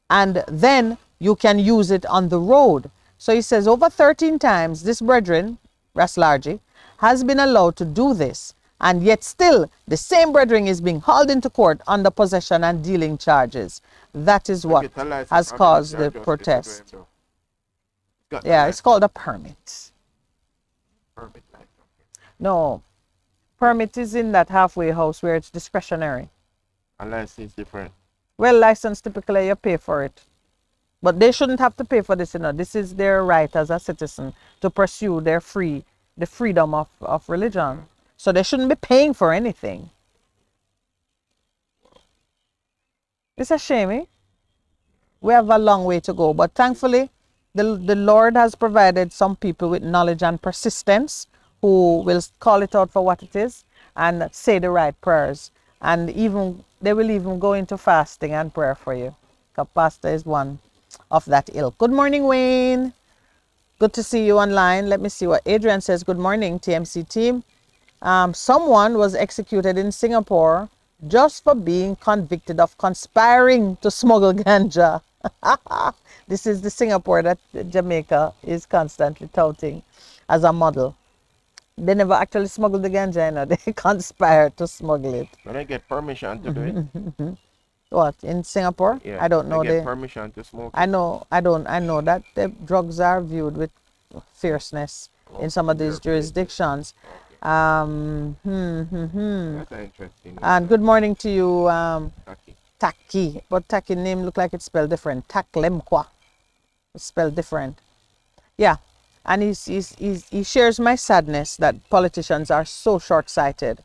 and then you can use it on the road. So he says over 13 times this brethren, Raslarji, has been allowed to do this, and yet still the same brethren is being hauled into court under possession and dealing charges. That is what has caused the protest. Yeah, it's called a permit. Permit. No, permit is in that halfway house where it's discretionary. Unless it's different. Well, license typically you pay for it. But they shouldn't have to pay for this, This is their right as a citizen to pursue the freedom of religion. So they shouldn't be paying for anything. It's a shame, eh? We have a long way to go, but thankfully the Lord has provided some people with knowledge and persistence who will call it out for what it is and say the right prayers. And they will even go into fasting and prayer for you. Because Pastor is one of that ilk. Good morning, Wayne. Good to see you online. Let me see what Adrian says. Good morning, TMC team. Someone was executed in Singapore just for being convicted of conspiring to smuggle ganja. This is the Singapore that Jamaica is constantly touting as a model. They never actually smuggled the ganja, They conspired to smuggle it. When I get permission to do it. What, in Singapore? Yeah, I don't know. They get permission to smoke. I know that the drugs are viewed with fierceness in some of these jurisdictions. That's interesting. And good morning to you, Taki. Taki. But Taki name look like it's spelled different. Taklemkwa. It's spelled different. Yeah. And he shares my sadness that politicians are so short-sighted.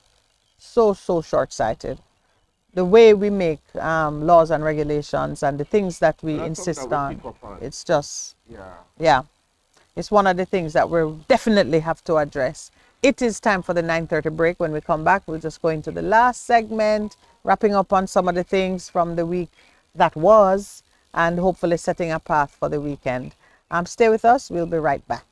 So short-sighted. The way we make laws and regulations and the things that we insist on, it's just, yeah. It's one of the things that we definitely have to address. It is time for the 9:30 break. When we come back, we'll just go into the last segment, wrapping up on some of the things from the week that was, and hopefully setting a path for the weekend. Stay with us. We'll be right back.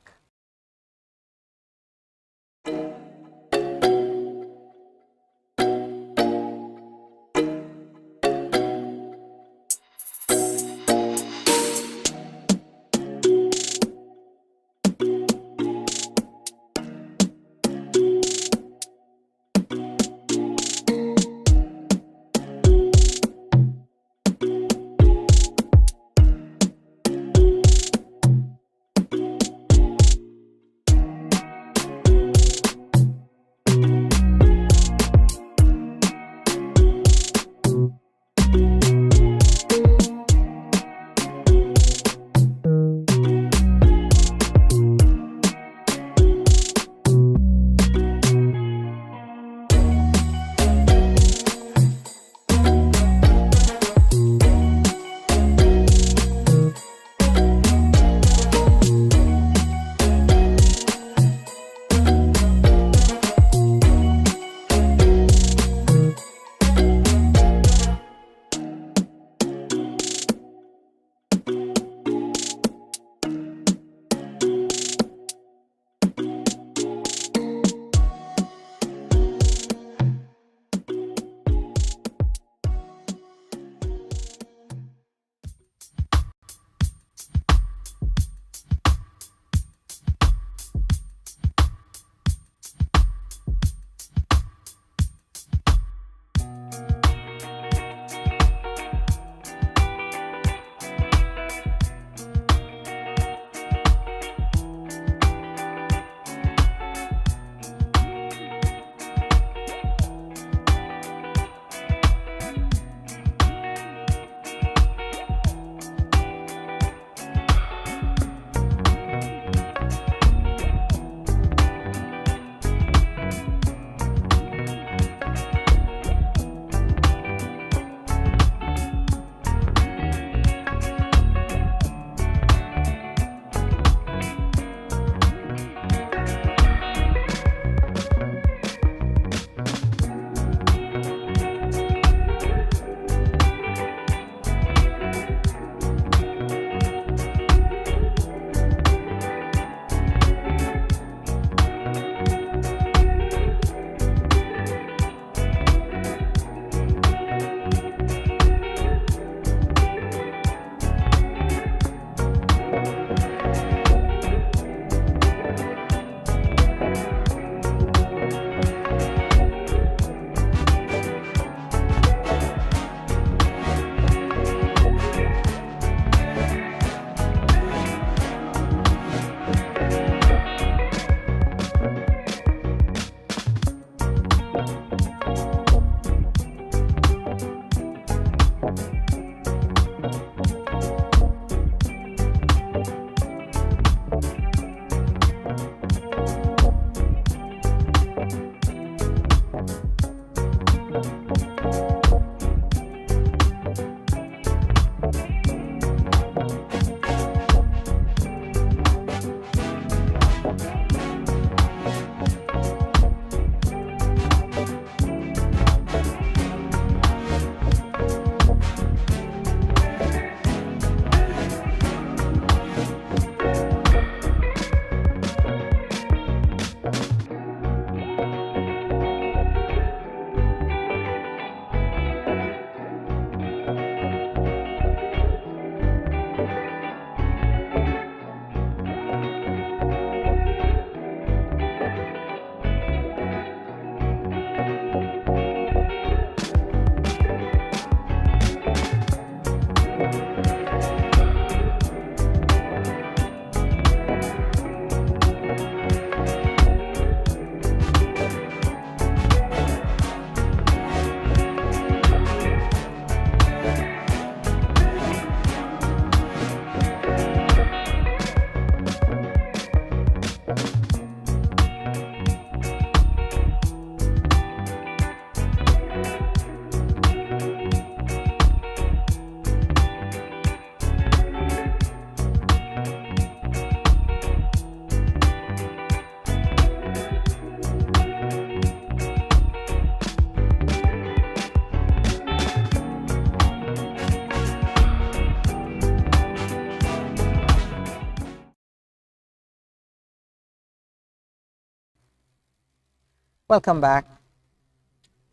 Welcome back.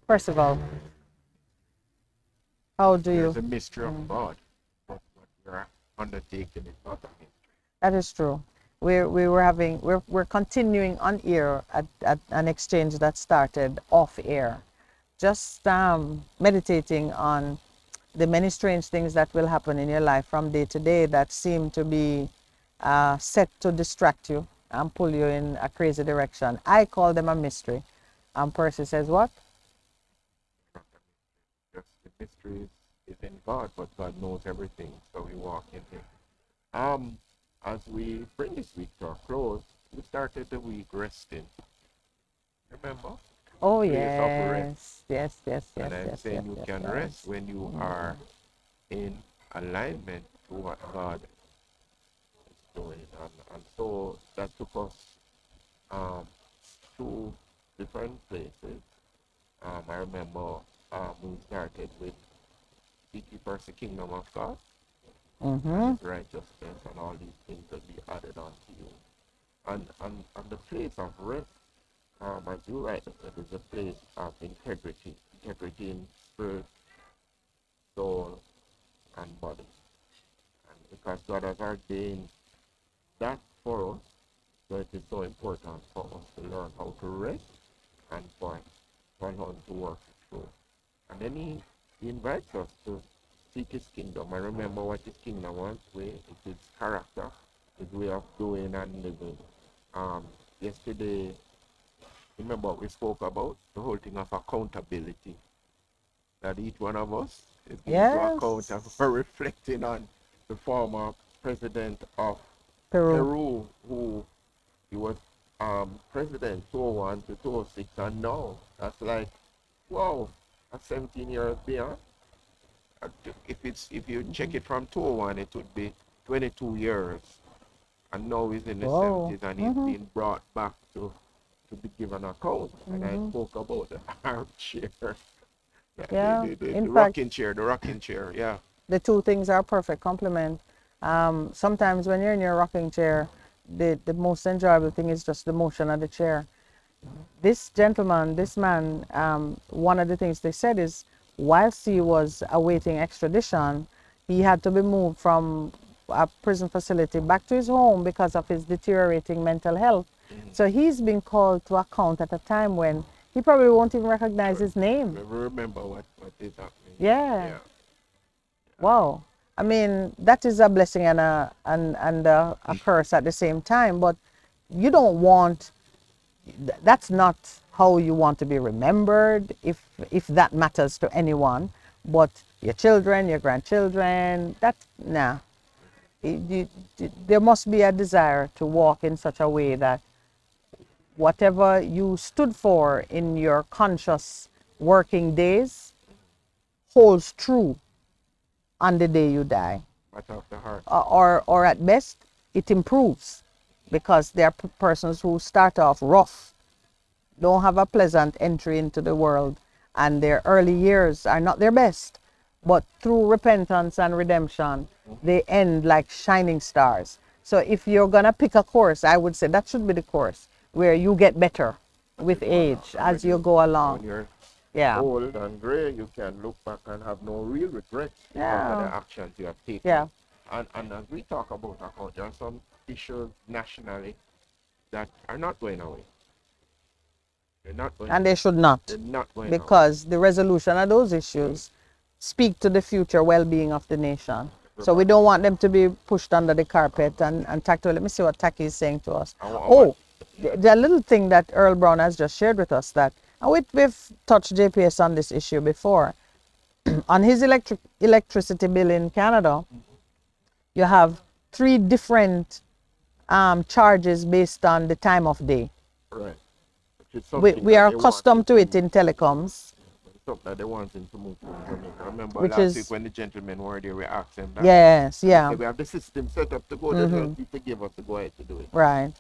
Percival, how do There's you? a mystery of God, but what we're undertaking is not a mystery. That is true. We're continuing on air at an exchange that started off air, just meditating on the many strange things that will happen in your life from day to day that seem to be set to distract you and pull you in a crazy direction. I call them a mystery. And Percy says, what? Not a mystery. Just the mystery is in God, but God knows everything, so we walk in Him. As we bring this week to a close, we started the week resting. Remember? Oh, Place of rest. yes, And I'm saying you yes, can yes. rest when you are in alignment to what God is doing. And so that took us um, to different places. I remember we started with seek ye first the kingdom of God and Mm-hmm. His righteousness, and all these things will be added unto you. And the place of rest, as you rightly said, is a place of integrity in spirit, soul, and body. And because God has ordained that for us, so it is so important for us to learn how to rest and for Him to work it through. And then he invites us to seek His kingdom. And remember what His kingdom was, it is character, His way of doing and living. Yesterday, remember what we spoke about? The whole thing of accountability. That each one of us is going to account Yes. for reflecting on the former president of Peru. Peru, who he was president 2001 to 2006, and now that's like, wow, that's 17 years beyond. If you check it from 2001, it would be 22 years, and now he's in the Whoa. 70s, and he's being brought back to be given account. And I spoke about the armchair, Yeah. the In fact, rocking chair, yeah. the two things are a perfect complement. Sometimes when you're in your rocking chair, the most enjoyable thing is just the motion of the chair. This gentleman, this man, one of the things they said is whilst he was awaiting extradition, he had to be moved from a prison facility back to his home because of his deteriorating mental health. So he's been called to account at a time when he probably won't even recognize his name. Remember what is happening. Yeah. Wow. I mean, that is a blessing and a curse at the same time. But you don't want. That's not how you want to be remembered, if that matters to anyone. But your children, your grandchildren, that nah. There must be a desire to walk in such a way that whatever you stood for in your conscious working days holds true on the day you die. Matter of the heart. Or at best, it improves because there are persons who start off rough, don't have a pleasant entry into the world, and their early years are not their best. But through repentance and redemption, they end like shining stars. So if you're going to pick a course, I would say that should be the course where you get better with age as you go When along. you're Yeah. old and gray, you can look back and have no real regrets because of the actions you have taken. Yeah. And as we talk about account, there are some issues nationally that are not going away. They're not going And they should not, They're not going away. because the resolution of those issues speak to the future well-being of the nation. So we don't want them to be pushed under the carpet and tacked. Let me see what Taki is saying to us. Oh, the little thing that Earl Brown has just shared with us, that, and we've touched JPS on this issue before. On his electricity bill in Canada, you have 3 different charges based on the time of day. Right. We are accustomed to it in telecoms. Something that they want him to move to Jamaica. Remember Which last is, week when the gentlemen were there, we asked them that. yes, yeah. We have the system set up to go there, to give us to go ahead to do it. Right.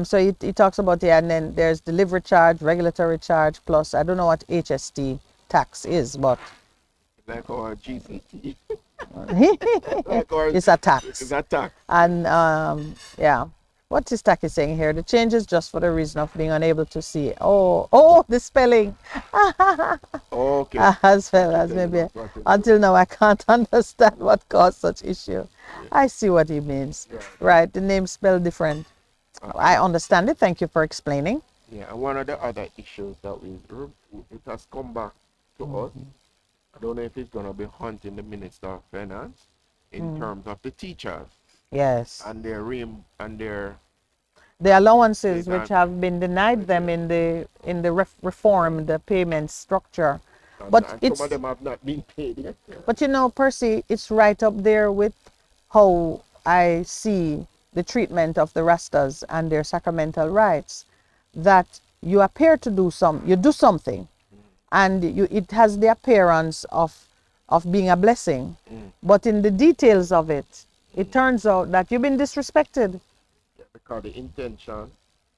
So he talks about, yeah, and then there's delivery charge, regulatory charge, plus I don't know what HST tax is, but Like our GCT. it's a tax. It's a tax. And yeah. What is Taki saying here? The change is just for the reason of being unable to see. Oh, the spelling. Okay. As Thank well you, as tell you maybe not what to do. until now I can't understand what caused such issue. Yeah. I see what he means. Yeah. Right, the name spelled different. I And understand it. Thank you for explaining. yeah, and one of the other issues that it has come back to us. I don't know if it's gonna be hunting the Minister of Finance in terms of the teachers Yes. and their The allowances which data have been denied them in the reform, the payment structure. But and some of it's them have not been paid yet. but you know, Percy, it's right up there with how I see the treatment of the Rastas and their sacramental rights. That you do something, and it has the appearance of being a blessing, but in the details of it, it turns out that you've been disrespected. Yeah, because the intention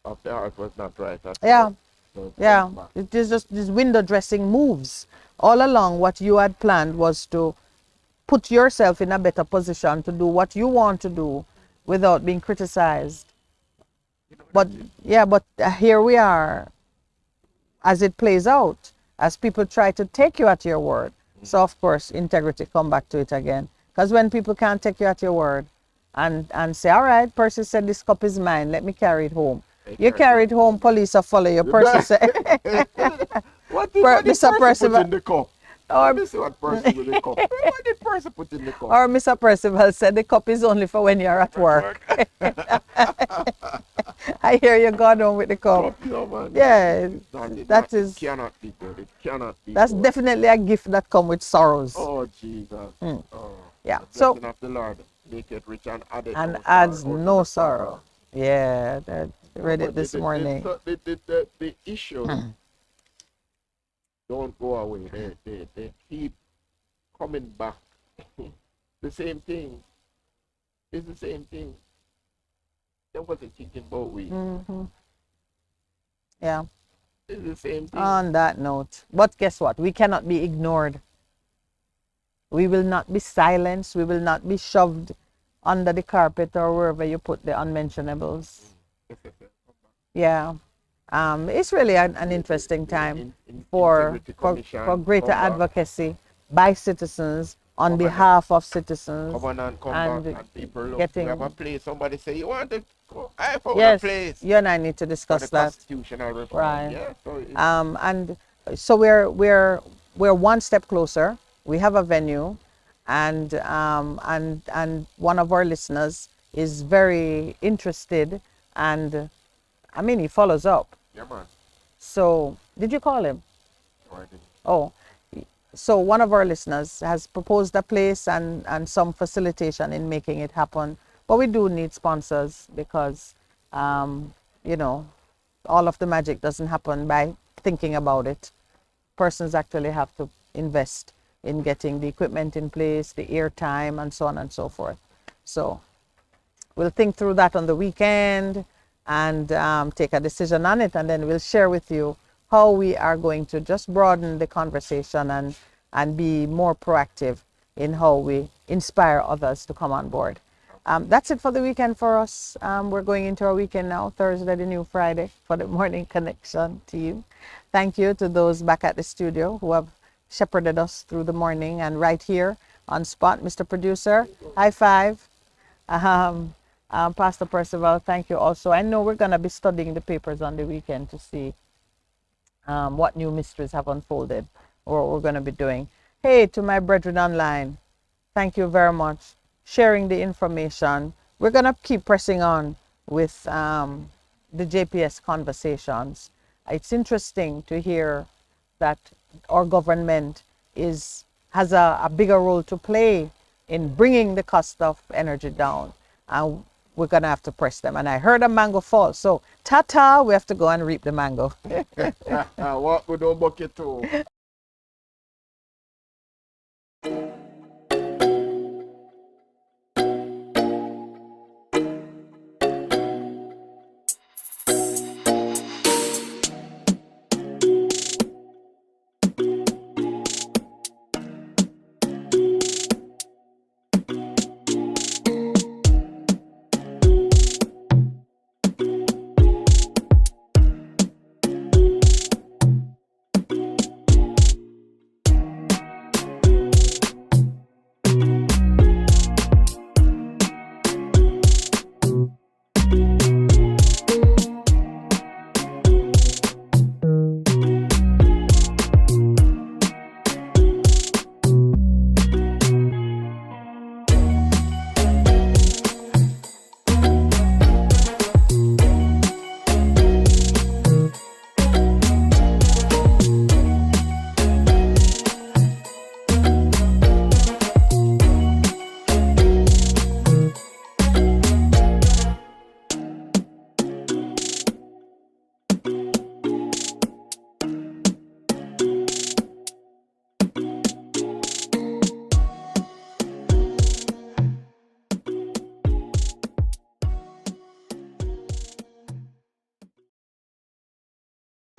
of the heart was not right at Yeah, all. So it yeah. comes back. It is just these window dressing moves. All along, what you had planned was to put yourself in a better position to do what you want to do without being criticized. You know, But yeah, but here we are as it plays out, as people try to take you at your word. So of course, integrity come back to it again. Because when people can't take you at your word and say, all right, Percy said this cup is mine, let me carry it home. they You carry carry it home, police will follow you. Percy said, what did Mr. Percy put Percival, in the cup? or Let me see what Percy with the cup. What did Percy put in the cup? or Mr. Percival said the cup is only for when you're at work. I hear you gone home with the cup. Cup, no man. Yeah, that It is cannot be good. It cannot be that's good. definitely a gift that come with sorrows. Oh Jesus. Oh. Yeah. The So blessing of the Lord make it rich and add it and no adds sorrow. no sorrow. Yeah, that No, read it but this morning. the issue don't go away. They keep coming back. The same thing. It's the same thing. They wasn't thinking about we. Yeah. It's the same thing. On that note, but guess what? We cannot be ignored. We will not be silenced. We will not be shoved under the carpet or wherever you put the unmentionables. Yeah. It's really an interesting time for, Integrity for, for Commission greater come back. advocacy by citizens on Covenant. behalf of citizens. Covenant come and back and people look. getting- We have a place. Somebody say you want to go. I found a Yes, place you and I need to for discuss the that. constitutional reform. Right. Yeah. So it's, And so we're one step closer. We have a venue, and one of our listeners is very interested, and I mean he follows up. yeah, man. So did you call him? No, I didn't. Oh, so one of our listeners has proposed a place and some facilitation in making it happen. But we do need sponsors because, you know, all of the magic doesn't happen by thinking about it. Persons actually have to invest in getting the equipment in place, the airtime, and so on and so forth. So we'll think through that on the weekend and take a decision on it, and then we'll share with you how we are going to just broaden the conversation and be more proactive in how we inspire others to come on board. That's it for the weekend for us. We're going into our weekend now, Thursday, the new Friday, for the Morning Connection team. Thank you to those back at the studio who have shepherded us through the morning and right here on spot. Mr. Producer, high five. Pastor Percival, thank you also. I know we're going to be studying the papers on the weekend to see what new mysteries have unfolded or what we're going to be doing. Hey, to my brethren online, thank you very much. Sharing the information. We're going to keep pressing on with the JPS conversations. It's interesting to hear that our government has a bigger role to play in bringing the cost of energy down. And we're going to have to press them. And I heard a mango fall. So, ta-ta, we have to go and reap the mango. What we don't bucket too.